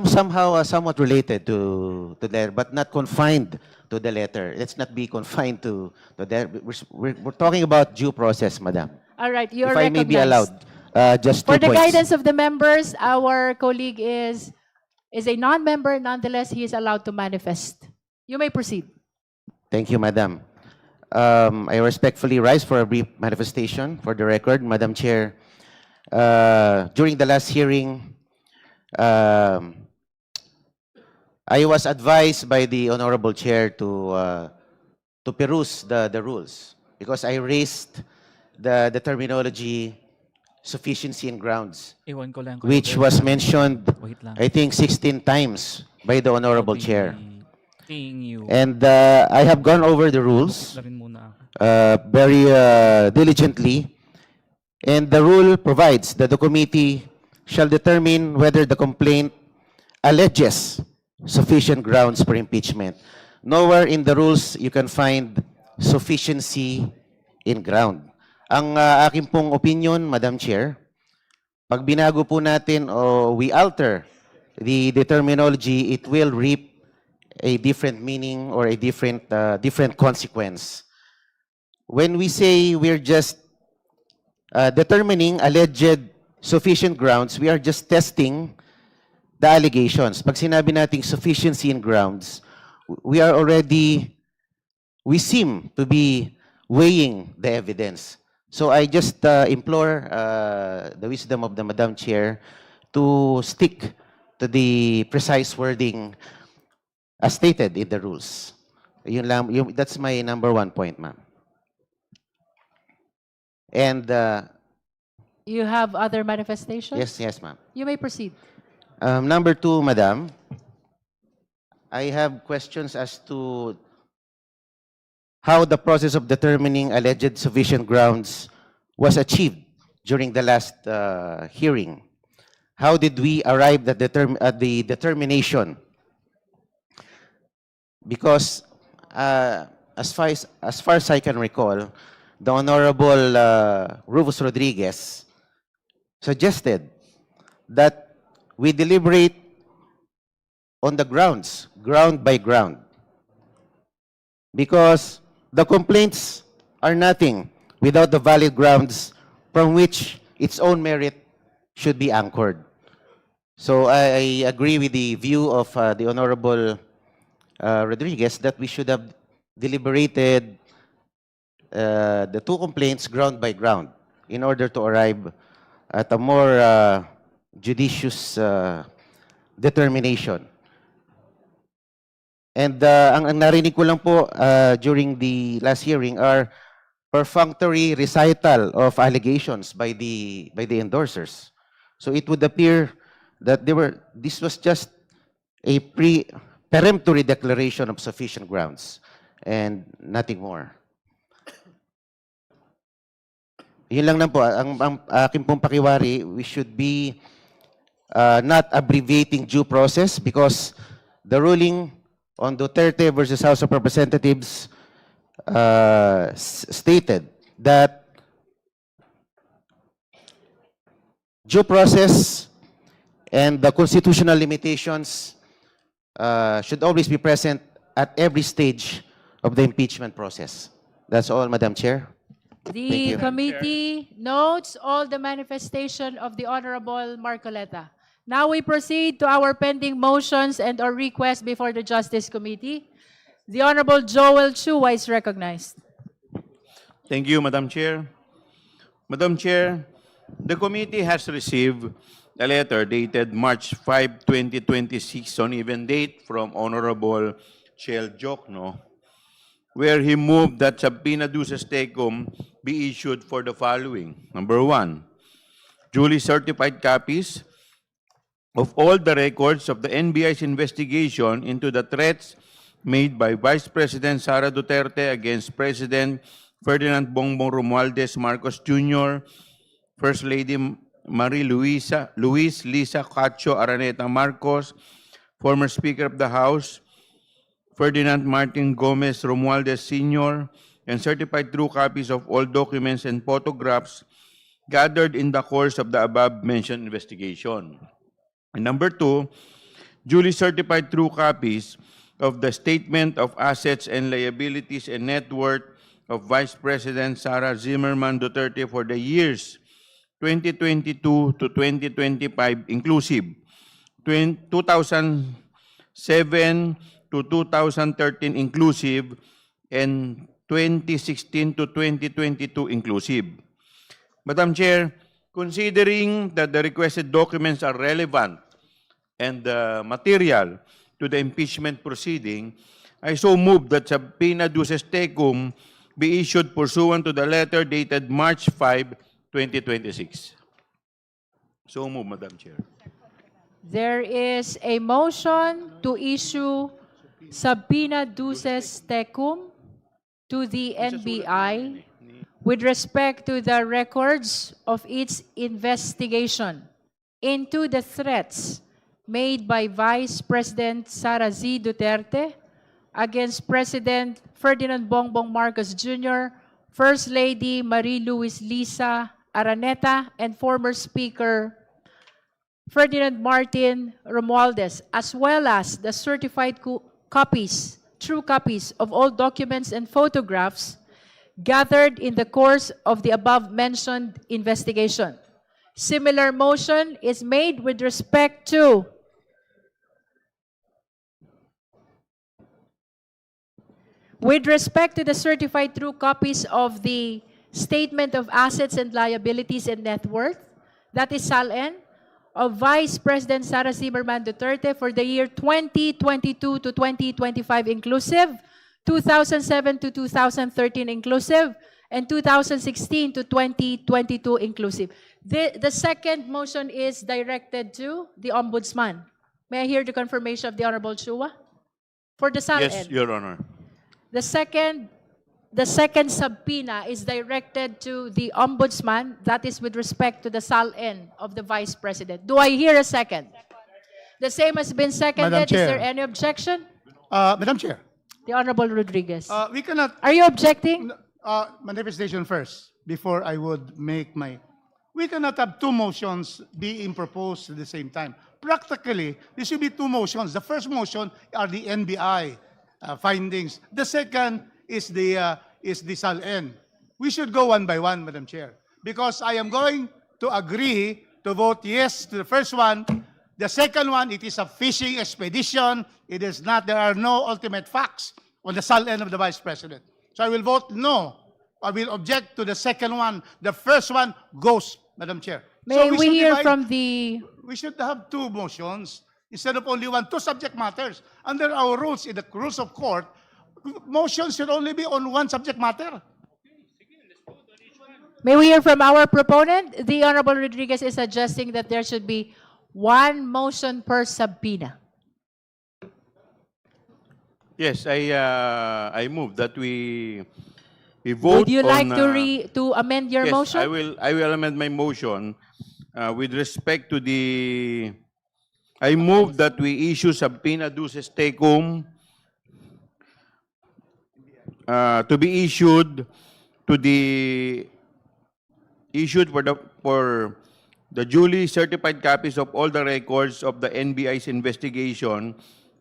Somehow somewhat related to the letter, but not confined to the letter. Let's not be confined to the. We're talking about due process, Madam. All right, you are If I may be recognized. allowed, just 2 For the points. guidance of the members, our colleague is a non-member. Nonetheless, he is allowed to manifest. You may proceed. Thank you, Madam. I respectfully rise for a brief manifestation for the record, Madam Chair. During the last hearing, I was advised by the Honorable Chair to peruse the rules because I raised the terminology sufficiency and grounds, Iwan ko lang. which was mentioned, Wait lang. I think, 16 times by the Honorable Chair. Seeing you. And I have gone over the rules Na rin muna ako. very diligently. And the rule provides that the committee shall determine whether the complaint alleges sufficient grounds for impeachment. Nowhere in the rules you can find sufficiency in ground. Ang aking pong opinion, Madam Chair, pag binago po natin o we alter the terminology, it will reap a different meaning or a different consequence. When we say we're just determining alleged sufficient grounds, we are just testing the allegations. Pag sinabi nating sufficiency in grounds, we seem to be weighing the evidence. So I just implore the wisdom of the Madam Chair to stick to the precise wording as stated in the rules. Yun lang, that's my number 1 point, ma'am. And You have other manifestations? yes, ma'am. You may proceed. Number 2, Madam, I have questions as to how the process of determining alleged sufficient grounds was achieved during the last hearing. How did we arrive at the determination? Because as far as I can recall, the Honorable Rufus Rodriguez suggested that we deliberate on the grounds, ground by ground. Because the complaints are nothing without the valid grounds from which its own merit should be anchored. So I agree with the view of the Honorable Rodriguez that we should have deliberated the 2 complaints ground by ground in order to arrive at a more judicious determination. And ang narinig ko lang po during the last hearing are perfunctory recital of allegations by the endorsers. So it would appear that this was just a peremptory declaration of sufficient grounds. and nothing more. Yun lang po. Ang aking pong pakiwari, we should be not abbreviating due process because the ruling on Duterte versus House of Representatives stated that due process and the constitutional limitations should always be present at every stage of the impeachment process. That's all, Madam Chair. Thank The you. committee notes all the manifestation of the Honorable Marcoleta. Now we proceed to our pending motions and or requests before the Justice Committee. The Honorable Joel Chua is recognized. Thank you, Madam Chair. Madam Chair, the committee has received a letter dated March 5, 2026 on even date from Honorable Chel Jokno, where he moved that subpoena duces tecum be issued for the following. Number 1, duly certified copies of all the records of the NBI's investigation into the threats made by Vice President Sara Duterte against President Ferdinand Bongbong Romualdez Marcos Jr., First Lady Luis Lisa Cacho Araneta Marcos, former Speaker of the House Ferdinand Martin Gomez Romualdez Sr., and certified true copies of all documents and photographs gathered in the course of the above-mentioned investigation. And number 2, duly certified true copies of the Statement of Assets and Liabilities and Net Worth of Vice President Sara Zimmerman Duterte for the years 2022 to 2025 inclusive, 2007 to 2013 inclusive, and 2016 to 2022 inclusive. Madam Chair, considering that the requested documents are relevant and material to the impeachment proceeding, I so move that subpoena duces tecum be issued pursuant to the letter dated March 5, 2026. So move, Madam Chair. There is a motion to issue subpoena duces tecum to the NBI with respect to the records of its investigation into the threats made by Vice President Sara Z. Duterte against President Ferdinand Bongbong Marcos Jr., First Lady Marie-Louise Lisa Araneta, and former Speaker Ferdinand Martin Romualdez, as well as the certified copies, true copies of all documents and photographs gathered in the course of the above-mentioned investigation. Similar motion is made with respect to the certified true copies of the Statement of Assets and Liabilities and Net Worth, that is SALN, of Vice President Sara Zimmerman Duterte for the year 2022 to 2025 inclusive, 2007 to 2013 inclusive, and 2016 to 2022 inclusive. The second motion is directed to the Ombudsman. May I hear the confirmation of the Honorable Chua? For the SALN. Yes, Your Honor. The second subpoena is directed to the Ombudsman, that is with respect to the SALN of the Vice President. Do I hear a second? The same has been seconded. Madam Is Chair. there any objection? Madam Chair, The Honorable Rodriguez. we cannot Are you objecting? manifestation first before I would make my. We cannot have two motions being proposed at the same time. Practically, there should be two motions. The first motion are the NBI findings. The second is the SALN. We should go one by one, Madam Chair, because I am going to agree to vote yes to the first one. The second one, it is a fishing expedition. It is not. There are no ultimate facts on the SALN of the Vice President. So I will vote no. I will object to the second one. The first one goes, Madam Chair. May we should hear divide- from the... We should have two motions instead of only one. Two subject matters. Under our rules, in the rules of court, motions should only be on one subject matter. May we hear from our proponent? The Honorable Rodriguez is suggesting that there should be one motion per subpoena. Yes, I move that we vote Would you like on, to amend your yes, motion? I will amend my motion with respect to the, I move that we issue subpoena duces tecum to be issued for the duly certified copies of all the records of the NBI's investigation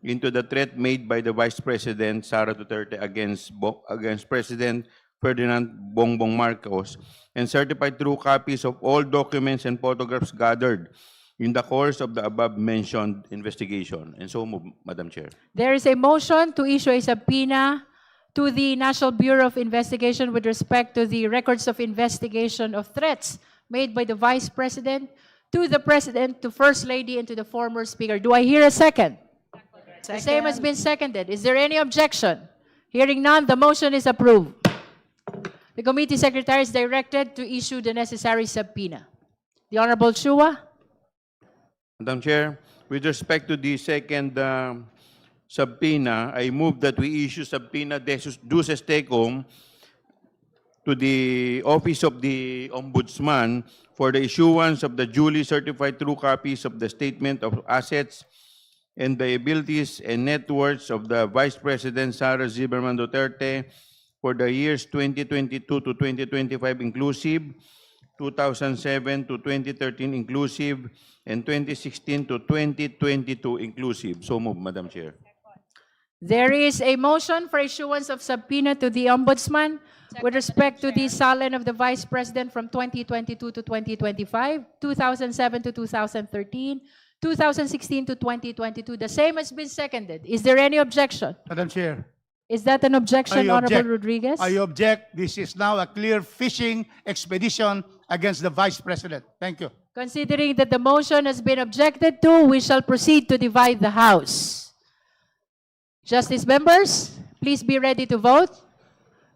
into the threat made by the Vice President Sara Duterte against President Ferdinand Bongbong Marcos, and certified true copies of all documents and photographs gathered in the course of the above-mentioned investigation. And so move, Madam Chair. There is a motion to issue a subpoena to the National Bureau of Investigation with respect to the records of investigation of threats made by the Vice President to the President, to First Lady, and to the former Speaker. Do I hear a second? The same has been seconded. Is there any objection? Hearing none, the motion is approved. The committee secretary is directed to issue the necessary subpoena. The Honorable Chua. Madam Chair, with respect to the second subpoena, I move that we issue subpoena duces tecum to the Office of the Ombudsman for the issuance of the duly certified true copies of the Statement of Assets and Liabilities and Net Worths of the Vice President Sara Zimmerman Duterte for the years 2022 to 2025 inclusive, 2007 to 2013 inclusive, and 2016 to 2022 inclusive. So move, Madam Chair. There is a motion for issuance of subpoena to the Ombudsman with respect to the salin of the Vice President from 2022 to 2025, 2007 to 2013, 2016 to 2022. The same has been seconded. Is there any objection? Madam Chair. Is that an objection, I Honorable object. Rodriguez? I object. This is now a clear fishing expedition against the Vice President. Thank you. Considering that the motion has been objected to, we shall proceed to divide the House. Justice members, please be ready to vote.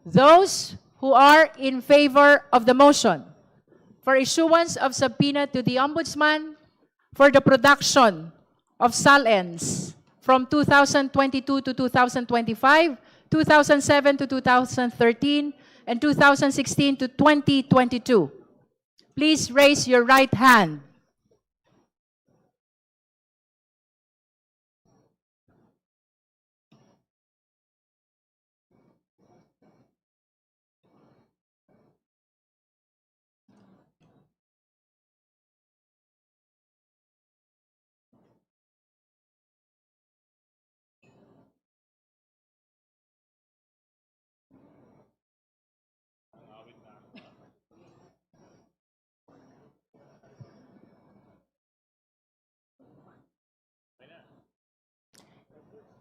Those who are in favor of the motion for issuance of subpoena to the Ombudsman for the production of salins from 2022 to 2025, 2007 to 2013, and 2016 to 2022. Please raise your right hand.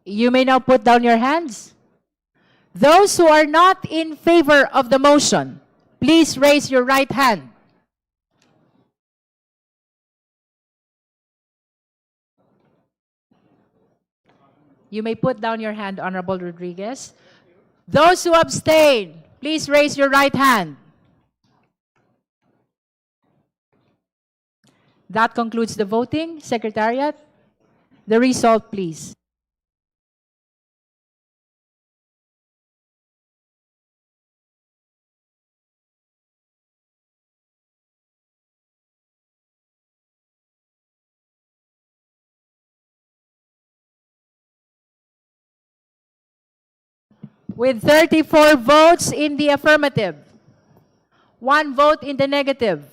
You may now put down your hands. Those who are not in favor of the motion, please raise your right hand. You may put down your hand, Honorable Rodriguez. Those who abstain, please raise your right hand. That concludes the voting. Secretariat, the result, please. With 34 votes in the affirmative, 1 vote in the negative,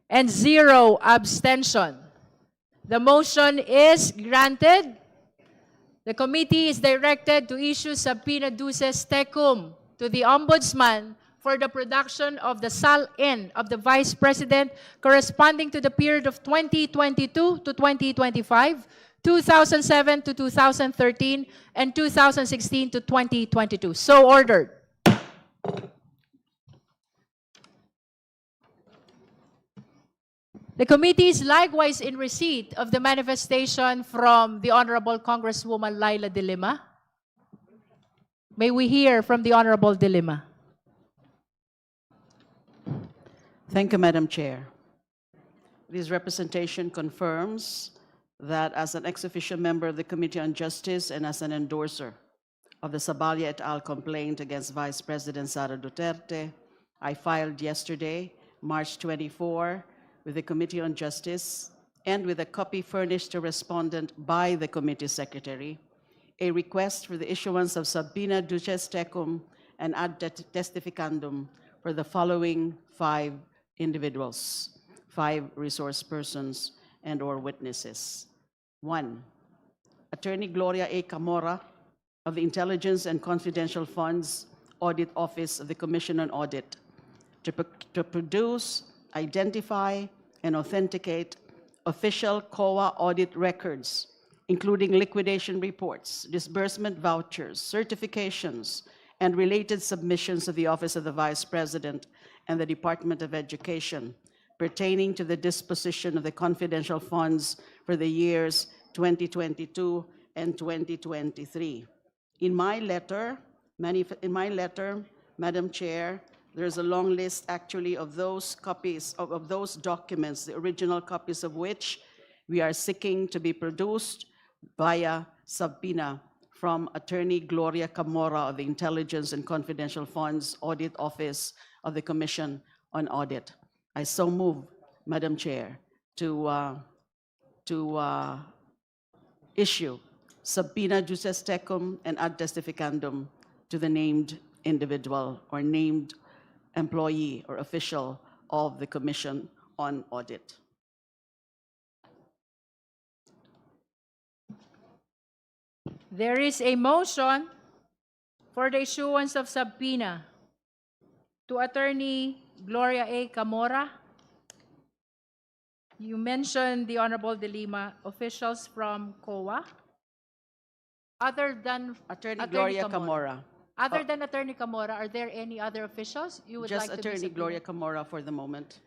and 0 abstention, the motion is granted. The committee is directed to issue subpoena duces tecum to the Ombudsman for the production of the salin of the Vice President corresponding to the period of 2022 to 2025, 2007 to 2013, and 2016 to 2022. So ordered. The committee is likewise in receipt of the manifestation from the Honorable Congresswoman Laila De Lima. May we hear from the Honorable De Lima. Thank you, Madam Chair. This representation confirms that as an ex officio member of the Committee on Justice and as an endorser of the Saballa et al. Complaint against Vice President Sara Duterte, I filed yesterday, March 24, with the Committee on Justice and with a copy furnished to respondent by the committee secretary, a request for the issuance of subpoena duces tecum and ad testificandum for the following 5 individuals, 5 resource persons and or witnesses. 1, Attorney Gloria A. Camora of the Intelligence and Confidential Funds Audit Office of the Commission on Audit to produce, identify, and authenticate official COA audit records, including liquidation reports, disbursement vouchers, certifications, and related submissions of the Office of the Vice President and the Department of Education pertaining to the disposition of the confidential funds for the years 2022 and 2023. In my letter, Madam Chair, there's a long list actually of those copies, of those documents, the original copies of which we are seeking to be produced via subpoena from Attorney Gloria Camora of the Intelligence and Confidential Funds Audit Office of the Commission on Audit. I so move, Madam Chair, to issue subpoena duces tecum and ad testificandum to the named individual or named employee or official of the Commission on Audit. There is a motion for the issuance of subpoena to Attorney Gloria A. Camora. You mentioned the Honorable De Lima, officials from COA. Other than Attorney Gloria Camora. Other than Attorney Camora, are there any other officials you would Just like to be Attorney subpoenaed? Gloria Camora for the moment.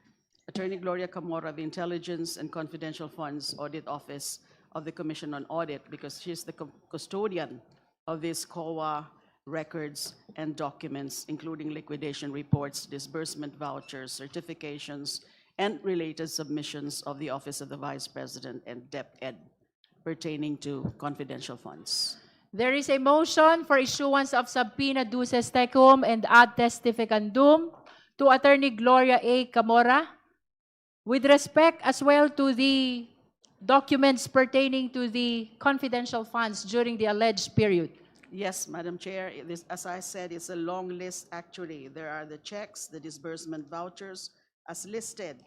Attorney Gloria Camora of the Intelligence and Confidential Funds Audit Office of the Commission on Audit, because she's the custodian of these COA records and documents, including liquidation reports, disbursement vouchers, certifications, and related submissions of the Office of the Vice President and DepEd pertaining to confidential funds. There is a motion for issuance of subpoena duces tecum and ad testificandum to Attorney Gloria A. Camora with respect as well to the documents pertaining to the confidential funds during the alleged period. Yes, Madam Chair, as I said, it's a long list actually. There are the checks, the disbursement vouchers as listed,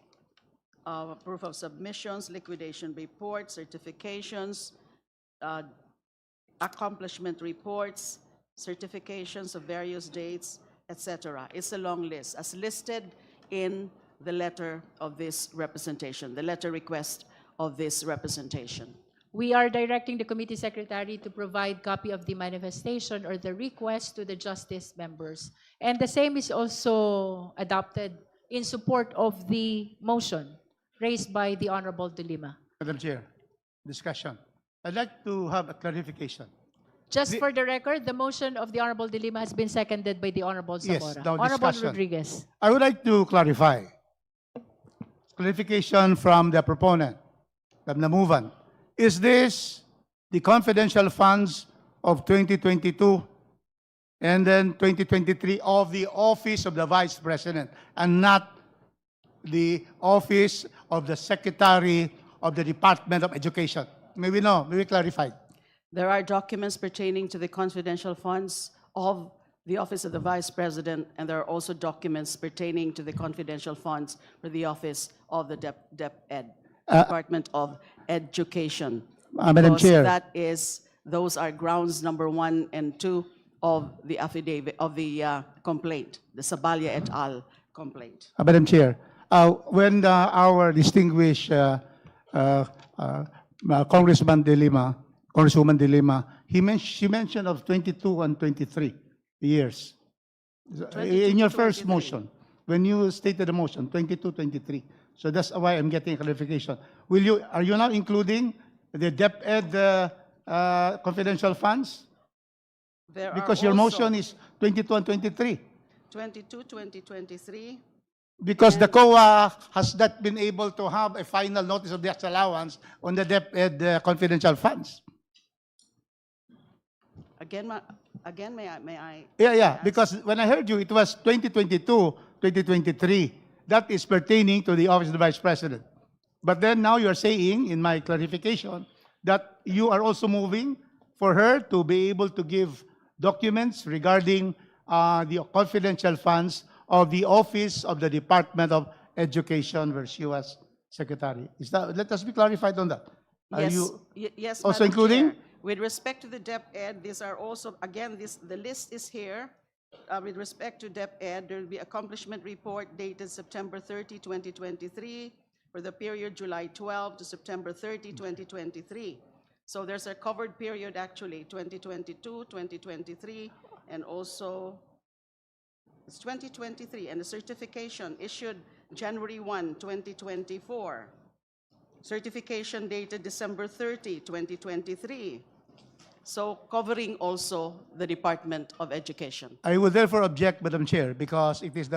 proof of submissions, liquidation reports, certifications, accomplishment reports, certifications of various dates, etc. It's a long list as listed in the letter of this representation, the letter request of this representation. We are directing the committee secretary to provide copy of the manifestation or the request to the justice members. And the same is also adopted in support of the motion raised by the Honorable De Lima. Madam Chair, discussion. I'd like to have a clarification. Just for the record, the motion of the Honorable De Lima has been seconded by the Honorable Yes, Zamora. now Honorable discussion. Rodriguez. I would like to clarify. Clarification from the proponent, from the movant. Is this the confidential funds of 2022 and then 2023 of the Office of the Vice President and not the Office of the Secretary of the Department of Education? Maybe no, maybe clarified. There are documents pertaining to the confidential funds of the Office of the Vice President, and there are also documents pertaining to the confidential funds for the Office of the DepEd, Department of Education. Madam Because Chair. those are grounds number 1 and 2 of the affidavit, of the complaint, the Saballa et al. Complaint. Madam Chair, when our distinguished Congresswoman De Lima, she mentioned of 22 and 23 years. 22 In your to first 23. motion, when you stated the motion, 22, 23. So that's why I'm getting clarification. Are you now including the DepEd confidential funds? There are Because your also motion is 22 and 23. 22, 2023. Because the COA has not been able to have a final notice of disallowance on the DepEd confidential funds. Again, may I? Yeah, because when I heard you, it was 2022, 2023. That is pertaining to the office of the Vice President. But then now you're saying, in my clarification, that you are also moving for her to be able to give documents regarding the confidential funds of the Office of the Department of Education, where she was secretary. Let us be clarified on that. Are Yes, you yes, also Madam including? Chair. With respect to the DepEd, these are also, again, the list is here. With respect to DepEd, there will be accomplishment report dated September 30, 2023, for the period July 12 to September 30, 2023. So there's a covered period, actually, 2022, 2023, and also it's 2023, and the certification issued January 1, 2024. Certification dated December 30, 2023. So covering also the Department of Education. I would therefore object, Madam Chair, because it is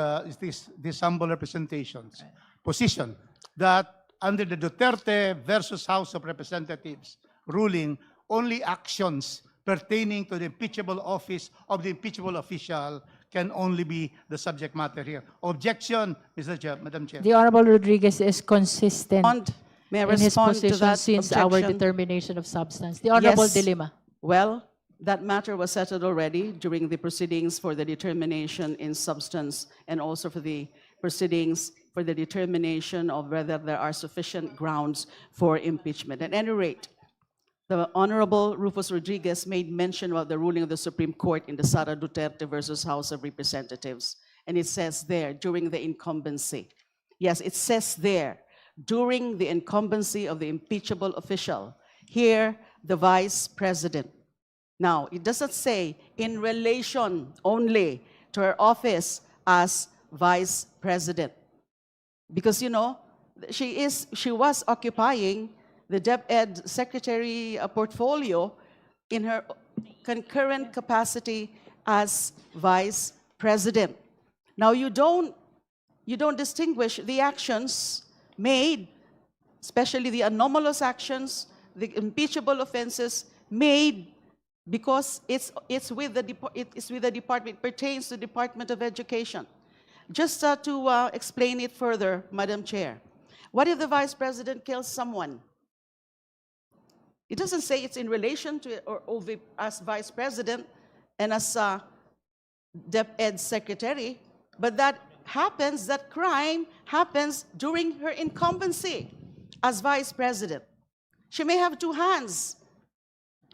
this humble representation's position that under the Duterte versus House of Representatives ruling, only actions pertaining to the impeachable office of the impeachable official can only be the subject matter here. Objection, Madam Chair. The Honorable Rodriguez is consistent May I in his respond to position that since our objection? determination of substance. The Honorable Yes. Dilima. Well, that matter was settled already during the proceedings for the determination in substance and also for the proceedings for the determination of whether there are sufficient grounds for impeachment. At any rate, the Honorable Rufus Rodriguez made mention about the ruling of the Supreme Court in the Sara Duterte versus House of Representatives. And it says there, during the incumbency. Yes, it says there, during the incumbency of the impeachable official. Here, the Vice President. Now, it doesn't say in relation only to her office as Vice President. Because, you know, she was occupying the DepEd Secretary portfolio in her concurrent capacity as Vice President. Now, you don't distinguish the actions made, especially the anomalous actions, the impeachable offenses made because it's with the department, it pertains to the Department of Education. Just to explain it further, Madam Chair, what if the Vice President kills someone? It doesn't say it's in relation to or as Vice President and as DepEd Secretary, but that crime happens during her incumbency as Vice President. She may have two hands,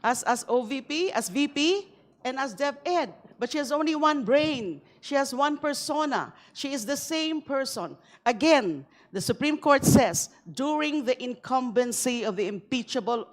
as OVP, as VP, and as DepEd, but she has only one brain. She has one persona. She is the same person. Again, the Supreme Court says, during the incumbency of the impeachable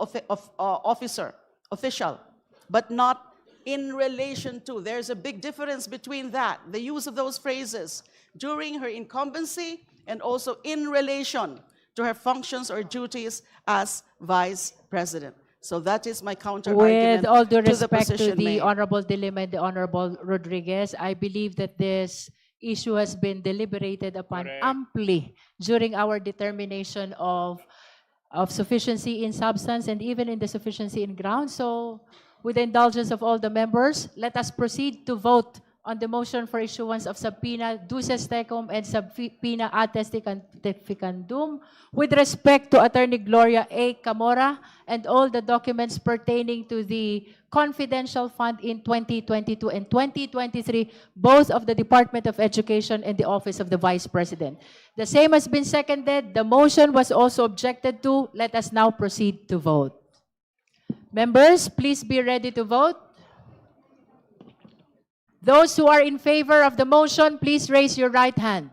official, but not in relation to. There's a big difference between that, the use of those phrases, during her incumbency and also in relation to her functions or duties as Vice President. So that is my counter-argument With all due to the respect to position the made. Honorable Dilima and the Honorable Rodriguez, I believe that this issue has been deliberated upon amply during our determination of sufficiency in substance and even in the sufficiency in ground. So with the indulgence of all the members, let us proceed to vote on the motion for issuance of subpoena duces tecum and subpoena attesticandum with respect to Attorney Gloria A. Camora and all the documents pertaining to the confidential fund in 2022 and 2023, both of the Department of Education and the Office of the Vice President. The same has been seconded. The motion was also objected to. Let us now proceed to vote. Members, please be ready to vote. Those who are in favor of the motion, please raise your right hand.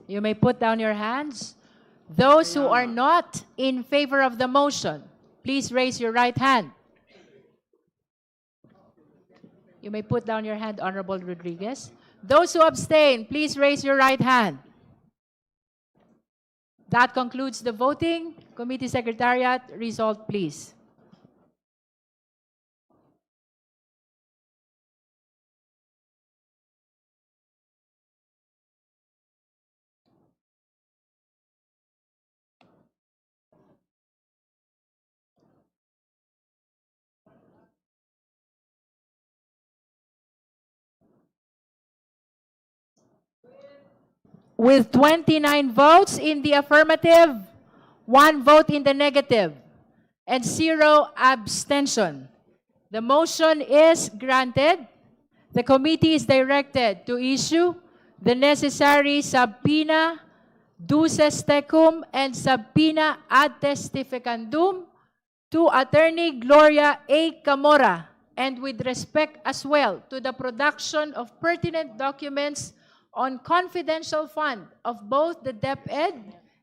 You may put down your hands. Those who are not in favor of the motion, please raise your right hand. You may put down your hand, Honorable Rodriguez. Those who abstain, please raise your right hand. That concludes the voting. Committee Secretariat, result please. With 29 votes in the affirmative, 1 vote in the negative, and 0 abstention. The motion is granted. The committee is directed to issue the necessary subpoena, duces tecum, and subpoena ad testificandum to Attorney Gloria A. Camora, and with respect as well to the production of pertinent documents on confidential fund of both the DepEd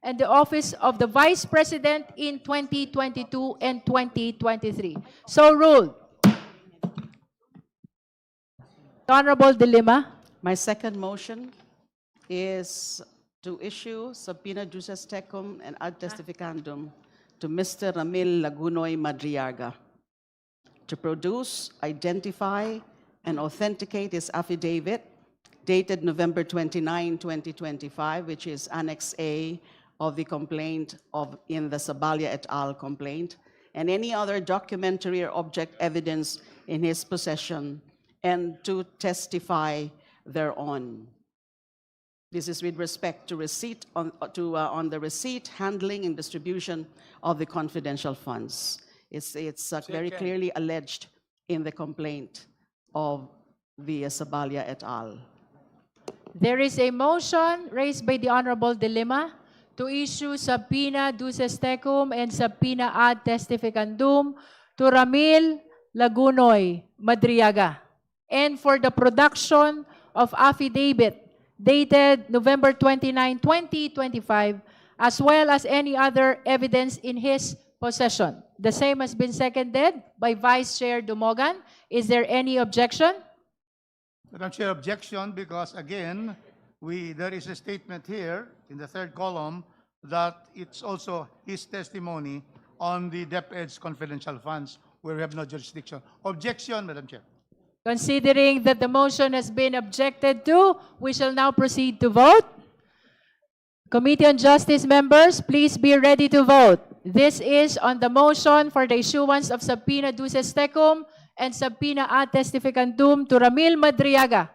and the Office of the Vice President in 2022 and 2023. So ruled. Honorable De Lima. My second motion is to issue subpoena duces tecum and ad testificandum to Mr. Ramil Lagunoy Madriaga to produce, identify, and authenticate his affidavit dated November 29, 2025, which is Annex A of the complaint in the Sabalya et al. Complaint, and any other documentary or object evidence in his possession, and to testify thereon. This is with respect to receipt on the receipt, handling, and distribution of the confidential funds. It's very clearly alleged in the complaint of the Sabalya et al. There is a motion raised by the Honorable De Lima to issue subpoena duces tecum and subpoena ad testificandum to Ramil Lagunoy Madriaga, and for the production of affidavit dated November 29, 2025, as well as any other evidence in his possession. The same has been seconded by Vice Chair Dumogan. Is there any objection? Madam Chair, objection because again, there is a statement here in the third column that it's also his testimony on the DepEd's confidential funds where we have no jurisdiction. Objection, Madam Chair. Considering that the motion has been objected to, we shall now proceed to vote. Committee on Justice members, please be ready to vote. This is on the motion for the issuance of subpoena duces tecum and subpoena ad testificandum to Ramil Madriaga,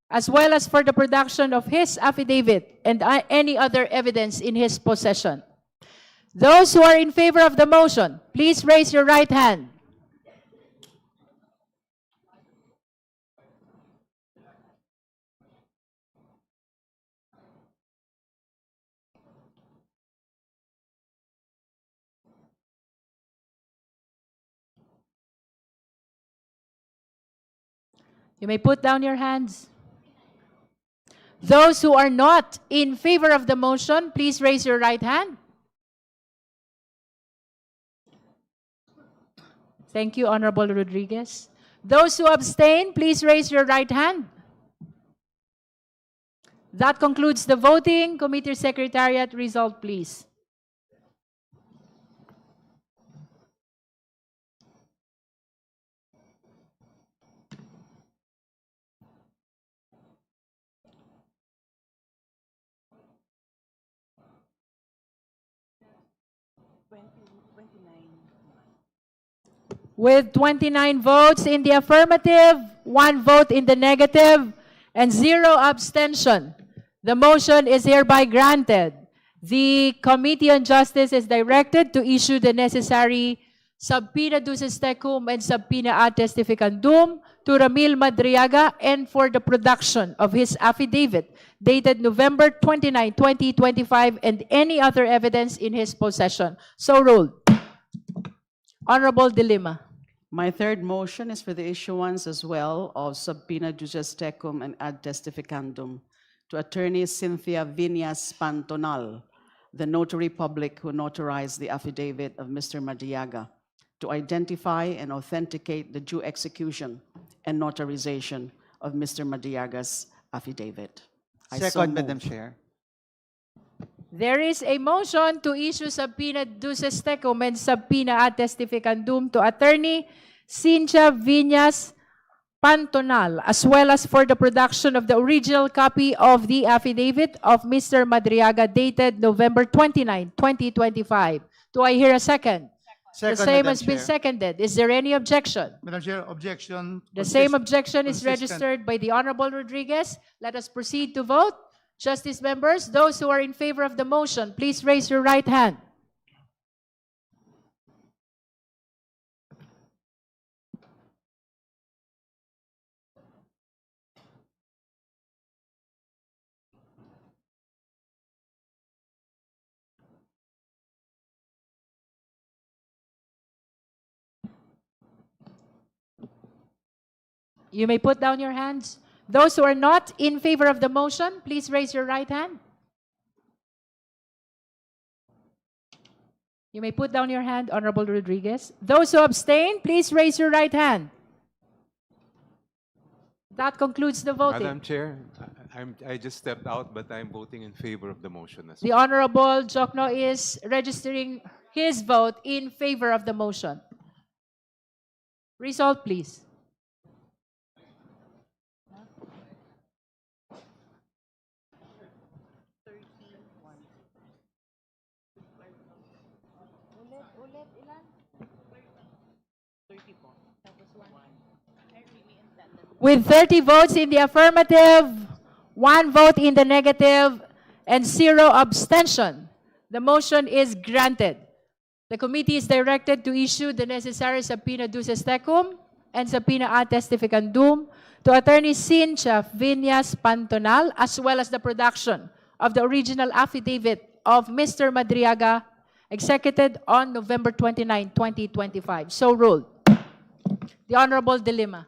as well as for the production of his affidavit and any other evidence in his possession. Those who are in favor of the motion, please raise your right hand. You may put down your hands. Those who are not in favor of the motion, please raise your right hand. Thank you, Honorable Rodriguez. Those who abstain, please raise your right hand. That concludes the voting. Committee Secretariat, result please. With 29 votes in the affirmative, 1 vote in the negative, and 0 abstention, the motion is hereby granted. The Committee on Justice is directed to issue the necessary subpoena duces tecum and subpoena ad testificandum to Ramil Madriaga and for the production of his affidavit dated November 29, 2025 and any other evidence in his possession. So ruled. Honorable De Lima. My third motion is for the issuance as well of subpoena duces tecum and ad testificandum to Attorney Cynthia Viñas Pantonal, the notary public who notarized the affidavit of Mr. Madriaga, to identify and authenticate the due execution and notarization of Mr. Madriaga's affidavit. I so Second, move. Madam Chair. There is a motion to issue subpoena duces tecum and subpoena ad testificandum to Attorney Cynthia Viñas Pantonal, as well as for the production of the original copy of the affidavit of Mr. Madriaga dated November 29, 2025. Do I hear a second? The Second, same Madam has been Chair. seconded. Is there any objection? Madam Chair, objection. The same consist- objection is consistent. registered by the Honorable Rodriguez. Let us proceed to vote. Justice members, those who are in favor of the motion, please raise your right hand. You may put down your hands. Those who are not in favor of the motion, please raise your right hand. You may put down your hand, Honorable Rodriguez. Those who abstain, please raise your right hand. That concludes the voting. Madam Chair, I just stepped out, but I'm voting in favor of the motion as The well. Honorable Jokno is registering his vote in favor of the motion. Result, please. With 30 votes in the affirmative, 1 vote in the negative, and 0 abstention, the motion is granted. The committee is directed to issue the necessary subpoena duces tecum and subpoena ad testificandum to Attorney Cynthia Viñas Pantonal, as well as the production of the original affidavit of Mr. Madriaga, executed on November 29, 2025. So ruled. The Honorable De Lima.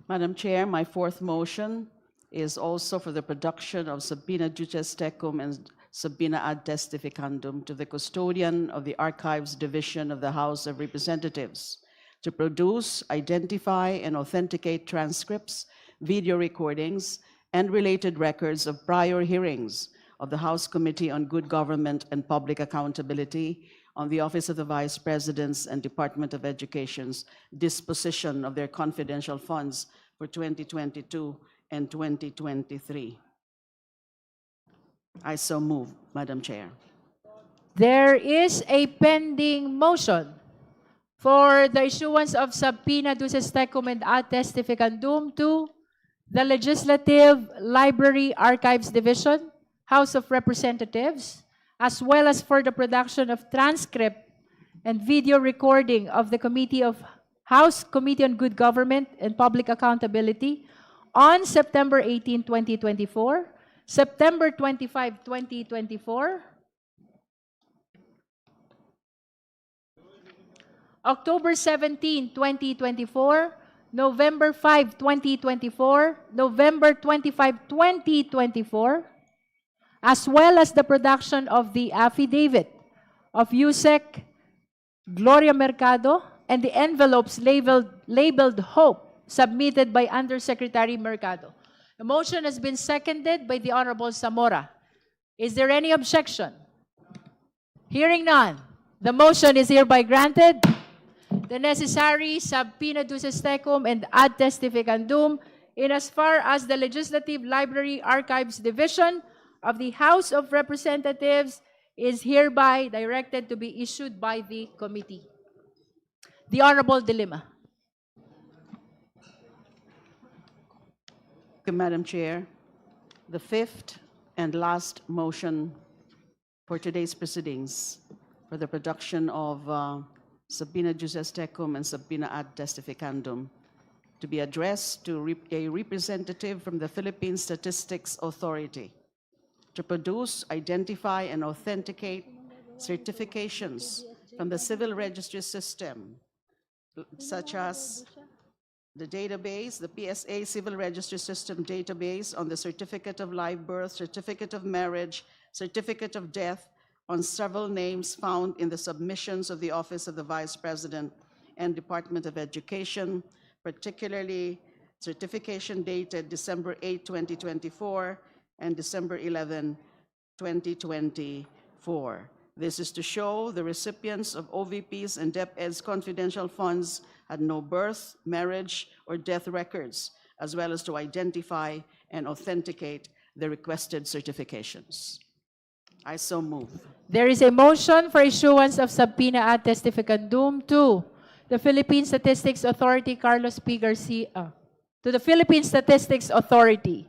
Madam Chair, my fourth motion is also for the production of subpoena duces tecum and subpoena ad testificandum to the custodian of the Archives Division of the House of Representatives to produce, identify, and authenticate transcripts, video recordings, and related records of prior hearings of the House Committee on Good Government and Public Accountability on the Office of the Vice Presidents and Department of Education's disposition of their confidential funds for 2022 and 2023. I so move, Madam Chair. There is a pending motion for the issuance of subpoena duces tecum and ad testificandum to the Legislative Library Archives Division, House of Representatives, as well as for the production of transcript and video recording of the House Committee on Good Government and Public Accountability on September 18, 2024, September 25, 2024, October 17, 2024, November 5, 2024, November 25, 2024, as well as the production of the affidavit of USEC Gloria Mercado and the envelopes labeled Hope, submitted by Undersecretary Mercado. The motion has been seconded by the Honorable Zamora. Is there any objection? Hearing none, the motion is hereby granted. The necessary subpoena duces tecum and ad testificandum in as far as the Legislative Library Archives Division of the House of Representatives is hereby directed to be issued by the committee. The Honorable De Lima. Madam Chair, the fifth and last motion for today's proceedings for the production of subpoena duces tecum and subpoena ad testificandum to be addressed to a representative from the Philippine Statistics Authority to produce, identify, and authenticate certifications from the civil registry system, such as the database, the PSA Civil Registry System database on the certificate of live birth, certificate of marriage, certificate of death, on several names found in the submissions of the Office of the Vice President and Department of Education, particularly certification dated December 8, 2024, and December 11, 2024. This is to show the recipients of OVPs and DepEd's confidential funds had no birth, marriage, or death records, as well as to identify and authenticate the requested certifications. I so move. There is a motion for issuance of subpoena ad testificandum to the Philippine Statistics Authority, Carlos P. Garcia, to the Philippine Statistics Authority,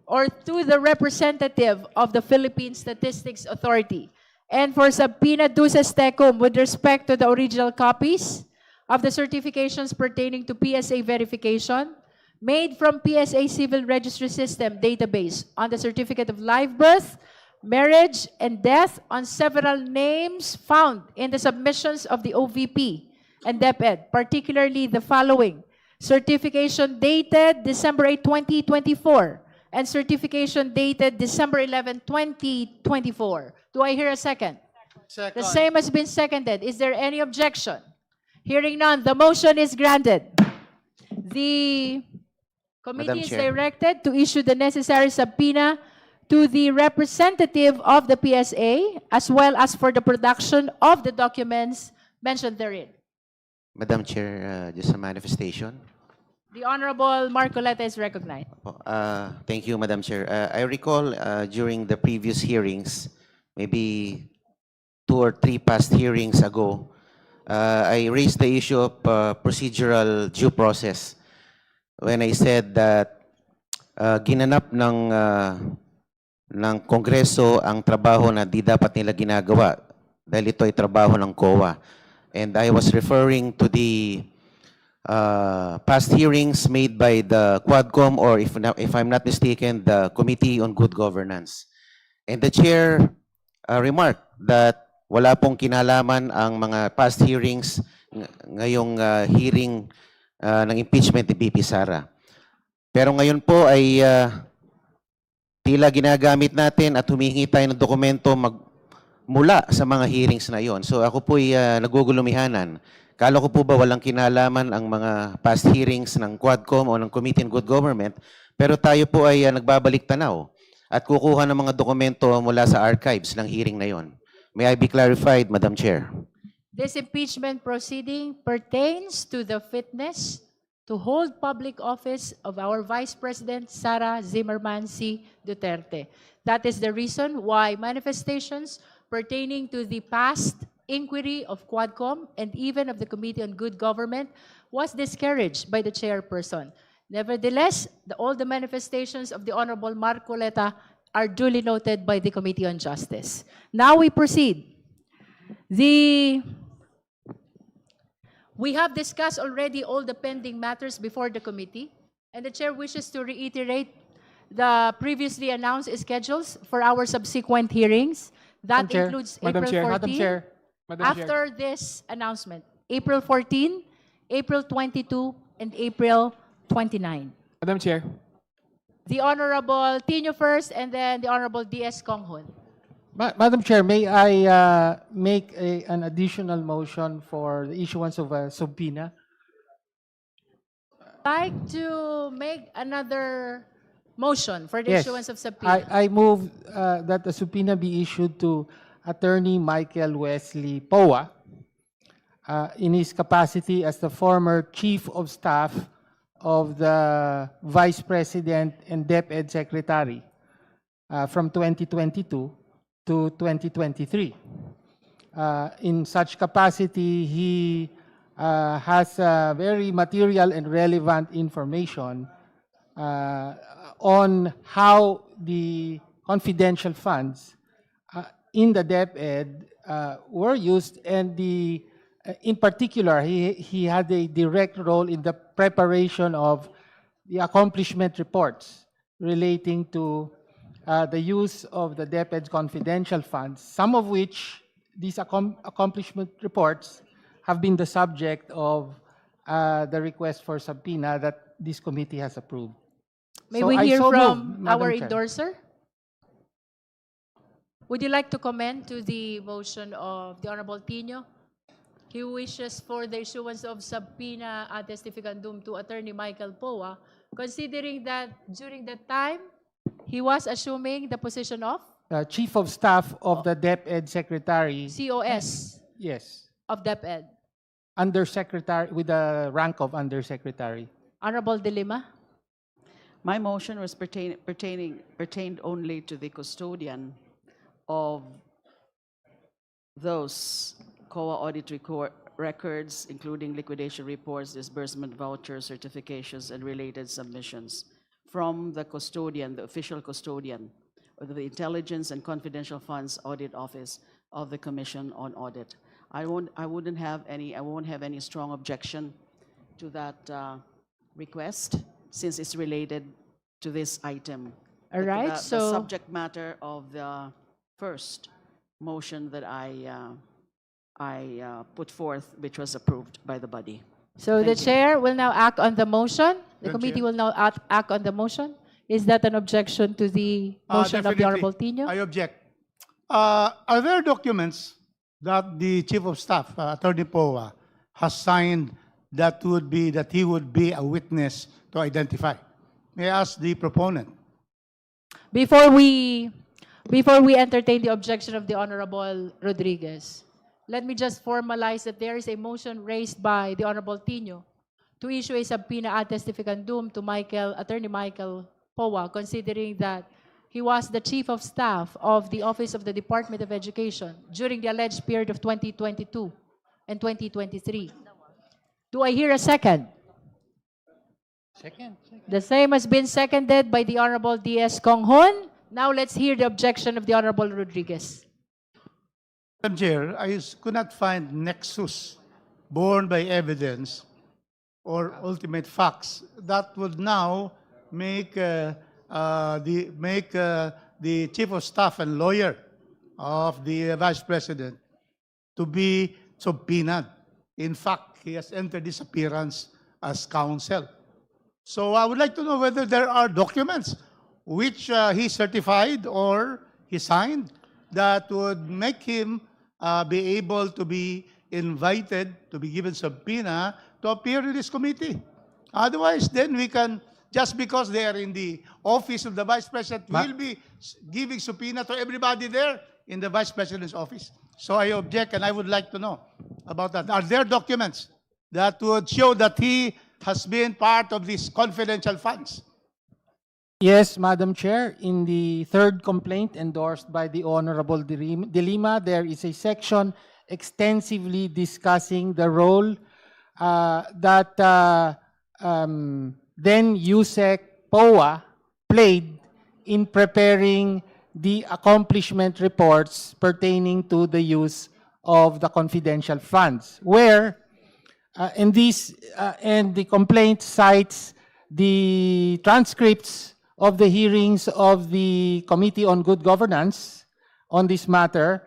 or to the representative of the Philippine Statistics Authority, and for subpoena duces tecum with respect to the original copies of the certifications pertaining to PSA verification made from PSA Civil Registry System database on the certificate of live birth, marriage, and death on several names found in the submissions of the OVP and DepEd, particularly the following: certification dated December 8, 2024, and certification dated December 11, 2024. Do I hear a second? Second. The same has been seconded. Is there any objection? Hearing none, the motion is granted. The committee is Chair. directed to issue the necessary subpoena to the representative of the PSA, as well as for the production of the documents mentioned therein. Madam Chair, just a manifestation. The Honorable Marcoleta is recognized. Thank you, Madam Chair. I recall during the previous hearings, maybe 2 or 3 past hearings ago, I raised the issue of procedural due process when I said that ginanap ng Kongreso ang trabaho na di dapat nila ginagawa dahil ito ay trabaho ng COA. And I was referring to the past hearings made by the Quadcom, or if I'm not mistaken, the Committee on Good Governance. And the chair remarked that wala pong kinalaman ang mga past hearings ngayong hearing ng impeachment ni BP Sara. Pero ngayon po ay tila ginagamit natin at humihingi tayo ng dokumento mula sa mga hearings na yon. So ako po ay nagugulumihanan. Kala ko po ba walang kinalaman ang mga past hearings ng Quadcom o ng Committee on Good Government, pero tayo po ay nagbabalik tanaw at kukuha ng mga dokumento mula sa archives ng hearing na yon. May I be clarified, Madam Chair? This impeachment proceeding pertains to the fitness to hold public office of our Vice President Sara Zimmerman C. Duterte. That is the reason why manifestations pertaining to the past inquiry of Quadcom and even of the Committee on Good Government was discouraged by the chairperson. Nevertheless, all the manifestations of the Honorable Marcoleta are duly noted by the Committee on Justice. Now we proceed. We have discussed already all the pending matters before the committee, and the chair wishes to reiterate the previously announced schedules for our subsequent hearings. That includes April 14. After this announcement, April 14, April 22, and April 29. Madam Chair. The Honorable Tino first, and then the Honorable D.S. Conghon. Madam Chair, may I make an additional motion for the issuance of a subpoena? I'd like to make another motion for the issuance of subpoena. I move that the subpoena be issued to Attorney Michael Wesley Poa in his capacity as the former Chief of Staff of the Vice President and DepEd Secretary from 2022 to 2023. In such capacity, he has very material and relevant information on how the confidential funds in the DepEd were used, and in particular, he had a direct role in the preparation of the accomplishment reports relating to the use of the DepEd's confidential funds, some of which these accomplishment reports have been the subject of the request for subpoena that this committee has approved. May So we I hear so from move, our Madam Chair. endorser? Would you like to comment to the motion of the Honorable Tino? He wishes for the issuance of subpoena ad testificandum to Attorney Michael Poa, considering that during that time, he was assuming the position of Chief of Staff of the DepEd Secretary. COS Yes. of DepEd. Undersecretary, with the rank of Undersecretary. Honorable De Lima. My motion was pertained only to the custodian of those COA audit records, including liquidation reports, disbursement vouchers, certifications, and related submissions from the custodian, the official custodian of the Intelligence and Confidential Funds Audit Office of the Commission on Audit. I won't have any strong objection to that request, since it's related to this item. All right, The so subject matter of the first motion that I put forth, which was approved by the body. so the Thank you. chair will now act on the motion. The Madam committee Chair. will now act on the motion. Is that an objection to the motion of the Definitely. Honorable Tino? I object. Are there documents that the Chief of Staff, Attorney Poa, has signed that he would be a witness to identify? May I ask the proponent? Before we entertain the objection of the Honorable Rodriguez, let me just formalize that there is a motion raised by the Honorable Tino to issue a subpoena ad testificandum to Attorney Michael Poa, considering that he was the Chief of Staff of the Office of the Department of Education during the alleged period of 2022 and 2023. Do I hear a second? Second. The same has been seconded by the Honorable D.S. Konghon. Now let's hear the objection of the Honorable Rodriguez. Madam Chair, I could not find nexus borne by evidence or ultimate facts that would now make the Chief of Staff and lawyer of the Vice President to be subpoenaed. In fact, he has entered this appearance as counsel. So I would like to know whether there are documents which he certified or he signed that would make him be able to be invited to be given subpoena to appear in this committee. Otherwise, then we can, just because they are in the office of the Vice President, we'll be giving subpoena to everybody there in the Vice President's office. So I object, and I would like to know about that. Are there documents that would show that he has been part of these confidential funds? Yes, Madam Chair. In the third complaint endorsed by the Honorable De Lima, there is a section extensively discussing the role that then USEC POA played in preparing the accomplishment reports pertaining to the use of the confidential funds, where and the complaint cites the transcripts of the hearings of the Committee on Good Governance on this matter,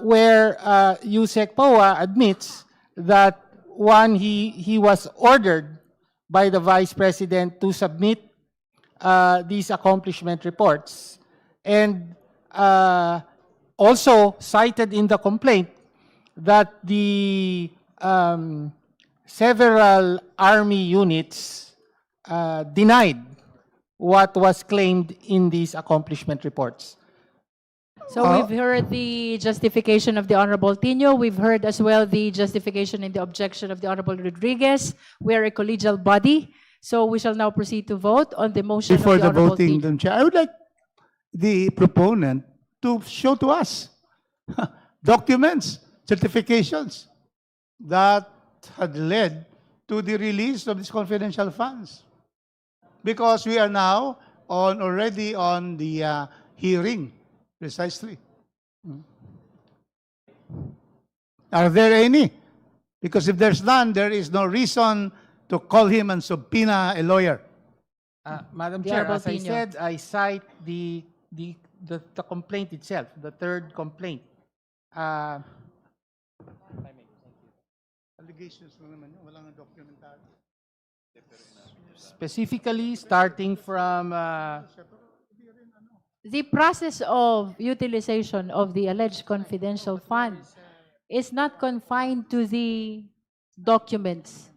where USEC POA admits that one, he was ordered by the Vice President to submit these accomplishment reports, and also cited in the complaint that the several Army units denied what was claimed in these accomplishment reports. So we've heard the justification of the Honorable Tino. We've heard as well the justification and the objection of the Honorable Rodriguez. We are a collegial body, so we shall now proceed to vote on the motion Before of the the Honorable voting, Tino. Madam Chair, I would like the proponent to show to us documents, certifications that had led to the release of these confidential funds. Because we are now already on the hearing, precisely. Are there any? Because if there's none, there is no reason to call him and subpoena a lawyer. Madam The Chair, Honorable as I Tino. said, I cite the complaint itself, the third complaint. Allegations lang naman yun, wala nga documentary. Specifically, starting from The process of utilization of the alleged confidential funds is not confined to the documents.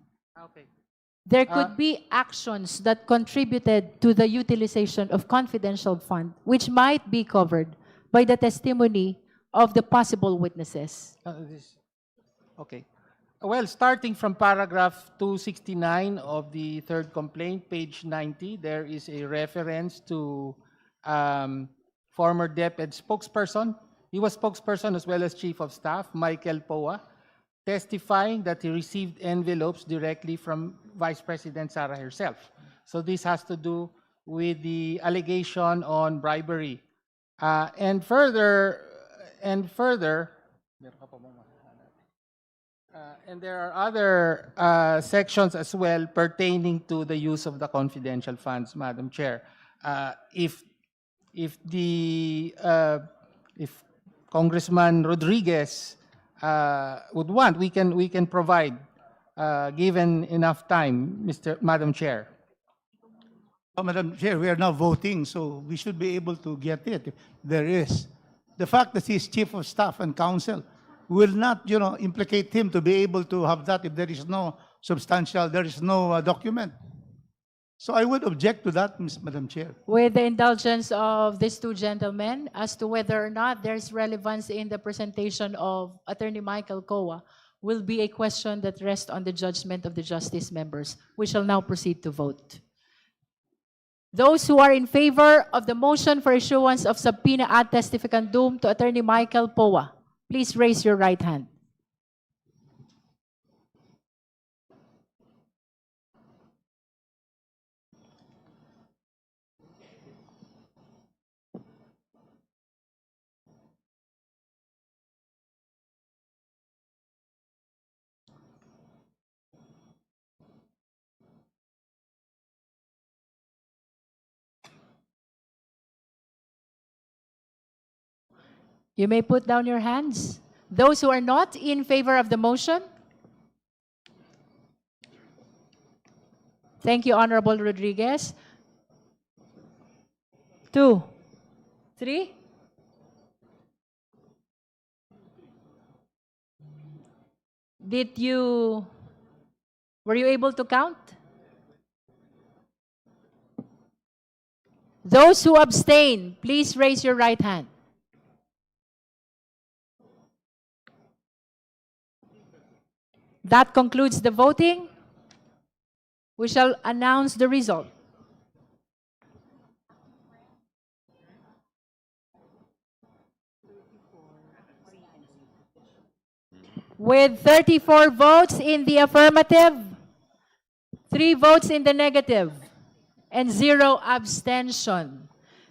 There could be actions that contributed to the utilization of confidential fund, which might be covered by the testimony of the possible witnesses. Okay. Well, starting from paragraph 269 of the third complaint, page 90, there is a reference to former DepEd spokesperson. He was spokesperson as well as chief of staff, Michael Poa, testifying that he received envelopes directly from Vice President Sara herself. So this has to do with the allegation on bribery. And further, and there are other sections as well pertaining to the use of the confidential funds, Madam Chair. If Congressman Rodriguez would want, we can provide, given enough time, Madam Chair. Madam Chair, we are now voting, so we should be able to get it if there is. The fact that he's chief of staff and counsel will not, implicate him to be able to have that if there is no document. So I would object to that, Madam Chair. With the indulgence of these two gentlemen, as to whether or not there's relevance in the presentation of Attorney Michael Coa, will be a question that rests on the judgment of the justice members. We shall now proceed to vote. Those who are in favor of the motion for issuance of subpoena ad testificandum to Attorney Michael Poa, please raise your right hand. You may put down your hands. Those who are not in favor of the motion? Thank you, Honorable Rodriguez. 2, 3. Were you able to count? Those who abstain, please raise your right hand. That concludes the voting. We shall announce the result. With 34 votes in the affirmative, 3 votes in the negative, and 0 abstention.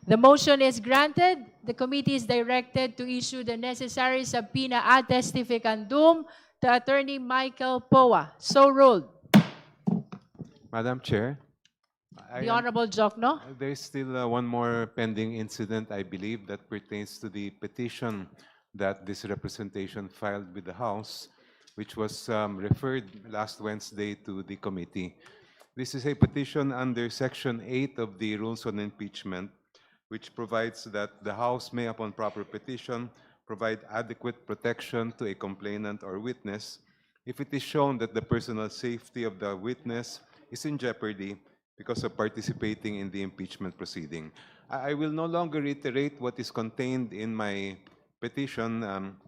The motion is granted. The committee is directed to issue the necessary subpoena ad testificandum to Attorney Michael Poa. So ruled. Madam Chair. The Honorable Jokno. There's still one more pending incident, I believe, that pertains to the petition that this representation filed with the House, which was referred last Wednesday to the committee. This is a petition under Section 8 of the Rules on Impeachment, which provides that the House may, upon proper petition, provide adequate protection to a complainant or witness if it is shown that the personal safety of the witness is in jeopardy because of participating in the impeachment proceeding. I will no longer reiterate what is contained in my petition,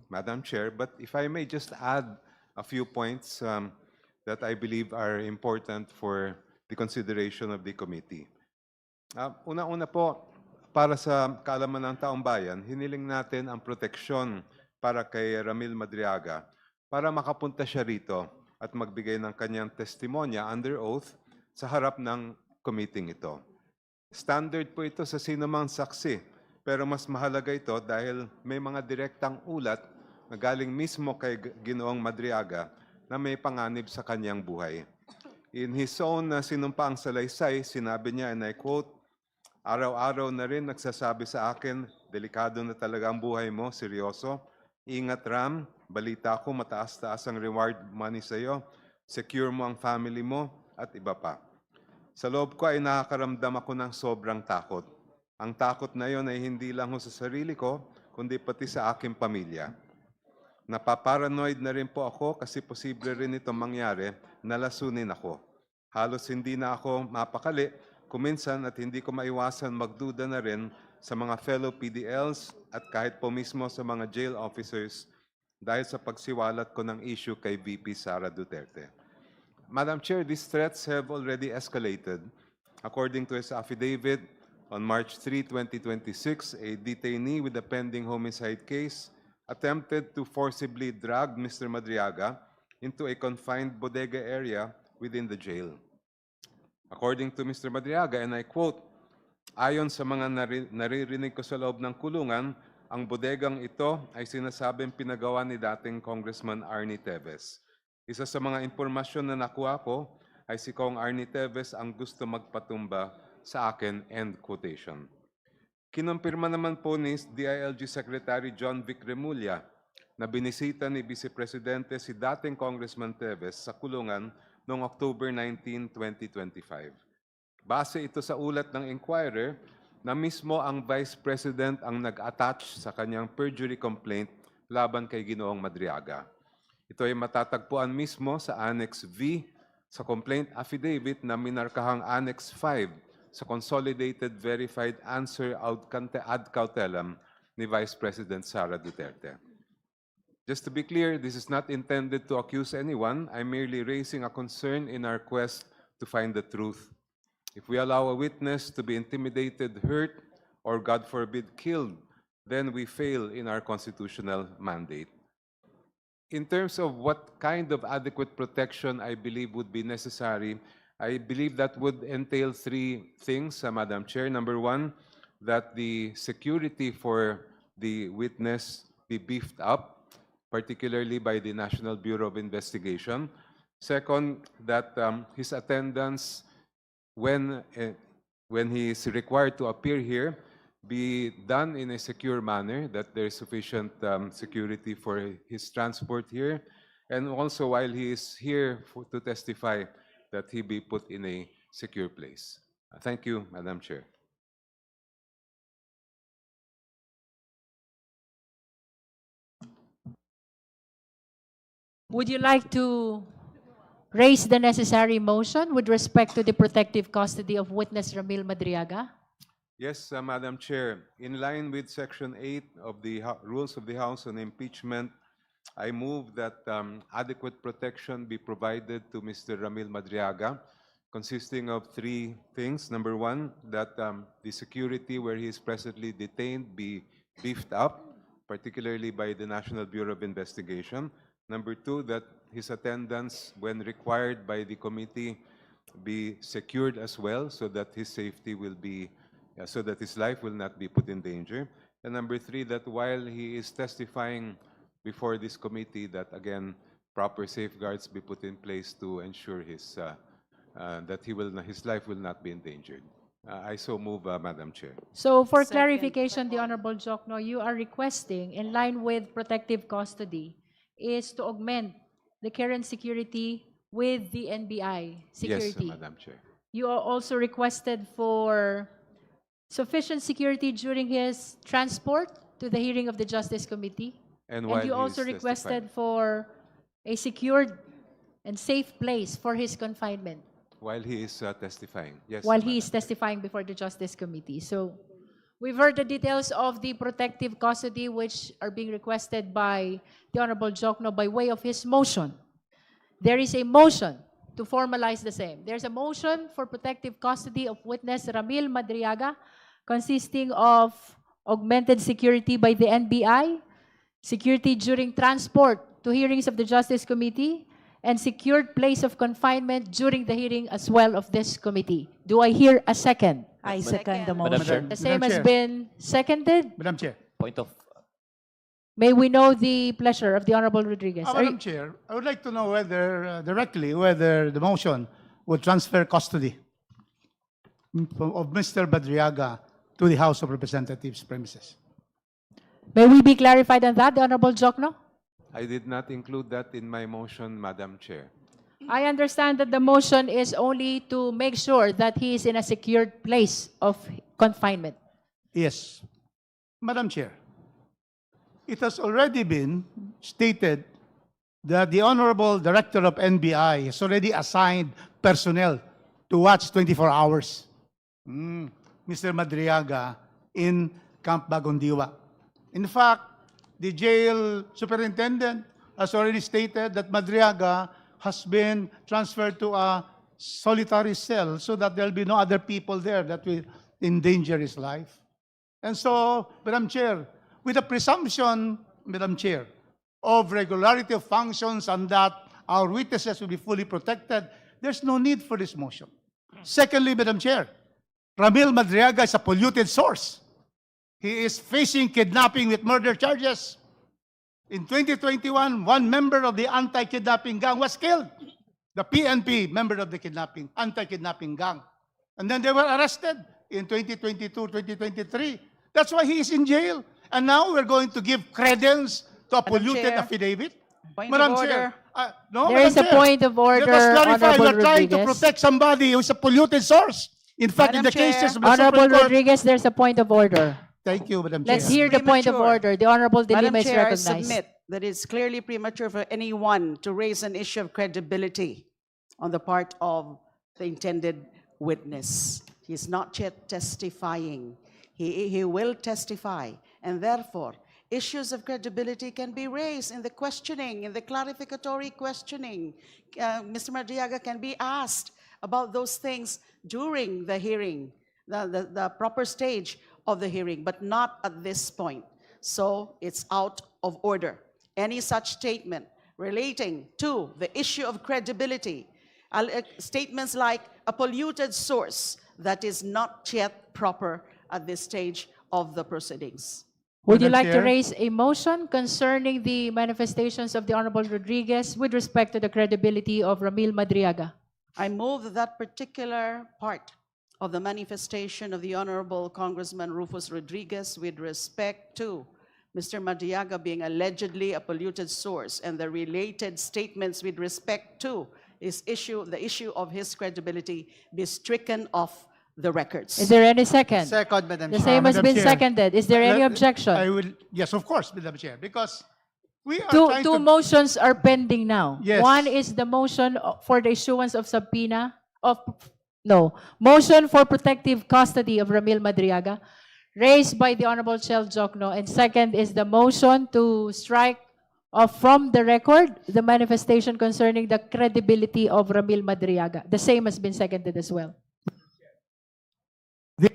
Madam Chair, but if I may just add a few points that I believe are important for the consideration of the committee. Una-una po, para sa kaalaman ng taong bayan, hiniling natin ang proteksyon para kay Ramil Madriaga para makapunta siya rito at magbigay ng kanyang testimonya under oath sa harap ng committee ito. Standard po ito sa sinumang saksi, pero mas mahalaga ito dahil may mga direktang ulat na galing mismo kay Ginoong Madriaga na may panganib sa kanyang buhay. In his own sinumpaang salaysay, sinabi niya, and I quote, "Araw-araw na rin nagsasabi sa akin, delikado na talaga ang buhay mo, seryoso. Ingat Ram, balita ko mataas-taas ang reward money sa iyo. Secure mo ang family mo at iba pa." Sa loob ko ay nakakaramdam ako ng sobrang takot. Ang takot na yon ay hindi lang sa sarili ko, kundi pati sa aking pamilya. Napaparanoid na rin po ako kasi posible rin itong mangyari na lasunin ako. Halos hindi na ako mapakali kuminsan at hindi ko maiwasan magduda na rin sa mga fellow PDLs at kahit po mismo sa mga jail officers dahil sa pagsiwalat ko ng issue kay VP Sara Duterte. Madam Chair, these threats have already escalated. According to his affidavit, on March 3, 2026, a detainee with a pending homicide case attempted to forcibly drag Mr. Madriaga into a confined bodega area within the jail. According to Mr. Madriaga, and I quote, "Ayon sa mga naririnig ko sa loob ng kulungan, ang bodegang ito ay sinasabing pinagawa ni dating Congressman Arnie Teves. Isa sa mga impormasyon na nakuha ko ay si Kong Arnie Teves ang gusto magpatumba sa akin," end quotation. Kinumpirma naman po ni DILG Secretary John Vic Remulla na binisita ni Vice Presidente si dating Congressman Teves sa kulungan noong October 19, 2025. Base ito sa ulat ng Inquirer na mismo ang Vice President ang nag-attach sa kanyang perjury complaint laban kay Ginoong Madriaga. Ito ay matatagpuan mismo sa Annex V sa complaint affidavit na minarkahang Annex 5 sa Consolidated Verified Answer ad cautelam ni Vice President Sara Duterte. Just to be clear, this is not intended to accuse anyone. I'm merely raising a concern in our quest to find the truth. If we allow a witness to be intimidated, hurt, or God forbid, killed, then we fail in our constitutional mandate. In terms of what kind of adequate protection I believe would be necessary, I believe that would entail three things, Madam Chair. Number one, that the security for the witness be beefed up, particularly by the National Bureau of Investigation. Second, that his attendance when he is required to appear here be done in a secure manner, that there is sufficient security for his transport here, and also while he is here to testify, that he be put in a secure place. Thank you, Madam Chair. Would you like to raise the necessary motion with respect to the protective custody of witness Ramil Madriaga? Yes, Madam Chair. In line with Section 8 of the Rules of the House on Impeachment, I move that adequate protection be provided to Mr. Ramil Madriaga, consisting of three things. Number one, that the security where he is presently detained be beefed up, particularly by the National Bureau of Investigation. Number two, that his attendance, when required by the committee, be secured as well, so that his safety will be, so that his life will not be put in danger. And number three, that while he is testifying before this committee, that again, proper safeguards be put in place to ensure his that his life will not be endangered. I so move, Madam Chair. So for clarification, the Honorable Jokno, you are requesting, in line with protective custody, is to augment the current security with the NBI security. Yes, Madam Chair. You are also requested for sufficient security during his transport to the hearing of the Justice Committee. And And you also requested for a secured and safe place for his confinement While he is testifying. Yes, while he Madam is testifying before the Justice Committee. So we've heard the details of the protective custody which are being requested by the Honorable Jokno by way of his motion. There is a motion to formalize the same. There's a motion for protective custody of witness Ramil Madriaga, consisting of augmented security by the NBI, security during transport to hearings of the Justice Committee, and secured place of confinement during the hearing as well of this committee. Do I hear a second? I second the Madam Chair. motion. The same Madam has Chair. been seconded. Madam Chair. Point of May we know the pleasure of the Honorable Rodriguez? Are Madam you- Chair, I would like to know whether, directly, whether the motion would transfer custody of Mr. Badriaga to the House of Representatives premises. May we be clarified on that, the Honorable Jokno? I did not include that in my motion, Madam Chair. I understand that the motion is only to make sure that he is in a secured place of confinement. Yes. Madam Chair, it has already been stated that the Honorable Director of NBI has already assigned personnel to watch 24 hours Mr. Madriaga in Camp Bagondiwa. In fact, the jail superintendent has already stated that Madriaga has been transferred to a solitary cell so that there'll be no other people there that will endanger his life. And so, Madam Chair, with the presumption, Madam Chair, of regularity of functions and that our witnesses will be fully protected, there's no need for this motion. Secondly, Madam Chair, Ramil Madriaga is a polluted source. He is facing kidnapping with murder charges. In 2021, one member of the anti-kidnapping gang was killed. The PNP member of the anti-kidnapping gang. And then they were arrested in 2022, 2023. That's why he is in jail. And now we're going to give credence to a polluted Chair. affidavit. Point Madam of Chair, order. no, There Madam is a Chair. point of order, Let us clarify, Honorable we're trying to Rodriguez. protect somebody who is a polluted source. In fact, in Madam the Chair. cases of the Honorable Supreme Court. Rodriguez, there's a point of order. Thank you, Madam Chair. Let's hear the point of Premature. order. The Honorable De Madam Lima is Chair, I recognized. submit that it's clearly premature for anyone to raise an issue of credibility on the part of the intended witness. He's not yet testifying. He will testify, and therefore, issues of credibility can be raised in the questioning, in the clarificatory questioning. Mr. Madriaga can be asked about those things during the hearing, the proper stage of the hearing, but not at this point. So it's out of order. Any such statement relating to the issue of credibility, statements like a polluted source, that is not yet proper at this stage of the proceedings. Would you Madam like to Chair. raise a motion concerning the manifestations of the Honorable Rodriguez with respect to the credibility of Ramil Madriaga? I move that that particular part of the manifestation of the Honorable Congressman Rufus Rodriguez with respect to Mr. Madriaga being allegedly a polluted source and the related statements with respect to the issue of his credibility be stricken off the records. Is there any second? Second, Madam The Chair. same has Madam been Chair. seconded. Is there any objection? I will, yes, of course, Madam Chair, because we are Two trying to... motions are pending now. Yes. One is the motion for the issuance of subpoena motion for protective custody of Ramil Madriaga, raised by the Honorable Chel Jokno, and second is the motion to strike off from the record the manifestation concerning the credibility of Ramil Madriaga. The same has been seconded as well. This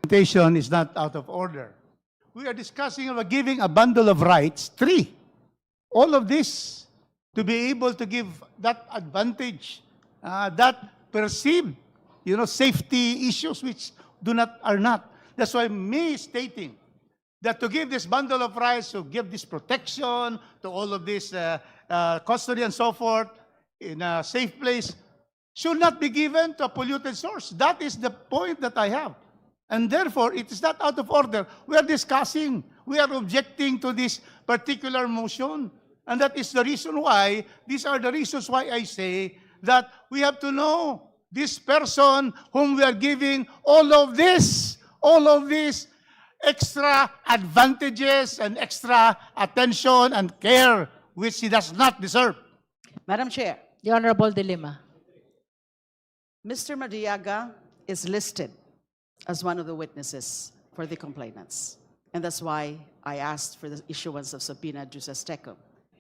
representation is not out of order. We are discussing about giving a bundle of rights, 3. All of this to be able to give that advantage, that perceived, safety issues which are not. That's why me stating that to give this bundle of rights, to give this protection, to all of this custody and so forth in a safe place, should not be given to a polluted source. That is the point that I have. And therefore, it is not out of order. We are discussing, we are objecting to this particular motion. And that is the reason why, these are the reasons why I say that we have to know this person whom we are giving all of these extra advantages and extra attention and care which he does not deserve. Madam Chair, The Honorable De Lima. Mr. Madriaga is listed as one of the witnesses for the complainants. And that's why I asked for the issuance of subpoena juris tecum.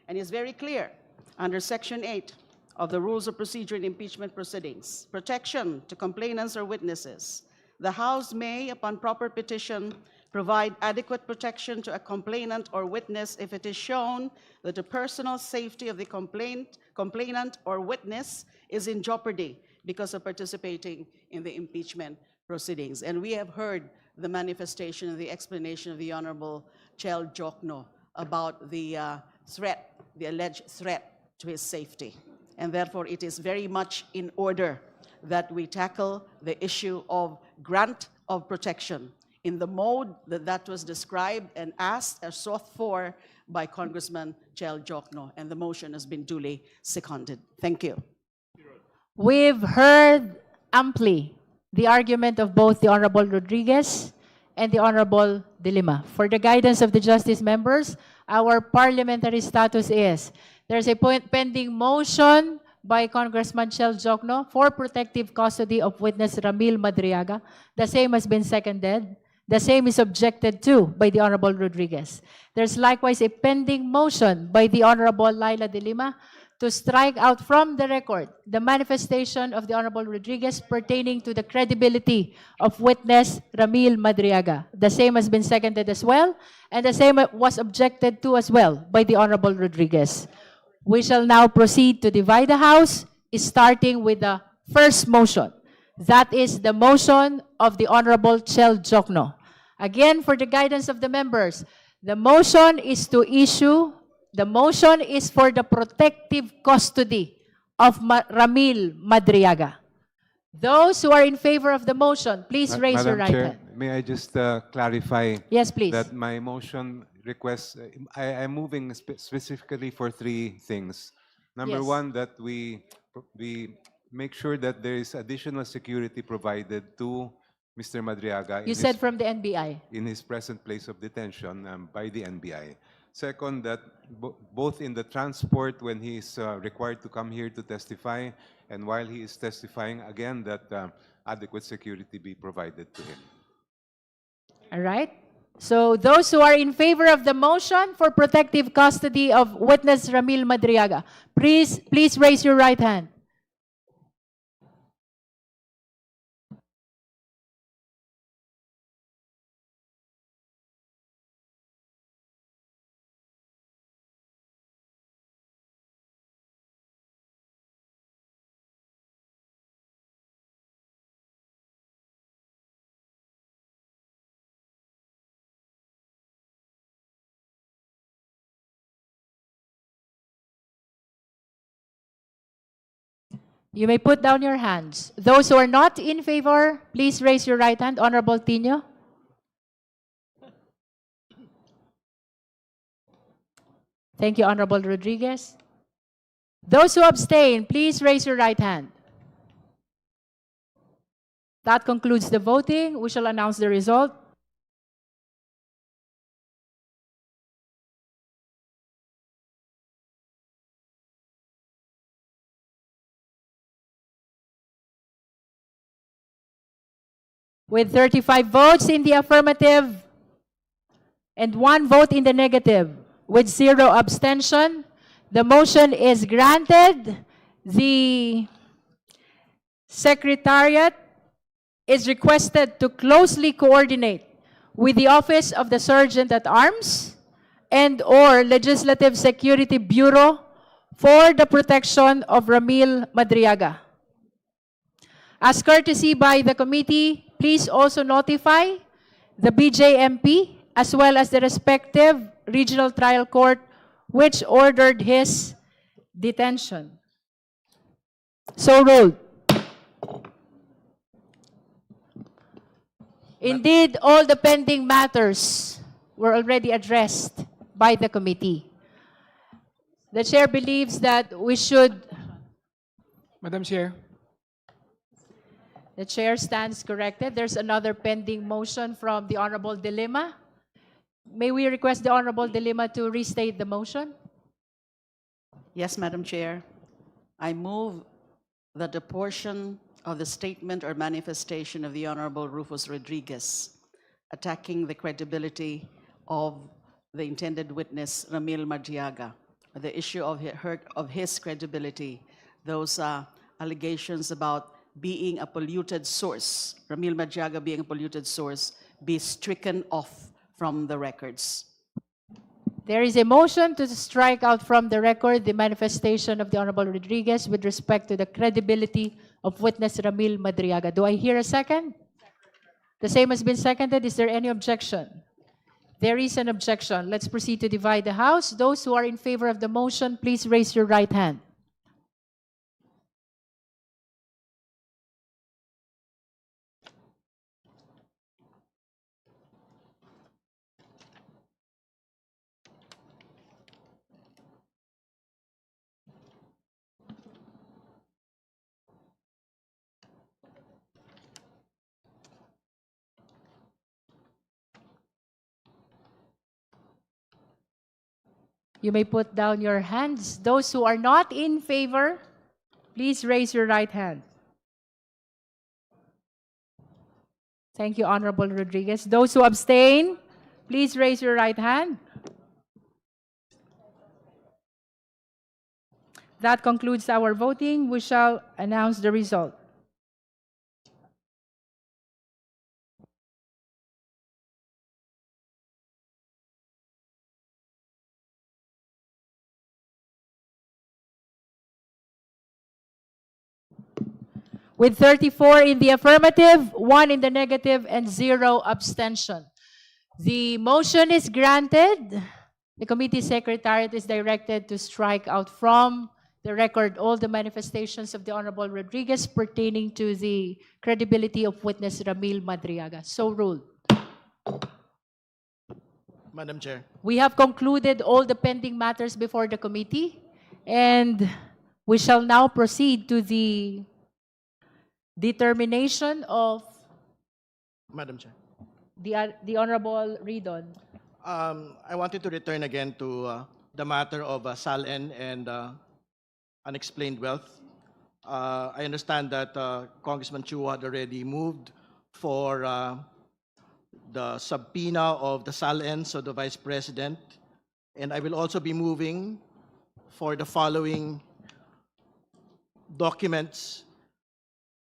And it's very clear under Section 8 of the Rules of Procedure in Impeachment Proceedings, protection to complainants or witnesses. The House may, upon proper petition, provide adequate protection to a complainant or witness if it is shown that the personal safety of the complainant or witness is in jeopardy because of participating in the impeachment proceedings. And we have heard the manifestation and the explanation of the Honorable Chel Jokno about the the alleged threat to his safety. And therefore, it is very much in order that we tackle the issue of grant of protection in the mode that was described and asked or sought for by Congressman Chel Jokno, and the motion has been duly seconded. Thank you. We've heard amply the argument of both the Honorable Rodriguez and the Honorable De Lima. For the guidance of the Justice members, our parliamentary status is there's a pending motion by Congressman Chel Jokno for protective custody of witness Ramil Madriaga. The same has been seconded. The same is objected to by the Honorable Rodriguez. There's likewise a pending motion by the Honorable Laila de Lima to strike out from the record the manifestation of the Honorable Rodriguez pertaining to the credibility of witness Ramil Madriaga. The same has been seconded as well, and the same was objected to as well by the Honorable Rodriguez. We shall now proceed to divide the House, starting with the first motion. That is the motion of the Honorable Chel Jokno. Again, for the guidance of the members, the motion is for the protective custody of Ramil Madriaga. Those who are in favor of the motion, please raise your Madam right Chair, hand. may I just clarify? Yes, please. That my motion requests, I'm moving specifically for three things. Number Yes. one, that we make sure that there is additional security provided to Mr. Madriaga You said from the NBI. in his present place of detention by the NBI. Second, that both in the transport when he is required to come here to testify and while he is testifying, again, that adequate security be provided to him. All right? So those who are in favor of the motion for protective custody of witness Ramil Madriaga, please raise your right hand. You may put down your hands. Those who are not in favor, please raise your right hand. Honorable Tino. Thank you, Honorable Rodriguez. Those who abstain, please raise your right hand. That concludes the voting. We shall announce the result. With 35 votes in the affirmative and 1 vote in the negative, with 0 abstention, the motion is granted. The Secretariat is requested to closely coordinate with the Office of the Sergeant at Arms and/or Legislative Security Bureau for the protection of Ramil Madriaga. As courtesy by the committee, please also notify the BJMP as well as the respective regional trial court which ordered his detention. So ruled. Indeed, all the pending matters were already addressed by the committee. The chair believes that we should... Madam Chair. The chair stands corrected. There's another pending motion from the Honorable De Lima. May we request the Honorable De Lima to restate the motion? Yes, Madam Chair. I move that the portion of the statement or manifestation of the Honorable Rufus Rodriguez attacking the credibility of the intended witness, Ramil Madriaga, the issue of his credibility, those allegations about being a polluted source, Ramil Madriaga being a polluted source, be stricken off from the records. There is a motion to strike out from the record the manifestation of the Honorable Rodriguez with respect to the credibility of witness Ramil Madriaga. Do I hear a second? The same has been seconded. Is there any objection? There is an objection. Let's proceed to divide the House. Those who are in favor of the motion, please raise your right hand. You may put down your hands. Those who are not in favor, Please raise your right hand. Thank you, Honorable Rodriguez. Those who abstain, please raise your right hand. That concludes our voting. We shall announce the result. With 34 in the affirmative, 1 in the negative, and 0 abstention. The motion is granted. The committee secretariat is directed to strike out from the record all the manifestations of the Honorable Rodriguez pertaining to the credibility of witness Ramil Madriaga. So ruled. Madam Chair. We have concluded all the pending matters before the committee, and we shall now proceed to the determination of Madam Chair. the Honorable Ridon. I wanted to return again to the matter of SALN and unexplained wealth. I understand that Congressman Chua had already moved for the subpoena of the SALNs of the Vice President, and I will also be moving for the following documents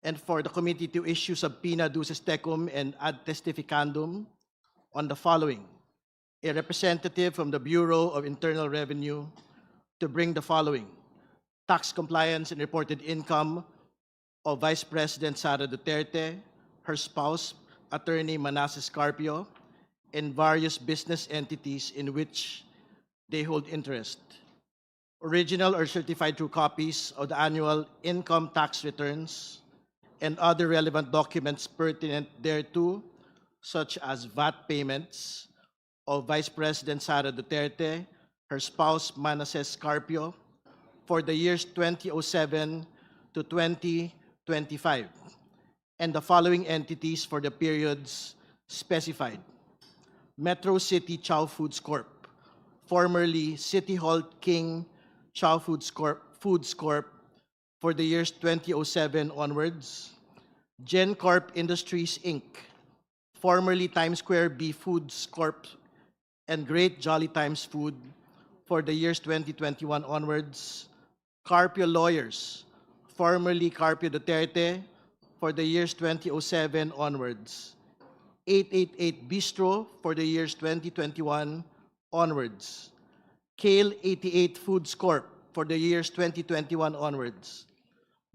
and for the committee to issue subpoena duces tecum and ad testificandum on the following. A representative from the Bureau of Internal Revenue to bring the following: tax compliance and reported income of Vice President Sara Duterte, her spouse, Attorney Manasseh Carpio, and various business entities in which they hold interest. Original or certified true copies of the annual income tax returns and other relevant documents pertinent thereto, such as VAT payments of Vice President Sara Duterte, her spouse Manasseh Carpio, for the years 2007 to 2025, and the following entities for the periods specified: Metro City Chow Foods Corp., formerly City Hall King Chow Foods Corp., for the years 2007 onwards; Gen Corp Industries Inc., formerly Times Square B Foods Corp. And Great Jolly Times Food, for the years 2021 onwards; Carpio Lawyers, formerly Carpio Duterte, for the years 2007 onwards; 888 Bistro, for the years 2021 onwards; Kale 88 Foods Corp., for the years 2021 onwards;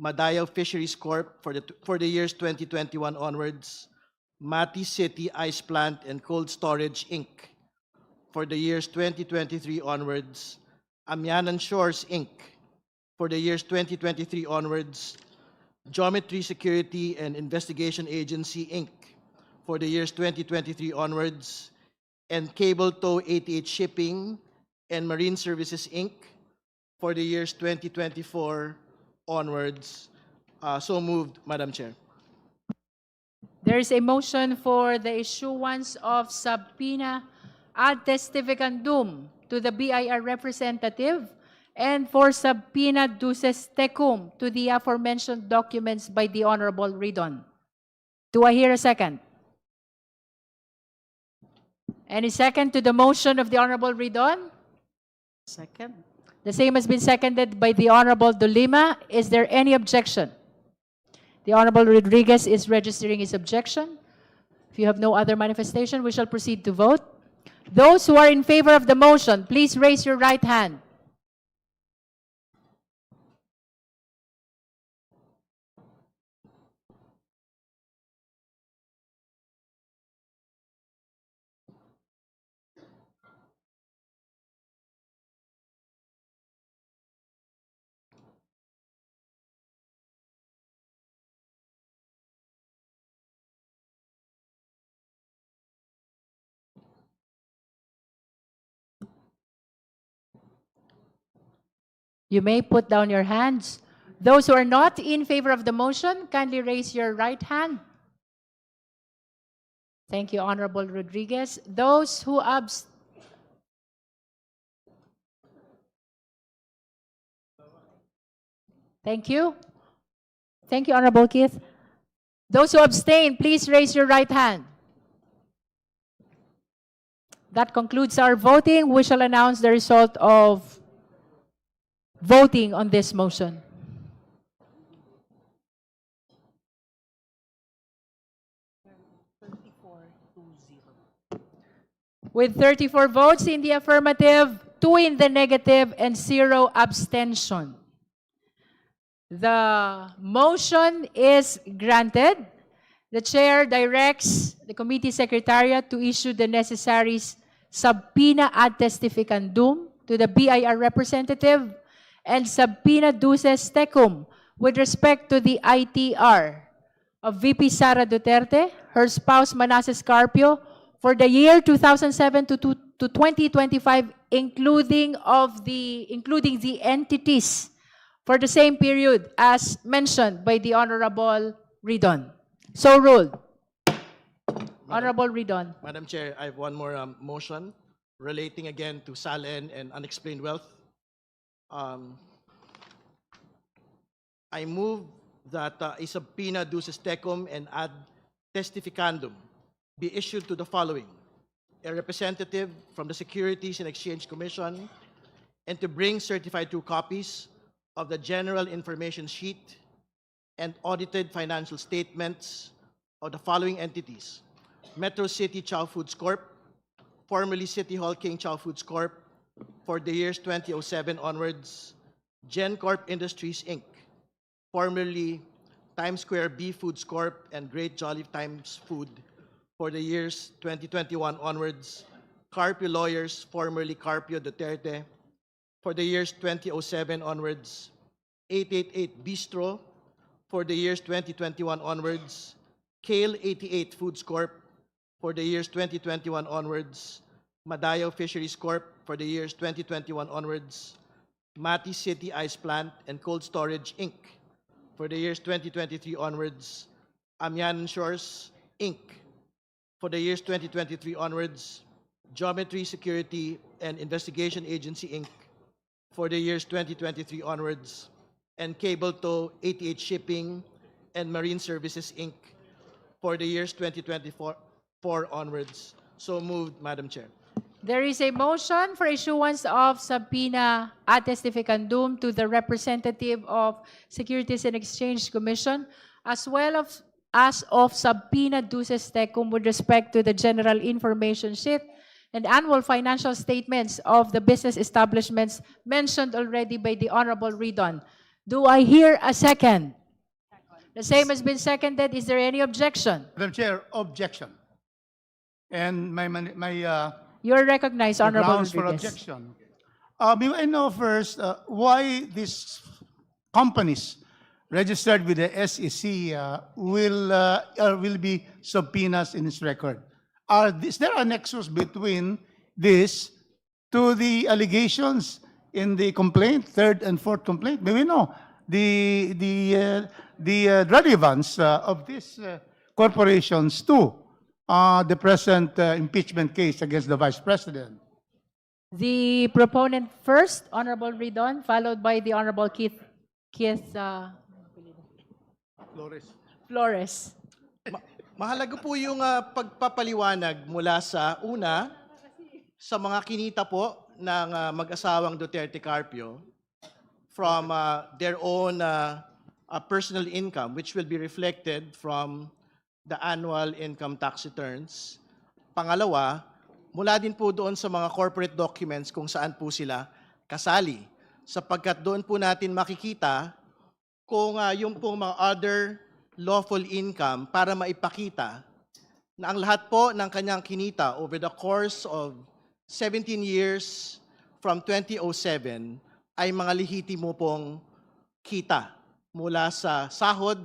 Madaya Fisheries Corp. for the years 2021 onwards; Mati City Ice Plant and Cold Storage Inc., for the years 2023 onwards; Amianan Shores Inc., for the years 2023 onwards; Geometry Security and Investigation Agency Inc., for the years 2023 onwards; and Cable Tow 88 Shipping and Marine Services Inc., for the years 2024 onwards. So moved, Madam Chair. There is a motion for the issuance of subpoena ad testificandum to the BIR representative and for subpoena duces tecum to the aforementioned documents by the Honorable Ridon. Do I hear a second? Any second to the motion of the Honorable Ridon? Second. The same has been seconded by the Honorable Dolima. Is there any objection? The Honorable Rodriguez is registering his objection. If you have no other manifestation, we shall proceed to vote. Those who are in favor of the motion, please raise your right hand. You may put down your hands. Those who are not in favor of the motion, kindly raise your right hand. Thank you, Honorable Rodriguez. Those who Thank you. Thank you, Honorable Keith. Those who abstain, please raise your right hand. That concludes our voting. We shall announce the result of voting on this motion. With 34 votes in the affirmative, 2 in the negative, and 0 abstention. The motion is granted. The chair directs the committee secretariat to issue the necessary subpoena ad testificandum to the BIR representative and subpoena duces tecum with respect to the ITR of VP Sara Duterte, her spouse Manasseh Carpio, for the year 2007 to 2025, including the entities for the same period as mentioned by the Honorable Ridon. So ruled. Honorable Ridon. Madam Chair, I have one more motion relating again to SALN and unexplained wealth. I move that a subpoena duces tecum and ad testificandum be issued to the following: a representative from the Securities and Exchange Commission, and to bring certified true copies of the general information sheet and audited financial statements of the following entities: Metro City Chow Foods Corp., formerly City Hall King Chow Foods Corp., for the years 2007 onwards; GenCorp Industries Inc., formerly Times Square B Foods Corp. And Great Jolly Times Food, for the years 2021 onwards; Carpio Lawyers, formerly Carpio Duterte, for the years 2007 onwards; 888 Bistro, for the years 2021 onwards; Kale 88 Foods Corp., for the years 2021 onwards; Madayo Fisheries Corp., for the years 2021 onwards; Mati City Ice Plant and Cold Storage Inc., for the years 2023 onwards; Amianan Shores Inc., for the years 2023 onwards; Geometry Security and Investigation Agency Inc., for the years 2023 onwards; and Cable Tow 88 Shipping and Marine Services Inc., for the years 2024 onwards. So moved, Madam Chair. There is a motion for issuance of subpoena ad testificandum to the representative of Securities and Exchange Commission, as well as of subpoena duces tecum with respect to the general information sheet and annual financial statements of the business establishments mentioned already by the Honorable Ridon. Do I hear a second? The same has been seconded. Is there any objection? Madam Chair, objection. And You're recognized, the Honorable grounds for Rodriguez. objection. May I know first why these companies registered with the SEC will be subpoenas in its record? Is there a nexus between this to the allegations in the complaint, third and fourth complaint? May we know the relevance of these corporations to the present impeachment case against the Vice President? The proponent first, Honorable Ridon, followed by the Honorable Keith Flores. Mahalaga po yung pagpapaliwanag mula sa una, sa mga kinita po ng mag-asawang Duterte Carpio from their own personal income, which will be reflected from the annual income tax returns. Pangalawa, mula din po doon sa mga corporate documents kung saan po sila kasali, sapagkat doon po natin makikita kung yung pong mga other lawful income para maipakita na ang lahat po ng kanyang kinita over the course of 17 years from 2007 ay mga lehitimo pong kita mula sa sahod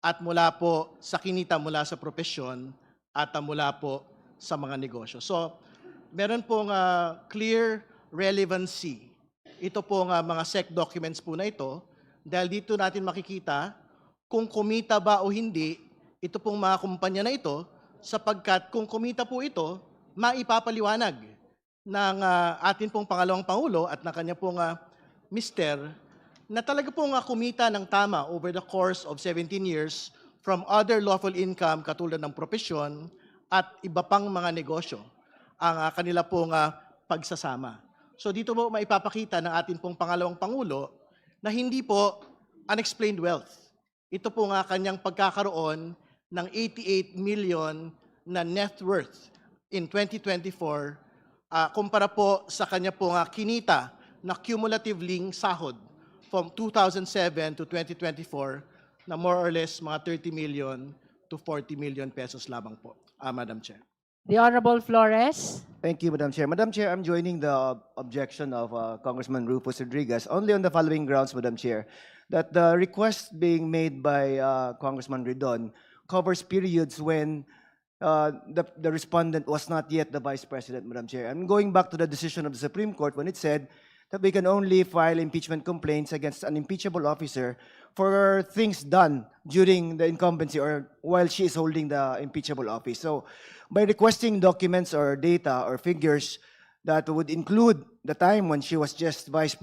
at mula po sa kinita mula sa propesyon at mula po sa mga negosyo. So, meron pong clear relevancy. Ito pong mga SEC documents po na ito dahil dito natin makikita kung kumita ba o hindi ito pong mga kumpanya na ito, sapagkat kung kumita po ito, maipapaliwanag ng atin pong pangalawang Pangulo at ng kanya pong mister na talaga pong kumita ng tama over the course of 17 years from other lawful income katulad ng propesyon at iba pang mga negosyo ang kanila pong pagsasama. So dito po maipapakita ng ating pong pangalawang Pangulo na hindi po unexplained wealth. Ito po kanyang pagkakaroon ng 88 million na net worth in 2024 kumpara po sa kanya pong kinita na cumulatively sahod from 2007 to 2024 na more or less mga 30 million to 40 million pesos lamang po, Madam Chair. The Honorable Flores. Thank you, Madam Chair. Madam Chair, I'm joining the objection of Congressman Rufus Rodriguez only on the following grounds, Madam Chair, that the request being made by Congressman Redon covers periods when the respondent was not yet the Vice President, Madam Chair. I'm going back to the decision of the Supreme Court when it said that we can only file impeachment complaints against an impeachable officer for things done during the incumbency or while she is holding the impeachable office. So by requesting documents or data or figures that would include the time when she was just Vice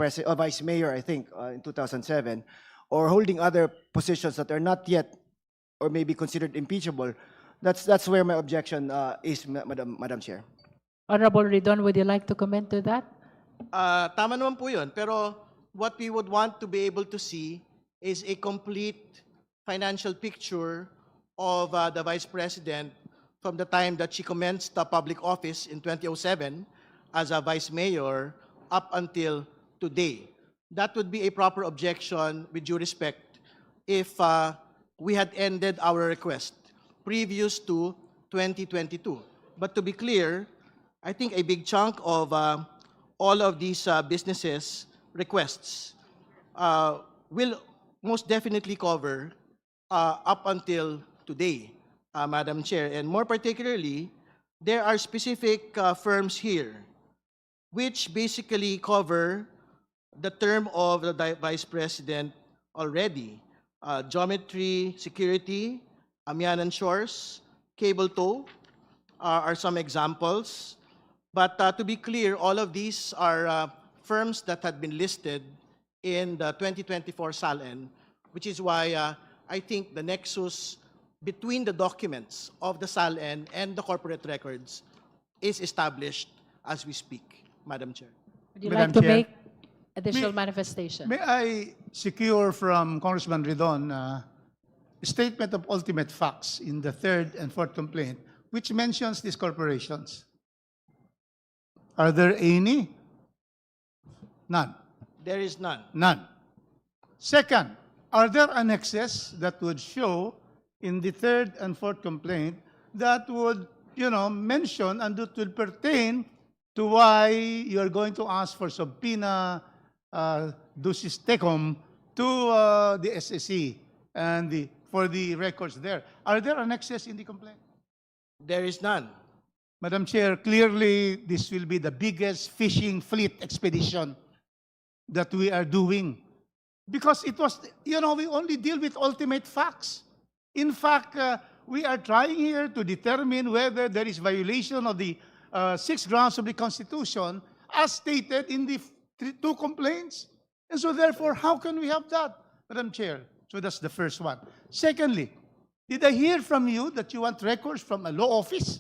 Mayor, I think, in 2007, or holding other positions that are not yet or maybe considered impeachable, that's where my objection is, Madam Chair. Honorable Redon, would you like to comment to that? Tama naman po yun, pero what we would want to be able to see is a complete financial picture of the Vice President from the time that she commenced the public office in 2007 as a Vice Mayor up until today. That would be a proper objection, with due respect, if we had ended our request previous to 2022. But to be clear, I think a big chunk of all of these businesses' requests will most definitely cover up until today, Madam Chair. And more particularly, there are specific firms here which basically cover the term of the Vice President already. Geometry, Security, Amianan Shores, Cable Tow are some examples. But to be clear, all of these are firms that had been listed in the 2024 SALN, which is why I think the nexus between the documents of the SALN and the corporate records is established as we speak, Madam Chair. Would you Madam like to Chair, make additional manifestation? May I secure from Congressman Redon a statement of ultimate facts in the third and fourth complaint, which mentions these corporations? Are there any? None. There is none. None. Second, are there annexes that would show in the third and fourth complaint that would, mention and that will pertain to why you are going to ask for subpoena ducis tecum to the SSC and for the records there? Are there annexes in the complaint? There is none. Madam Chair, clearly this will be the biggest fishing fleet expedition that we are doing. Because it was, we only deal with ultimate facts. In fact, we are trying here to determine whether there is violation of the 6 grounds of the Constitution as stated in the 2 complaints. And so therefore, how can we have that, Madam Chair? So that's the first one. Secondly, did I hear from you that you want records from a law office?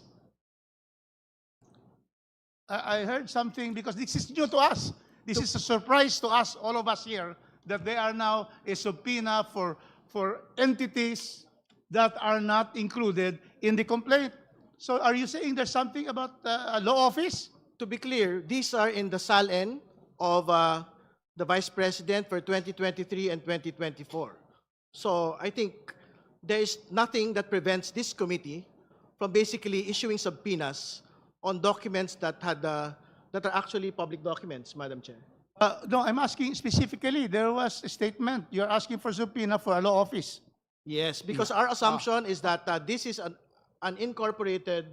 I heard something because this is new to us. This is a surprise to us, all of us here, that they are now a subpoena for entities that are not included in the complaint. So are you saying there's something about a law office? To be clear, these are in the SALN of the Vice President for 2023 and 2024. So I think there is nothing that prevents this committee from basically issuing subpoenas on documents that are actually public documents, Madam Chair. No, I'm asking specifically. There was a statement. You're asking for subpoena for a law office. Yes, because our assumption is that this is an incorporated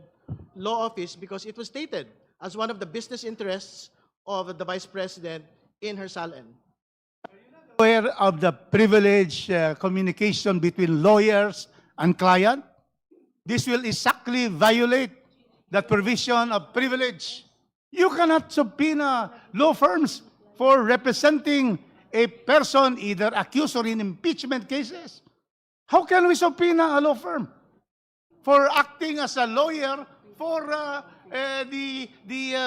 law office because it was stated as one of the business interests of the Vice President in her SALN. Aware of the privilege communication between lawyers and client? This will exactly violate that provision of privilege. You cannot subpoena law firms for representing a person either accused or in impeachment cases. How can we subpoena a law firm for acting as a lawyer for the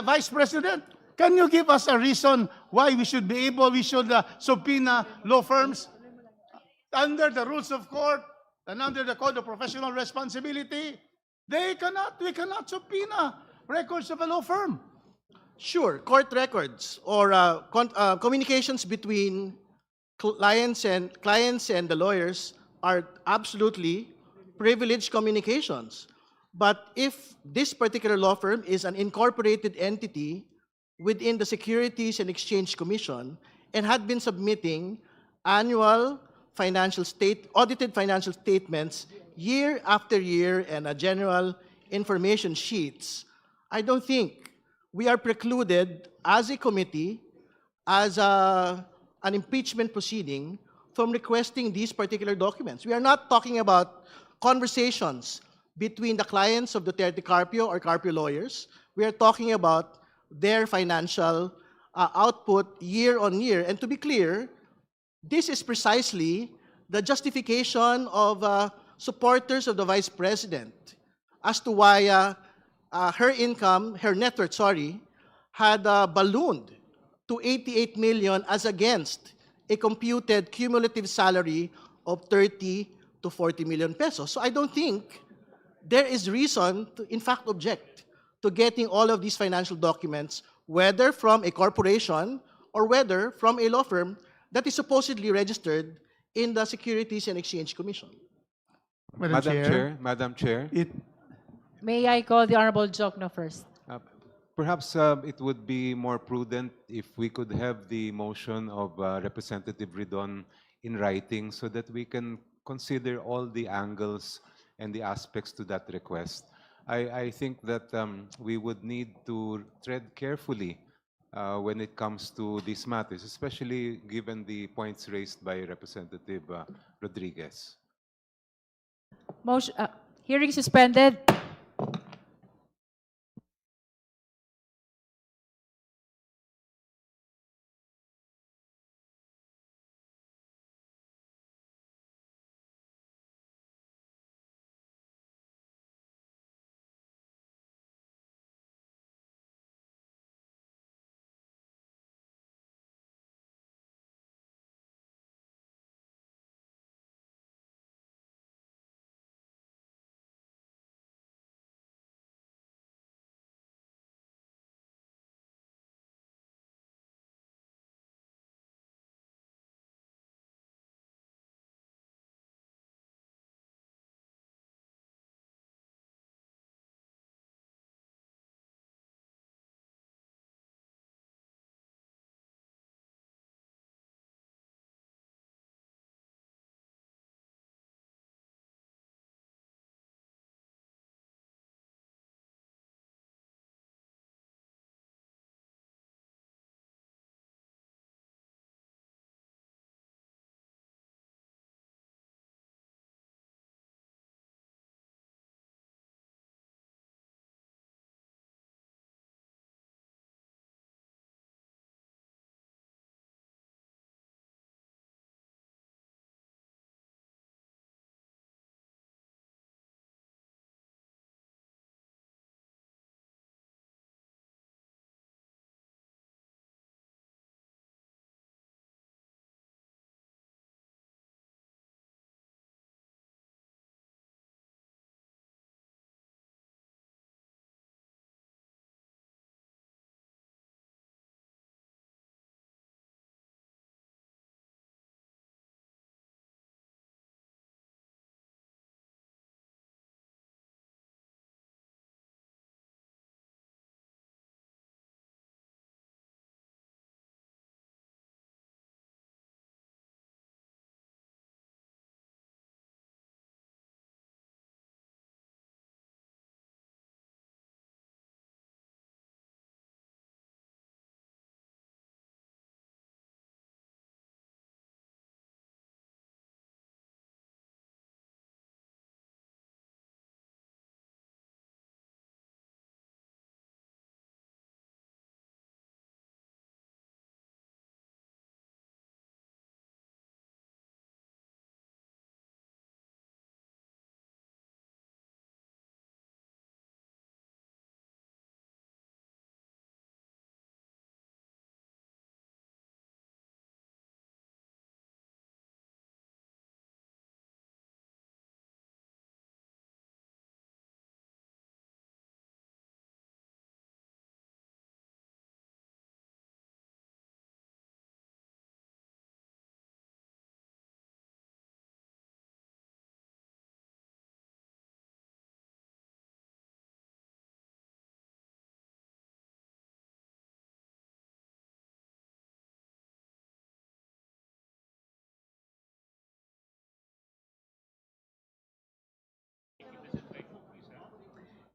vice president? Can you give us a reason why we should subpoena law firms under the rules of court and under the Code of Professional Responsibility? We cannot subpoena records of a law firm. Sure, court records or communications between clients and the lawyers are absolutely privileged communications. But if this particular law firm is an incorporated entity within the Securities and Exchange Commission and had been submitting annual audited financial statements year after year and general information sheets, I don't think we are precluded as a committee, as an impeachment proceeding, from requesting these particular documents. We are not talking about conversations between the clients of Duterte Carpio or Carpio lawyers. We are talking about their financial output year on year. And to be clear, this is precisely the justification of supporters of the Vice President as to why her net worth, had ballooned to 88 million as against a computed cumulative salary of 30 to 40 million pesos. So I don't think there is reason to, in fact, object to getting all of these financial documents, whether from a corporation or whether from a law firm that is supposedly registered in the Securities and Exchange Commission. Madam Chair, May I call the Honorable Jokno first? perhaps it would be more prudent if we could have the motion of Representative Ridon in writing so that we can consider all the angles and the aspects to that request. I think that we would need to tread carefully when it comes to these matters, especially given the points raised by Representative Rodriguez. Motion, hearing suspended.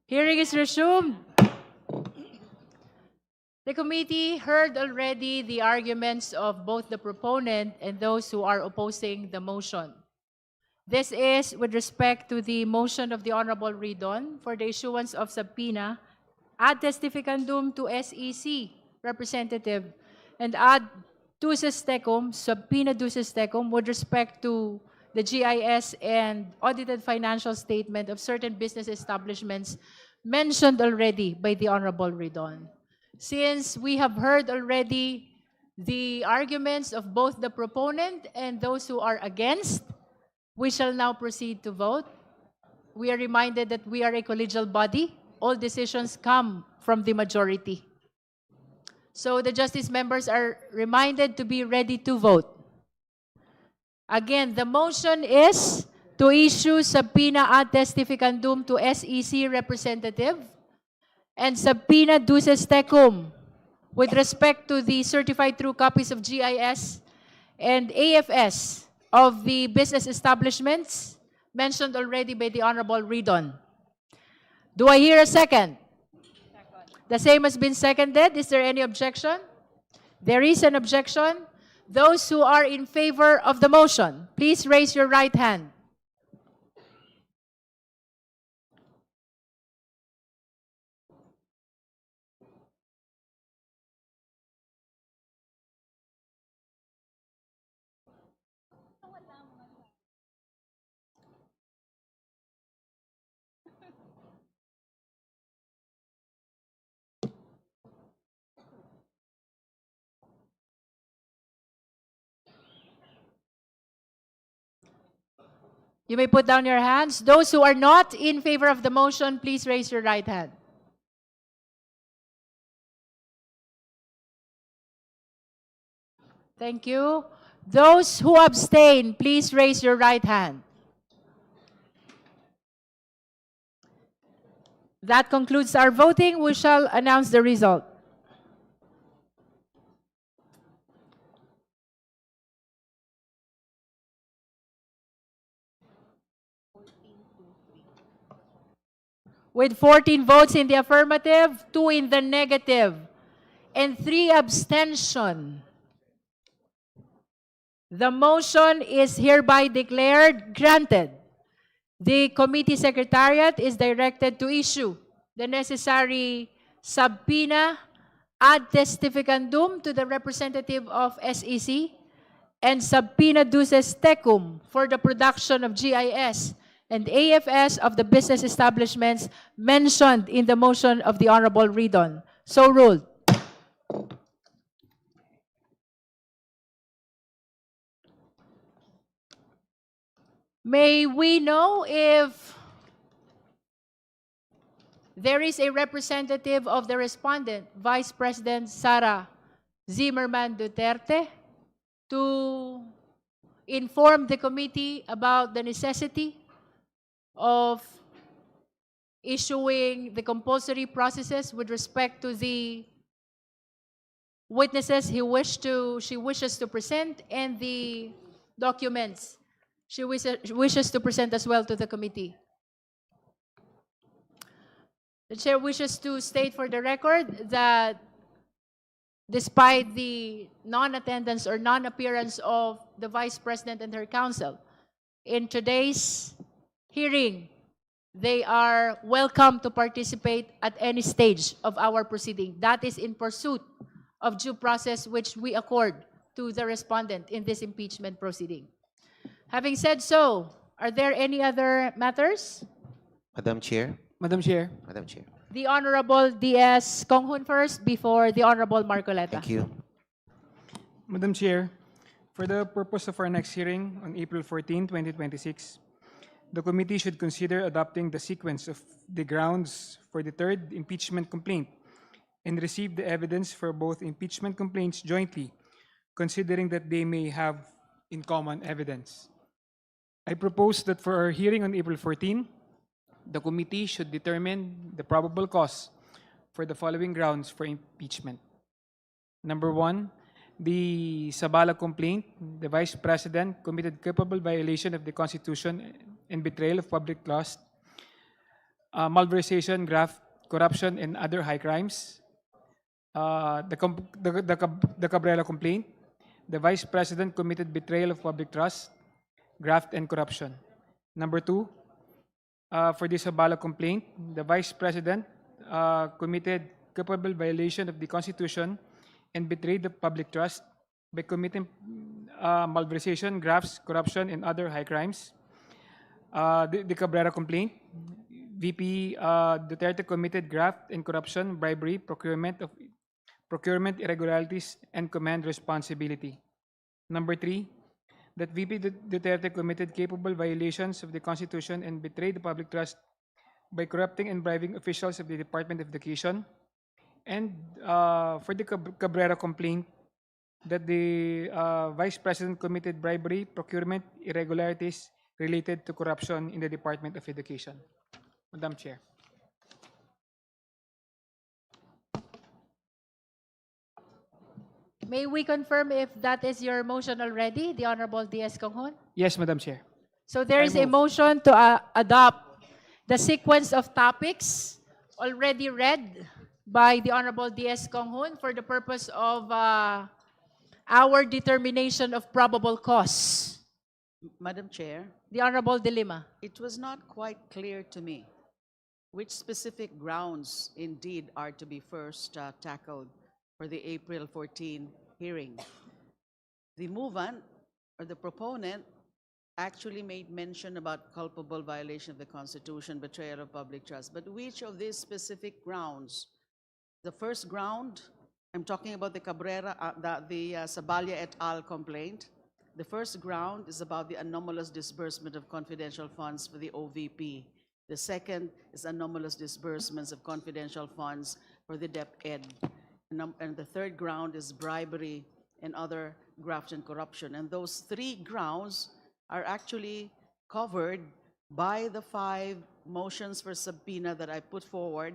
Hearing is resumed. The committee heard already the arguments of both the proponent and those who are opposing the motion. This is with respect to the motion of the Honorable Ridon for the issuance of subpoena ad testificandum to SEC representative and ad duces tecum, subpoena duces tecum, with respect to the GIS and audited financial statement of certain business establishments mentioned already by the Honorable Ridon. Since we have heard already the arguments of both the proponent and those who are against, we shall now proceed to vote. We are reminded that we are a collegial body. All decisions come from the majority. So the justice members are reminded to be ready to vote. Again, the motion is to issue subpoena ad testificandum to SEC representative and subpoena duces tecum with respect to the certified true copies of GIS and AFS of the business establishments mentioned already by the Honorable Ridon. Do I hear a second? The same has been seconded. Is there any objection? There is an objection. Those who are in favor of the motion, please raise your right hand. You may put down your hands. Those who are not in favor of the motion, please raise your right hand. Thank you. Those who abstain, please raise your right hand. That concludes our voting. We shall announce the result. With 14 votes in the affirmative, 2 in the negative, and 3 abstention. The motion is hereby declared granted. The committee secretariat is directed to issue the necessary subpoena ad testificandum to the representative of SEC and subpoena duces tecum for the production of GIS and AFS of the business establishments mentioned in the motion of the Honorable Ridon. So ruled. May we know if there is a representative of the respondent, Vice President Sara Zimmerman Duterte, to inform the committee about the necessity of issuing the compulsory processes with respect to the witnesses she wishes to present and the documents she wishes to present as well to the committee. The chair wishes to state for the record that despite the non-attendance or non-appearance of the Vice President and her counsel in today's hearing, they are welcome to participate at any stage of our proceeding. That is in pursuit of due process which we accord to the respondent in this impeachment proceeding. Having said so, are there any other matters? Madam Chair. Madam Chair. Madam Chair. The Honorable D.S. Konghun first before the Honorable Marcoleta. Thank you. Madam Chair, for the purpose of our next hearing on April 14, 2026, the committee should consider adopting the sequence of the grounds for the third impeachment complaint and receive the evidence for both impeachment complaints jointly, considering that they may have in common evidence. I propose that for our hearing on April 14, the committee should determine the probable cause for the following grounds for impeachment. Number 1, the Sabala complaint, the Vice President committed culpable violation of the Constitution and betrayal of public trust malversation, graft, corruption, and other high crimes. The Cabrera complaint. The Vice President committed betrayal of public trust, graft, and corruption. Number 2, for the Sabala complaint, the Vice President committed culpable violation of the Constitution and betrayed the public trust by committing malversation, grafts, corruption, and other high crimes. The Cabrera complaint, VP Duterte committed graft and corruption, bribery, procurement irregularities, and command responsibility. Number 3, that VP Duterte committed capable violations of the Constitution and betrayed the public trust by corrupting and bribing officials of the Department of Education. And for the Cabrera complaint, that the Vice President committed bribery, procurement irregularities related to corruption in the Department of Education. Madam Chair. May we confirm if that is your motion already, the Honorable D.S. Conghon? Yes, Madam Chair. So there is I a move. motion to adopt the sequence of topics already read by the Honorable D.S. Conghon for the purpose of our determination of probable cause. Madam Chair, The Honorable De Lima. it was not quite clear to me which specific grounds indeed are to be first tackled for the April 14 hearing. The movant or the proponent actually made mention about culpable violation of the Constitution, betrayal of public trust. But which of these specific grounds? The first ground, I'm talking about the Cabrera, the Saballa et al. Complaint. The first ground is about the anomalous disbursement of confidential funds for the OVP. The second is anomalous disbursements of confidential funds for the DepEd. And the third ground is bribery and other graft and corruption. And those three grounds are actually covered by the 5 motions for subpoena that I put forward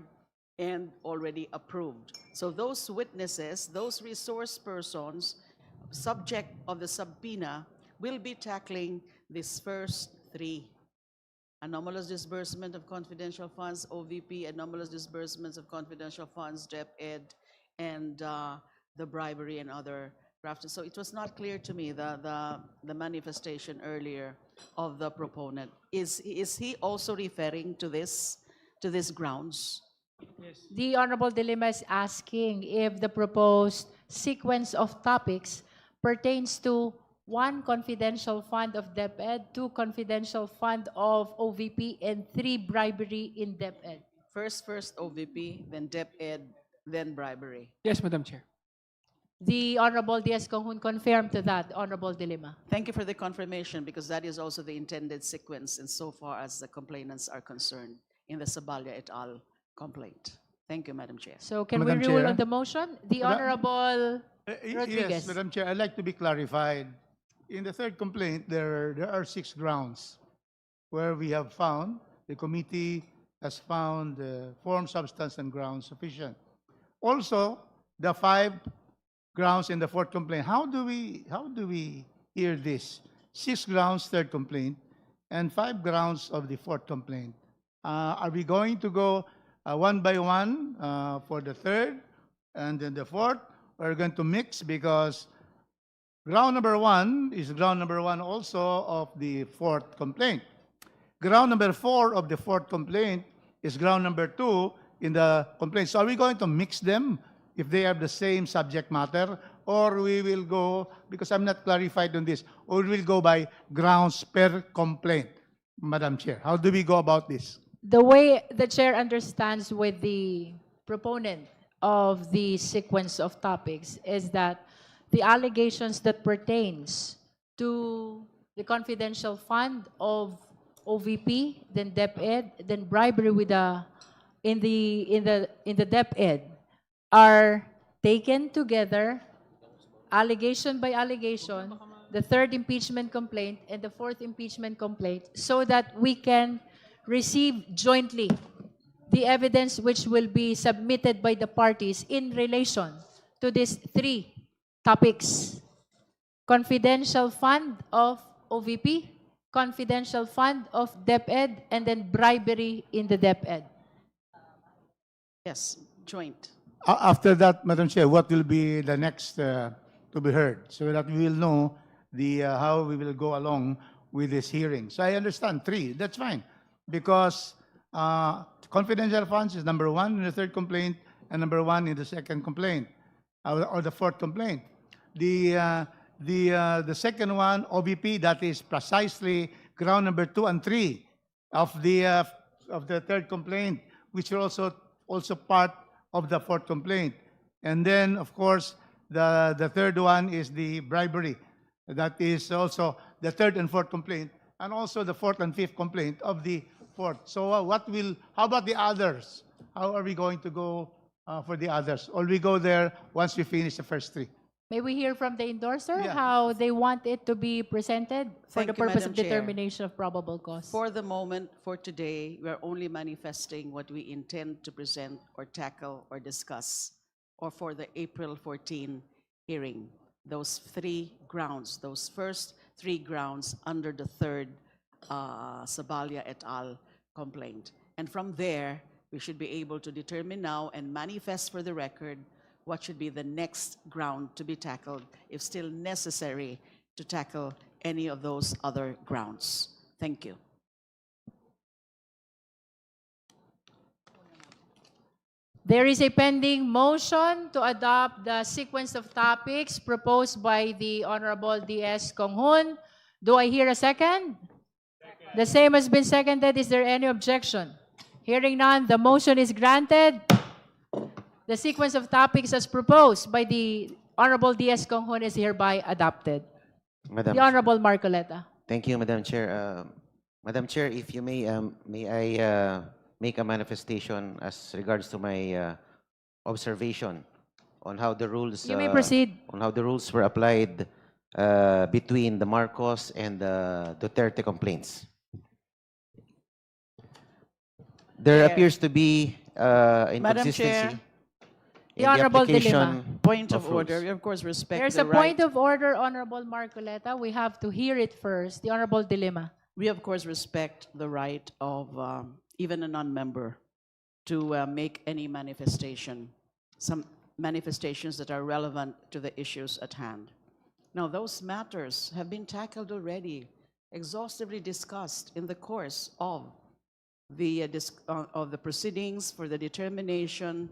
and already approved. So those witnesses, those resource persons, subject of the subpoena, will be tackling these first 3. Anomalous disbursement of confidential funds, OVP, anomalous disbursements of confidential funds, DepEd, and the bribery and other graft. So it was not clear to me the manifestation earlier of the proponent. Is he also referring to these grounds? Yes. The Honorable De Lima is asking if the proposed sequence of topics pertains to 1 confidential fund of DepEd, 2 confidential fund of OVP, and 3 bribery in DepEd. First OVP, then DepEd, then bribery. Yes, Madam Chair. The Honorable D.S. Conghon confirmed to that, Honorable De Lima. Thank you for the confirmation, because that is also the intended sequence insofar as the complainants are concerned in the Saballa et al. Complaint. Thank you, Madam Chair. So can Madam we rule Chair? on the motion? The Honorable Rodriguez. Yes, Madam Chair, I'd like to be clarified. In the third complaint, there are 6 grounds where we have found, the committee has found form, substance, and grounds sufficient. Also, the 5 grounds in the fourth complaint, how do we hear this? 6 grounds, third complaint, and 5 grounds of the fourth complaint. Are we going to go one by one for the third and then the fourth? Or are we going to mix, because ground number 1 is ground number 1 also of the fourth complaint. Ground number 4 of the fourth complaint is ground number 2 in the complaint. So are we going to mix them if they have the same subject matter? Or we will go, because I'm not clarified on this, or we will go by grounds per complaint, Madam Chair? How do we go about this? The way the chair understands with the proponent of the sequence of topics is that the allegations that pertains to the confidential fund of OVP, then DepEd, then bribery with in the DepEd are taken together, allegation by allegation, the third impeachment complaint and the fourth impeachment complaint, so that we can receive jointly the evidence which will be submitted by the parties in relation to these 3 topics: confidential fund of OVP, confidential fund of DepEd, and then bribery in the DepEd. Yes, joint. After that, Madam Chair, what will be the next to be heard, so that we will know how we will go along with this hearing? So I understand 3, that's fine, because confidential funds is number 1 in the third complaint and number 1 in the second complaint, or the fourth complaint. The second one, OBP, that is precisely ground number 2 and 3 of the third complaint, which are also part of the fourth complaint. And then, of course, the third one is the bribery. That is also the third and fourth complaint, and also the fourth and fifth complaint of the fourth. So how about the others? How are we going to go for the others? Or we go there once we finish the first 3? May we hear from the endorser Yeah. how they want it to be presented for the Thank you, purpose Madam of Chair. determination of probable cause? For the moment, for today, we are only manifesting what we intend to present or tackle or discuss, or for the April 14 hearing. Those 3 grounds, those first 3 grounds under the third Sabalia et al. Complaint. And from there, we should be able to determine now and manifest for the record what should be the next ground to be tackled, if still necessary to tackle any of those other grounds. Thank you. There is a pending motion to adopt the sequence of topics proposed by the Honorable D.S. Konghun. Do I hear a second? The same has been seconded. Is there any objection? Hearing none, the motion is granted. The sequence of topics as proposed by the Honorable D.S. Konghun is hereby adopted. Madam, The Honorable Marcoleta. thank you, Madam Chair. Madam Chair, if you may I make a manifestation as regards to my observation on how the rules You may proceed. on how the rules were applied between the Marcos and the Duterte complaints. There Chair. appears to be Madam Chair, inconsistency The in Honorable application point of rules. order. We, of course, respect There's the a point right. of order, Honorable Marcoleta. We have to hear it first. The Honorable Dilima. We, of course, respect the right of even a non-member to make any manifestation, some manifestations that are relevant to the issues at hand. Now, those matters have been tackled already, exhaustively discussed in the course of the proceedings for the determination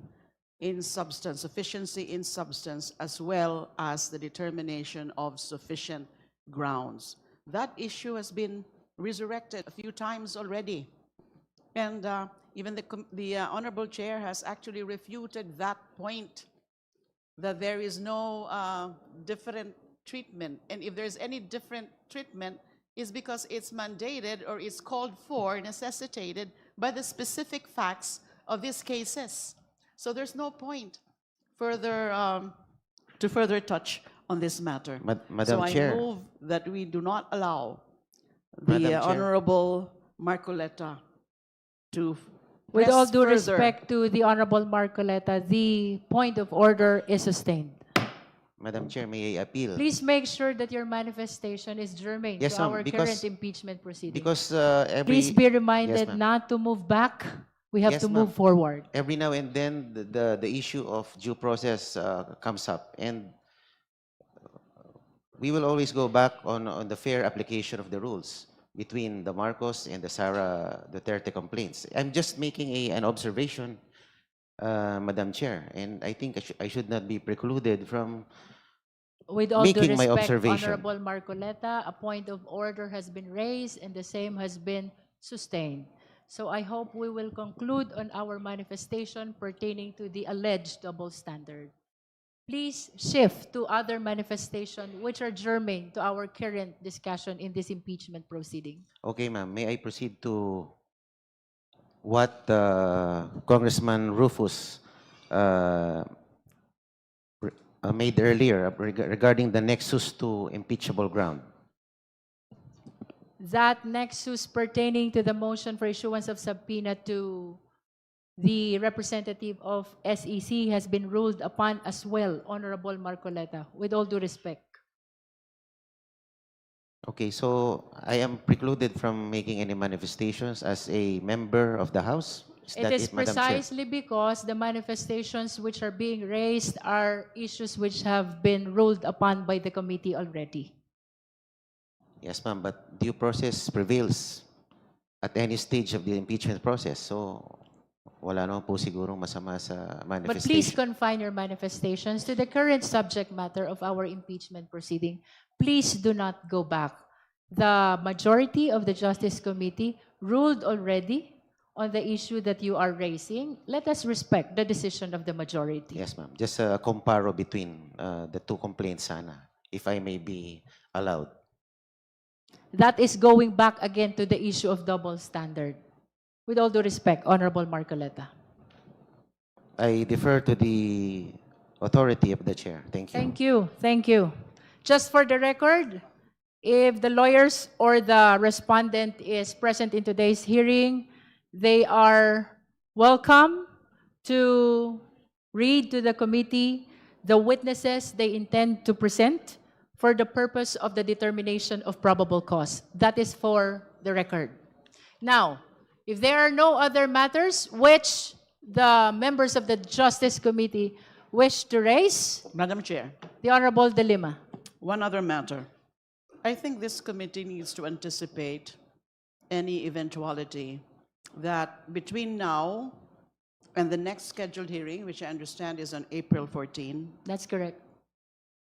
in substance, sufficiency in substance, as well as the determination of sufficient grounds. That issue has been resurrected a few times already. And even the Honorable Chair has actually refuted that point, that there is no different treatment. And if there's any different treatment, it's because it's mandated or it's called for, necessitated by the specific facts of these cases. So there's no point further to further touch on this matter. Madam So I Chair. move that we do not allow Madam the Chair. Honorable Marcoleta to With press all due further. respect to the Honorable Marcoleta, the point of order is sustained. Madam Chair, may I appeal? Please make sure that your manifestation is germane Yes, to ma'am, our because- current impeachment proceedings. Because Please be reminded Yes, ma'am. not to move back. We have Yes, to ma'am. move forward. Every now and then, the issue of due process comes up, and we will always go back on the fair application of the rules between the Marcos and the Sara Duterte complaints. I'm just making an observation, Madam Chair, and I think I should not be precluded from With all due making my respect, observation. Honorable Marcoleta, a point of order has been raised and the same has been sustained. So I hope we will conclude on our manifestation pertaining to the alleged double standard. Please shift to other manifestations which are germane to our current discussion in this impeachment proceeding. Okay, ma'am. May I proceed to what Congressman Rufus made earlier regarding the nexus to impeachable ground? That nexus pertaining to the motion for issuance of subpoena to the representative of SEC has been ruled upon as well, Honorable Marcoleta, with all due respect. Okay, so I am precluded from making any manifestations as a member of the House? It is Madam Chair? precisely because the manifestations which are being raised are issues which have been ruled upon by the committee already. Yes, ma'am, but due process prevails at any stage of the impeachment process. So, wala naman po sigurong masama sa But please manifestation. confine your manifestations to the current subject matter of our impeachment proceeding. Please do not go back. The majority of the Justice Committee ruled already on the issue that you are raising. Let us respect the decision of the majority. Yes, ma'am. Just a comparo between the two complaints sana, if I may be allowed. That is going back again to the issue of double standard. With all due respect, Honorable Marcoleta. I defer to the authority of the chair. Thank you. Thank you. Thank you. Just for the record, if the lawyers or the respondent is present in today's hearing, they are welcome to read to the committee the witnesses they intend to present for the purpose of the determination of probable cause. That is for the record. Now, if there are no other matters which the members of the Justice Committee wish to raise, Madam Chair, the Honorable De Lima. one other matter. I think this committee needs to anticipate any eventuality that between now and the next scheduled hearing, which I understand is on April 14, That's correct.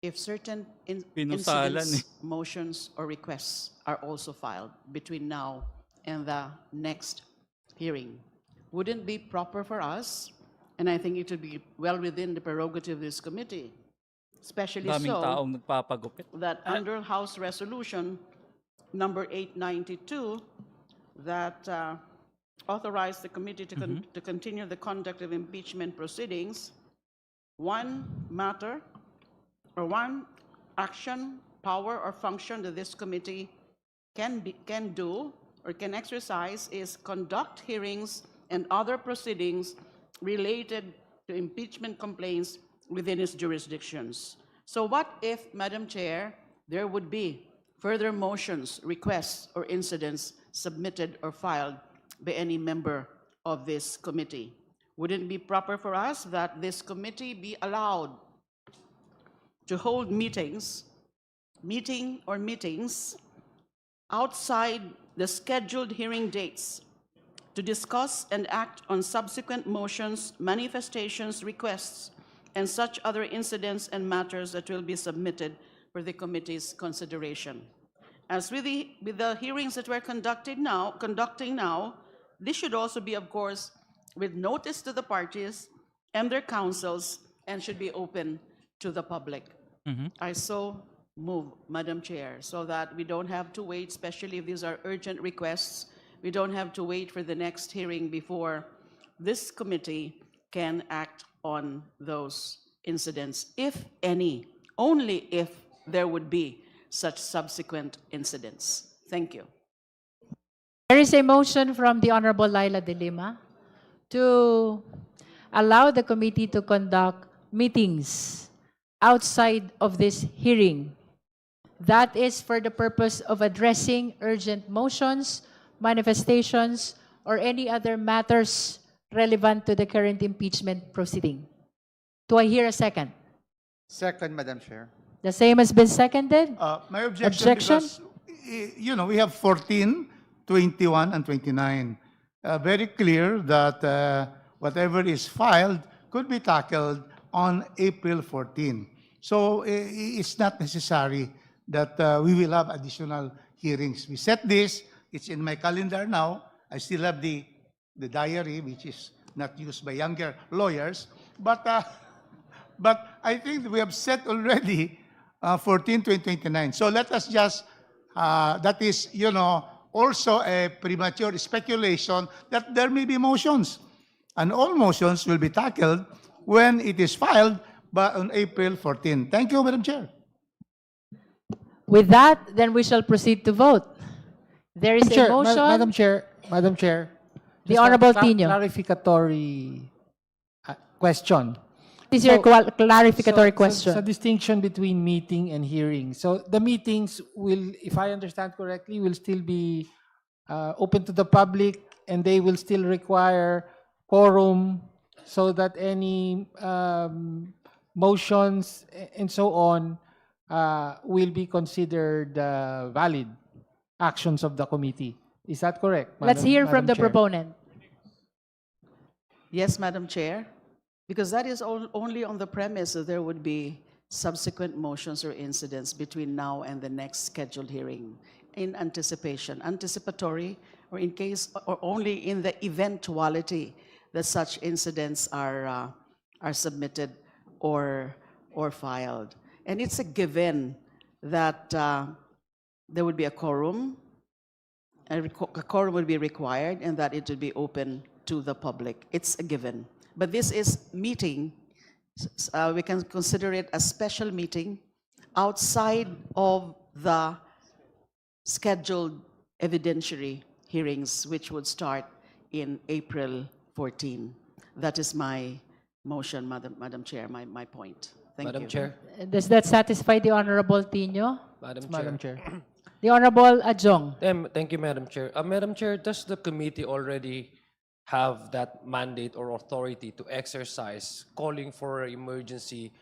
if certain Pinusalan incidents, motions, or requests are also filed between now and the next hearing, wouldn't it be proper for us, and I think it would be well within the prerogative of this committee, especially Daming so, taong nagpapagupit. that under House Resolution number 892, that authorized the committee to continue the conduct of impeachment proceedings, one matter or one action, power, or function that this committee can do or can exercise is conduct hearings and other proceedings related to impeachment complaints within its jurisdictions. So what if, Madam Chair, there would be further motions, requests, or incidents submitted or filed by any member of this committee? Wouldn't it be proper for us that this committee be allowed to hold meetings outside the scheduled hearing dates to discuss and act on subsequent motions, manifestations, requests, and such other incidents and matters that will be submitted for the committee's consideration? As with the hearings that we're conducting now, this should also be, of course, with notice to the parties and their counsels, and should be open to the public. I so move, Madam Chair, so that we don't have to wait, especially if these are urgent requests, we don't have to wait for the next hearing before this committee can act on those incidents, if any, only if there would be such subsequent incidents. Thank you. There is a motion from the Honorable Laila De Lima to allow the committee to conduct meetings outside of this hearing. That is for the purpose of addressing urgent motions, manifestations, or any other matters relevant to the current impeachment proceeding. Do I hear a second? Second, Madam Chair. The same has been seconded? My objection, because, we have 14, 21, and 29. Very clear that whatever is filed could be tackled on April 14. So it's not necessary that we will have additional hearings. We set this, it's in my calendar now. I still have the diary, which is not used by younger lawyers. But I think we have set already 14 to 29. So let us just, that is, also a premature speculation that there may be motions. And all motions will be tackled when it is filed on April 14. Thank you, Madam Chair. With that, then we shall proceed to vote. There is a motion. Madam Chair. The just a Honorable Tino. clarificatory question. This is your clarificatory So question. distinction between meeting and hearing. So the meetings will, if I understand correctly, will still be open to the public, and they will still require quorum so that any motions and so on will be considered valid actions of the committee. Is that correct? Let's hear from Madam the Chair? proponent. Yes, Madam Chair, because that is only on the premise that there would be subsequent motions or incidents between now and the next scheduled hearing in anticipation, anticipatory, or in case, or only in the eventuality that such incidents are submitted or filed. And it's a given that there would be a quorum, a quorum would be required, and that it would be open to the public. It's a given. But this is meeting, we can consider it a special meeting outside of the scheduled evidentiary hearings, which would start in April 14. That is my motion, Madam Chair, my point. Thank you. Madam Chair. Does that satisfy the Honorable Tino? Madam Chair. The Honorable Adjong. Thank you, Madam Chair. Madam Chair, does the committee already have that mandate or authority to exercise calling for an emergency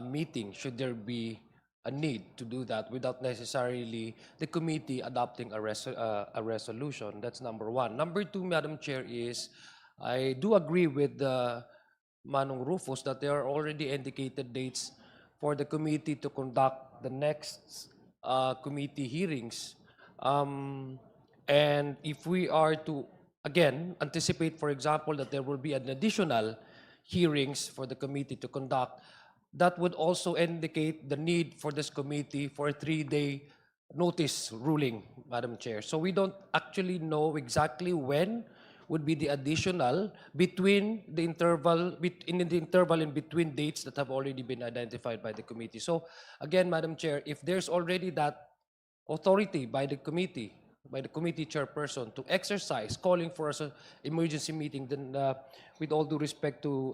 meeting should there be a need to do that without necessarily the committee adopting a resolution? That's number one. Number two, Madam Chair, is I do agree with Manong Rufus that there are already indicated dates for the committee to conduct the next committee hearings. And if we are to, again, anticipate, for example, that there will be an additional hearings for the committee to conduct, that would also indicate the need for this committee for a 3-day notice ruling, Madam Chair. So we don't actually know exactly when would be the additional between the interval, in between dates that have already been identified by the committee. So again, Madam Chair, if there's already that authority by the committee chairperson to exercise calling for an emergency meeting, then with all due respect to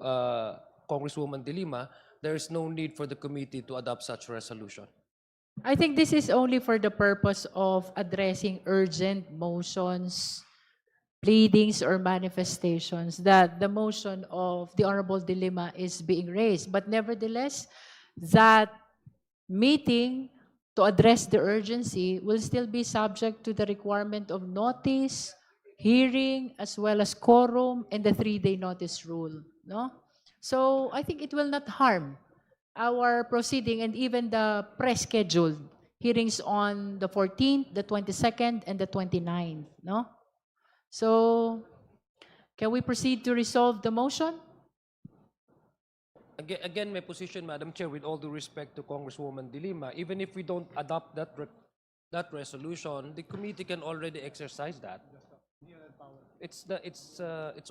Congresswoman De Lima, there is no need for the committee to adopt such a resolution. I think this is only for the purpose of addressing urgent motions, pleadings, or manifestations that the motion of the Honorable De Lima is being raised. But nevertheless, that meeting to address the urgency will still be subject to the requirement of notice, hearing, as well as quorum, and the 3-day notice rule. No? So I think it will not harm our proceeding and even the pre-scheduled hearings on the 14th, the 22nd, and the 29th. No? So can we proceed to resolve the motion? Again, my position, Madam Chair, with all due respect to Congresswoman De Lima, even if we don't adopt that resolution, the committee can already exercise that. It's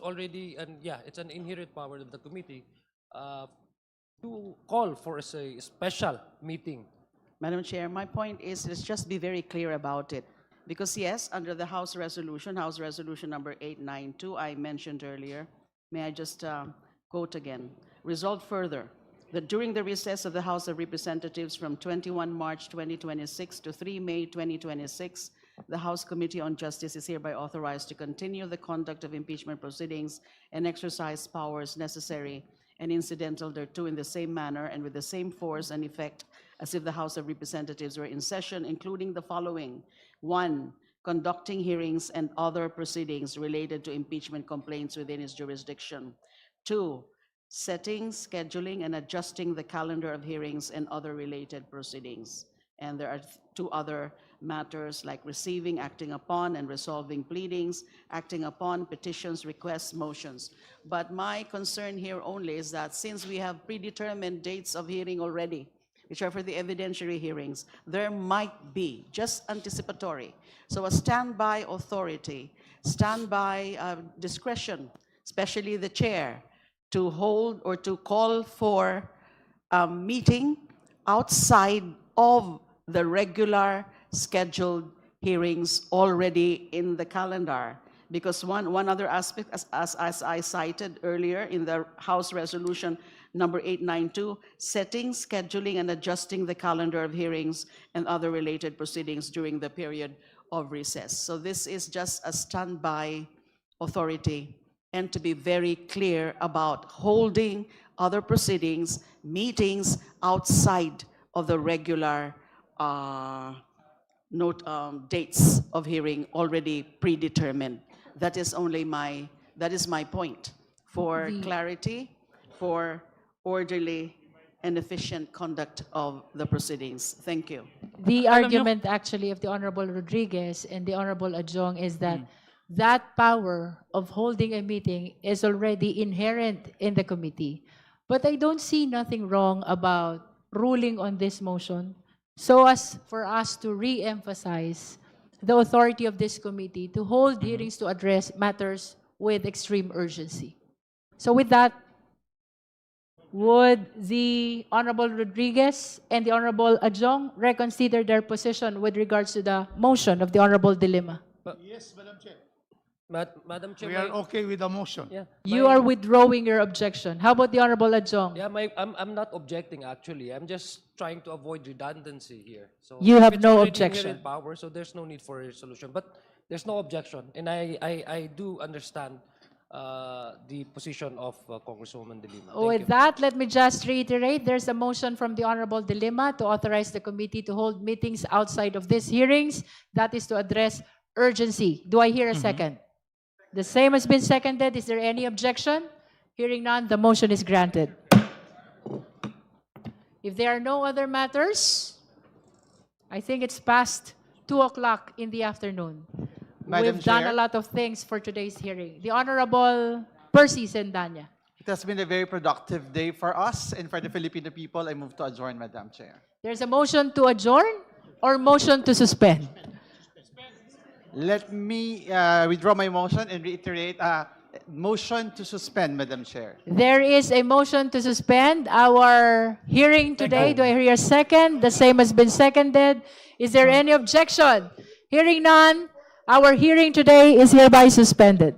already it's an inherent power of the committee to call for a special meeting. Madam Chair, my point is, let's just be very clear about it. Because yes, under the House Resolution number 892, I mentioned earlier, may I just quote again? Resolved further, that during the recess of the House of Representatives from 21 March 2026 to 3 May 2026, the House Committee on Justice is hereby authorized to continue the conduct of impeachment proceedings and exercise powers necessary and incidental thereto in the same manner and with the same force and effect as if the House of Representatives were in session, including the following. 1, conducting hearings and other proceedings related to impeachment complaints within its jurisdiction. 2, setting, scheduling, and adjusting the calendar of hearings and other related proceedings. And there are 2 other matters like receiving, acting upon, and resolving pleadings, acting upon petitions, requests, motions. But my concern here only is that since we have predetermined dates of hearing already, which are for the evidentiary hearings, there might be, just anticipatory, so a standby authority, standby discretion, especially the chair, to hold or to call for a meeting outside of the regular scheduled hearings already in the calendar. Because one other aspect, as I cited earlier in the House Resolution Number 892, setting, scheduling, and adjusting the calendar of hearings and other related proceedings during the period of recess. So this is just a standby authority, and to be very clear about holding other proceedings, meetings outside of the regular dates of hearing already predetermined. That is my point, for clarity, for orderly and efficient conduct of the proceedings. Thank you. The argument actually of the Honorable Rodriguez and the Honorable Adjong is that that power of holding a meeting is already inherent in the committee. But I don't see nothing wrong about ruling on this motion so as for us to re-emphasize the authority of this committee to hold hearings to address matters with extreme urgency. So with that, would the Honorable Rodriguez and the Honorable Adjong reconsider their position with regards to the motion of the Honorable Dilima? Yes, Madam Chair. Madam Chair, We are okay with the motion. yeah, You are withdrawing your objection. How about the Honorable Adjong? yeah, I'm not objecting actually. I'm just trying to avoid redundancy here. So You if have it's no already objection. inherent power, so there's no need for a resolution. But there's no objection, and I do understand the position of Congresswoman De Lima. Thank With you. that, let me just reiterate, there's a motion from the Honorable Dilima to authorize the committee to hold meetings outside of these hearings. That is to address urgency. Do I hear a second? The same has been seconded. Is there any objection? Hearing none, the motion is granted. If there are no other matters, I think it's past 2 o'clock in the afternoon. Madam We've done a Chair. lot of things for today's hearing. The Honorable Percy Sendanya. It has been a very productive day for us and for the Filipino people. I move to adjourn, Madam Chair. There's a motion to adjourn or motion to suspend? Let me withdraw my motion and reiterate motion to suspend, Madam Chair. There is a motion to suspend our hearing today. Do I hear a second? The same has been seconded. Is there any objection? Hearing none, our hearing today is hereby suspended.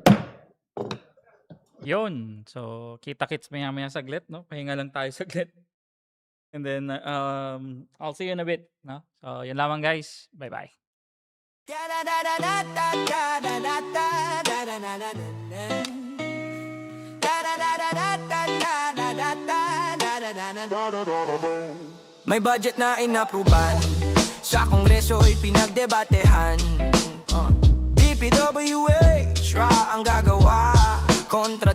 Yun. So, kita-kits maya-maya saglit, no? Pahinga lang tayo saglit. And then, I'll see you in a bit, no? So, yun lamang, guys. Bye-bye. May budget na inapruban, sa kongreso'y pinagdebatehan. DPWH ra ang gagawa kontra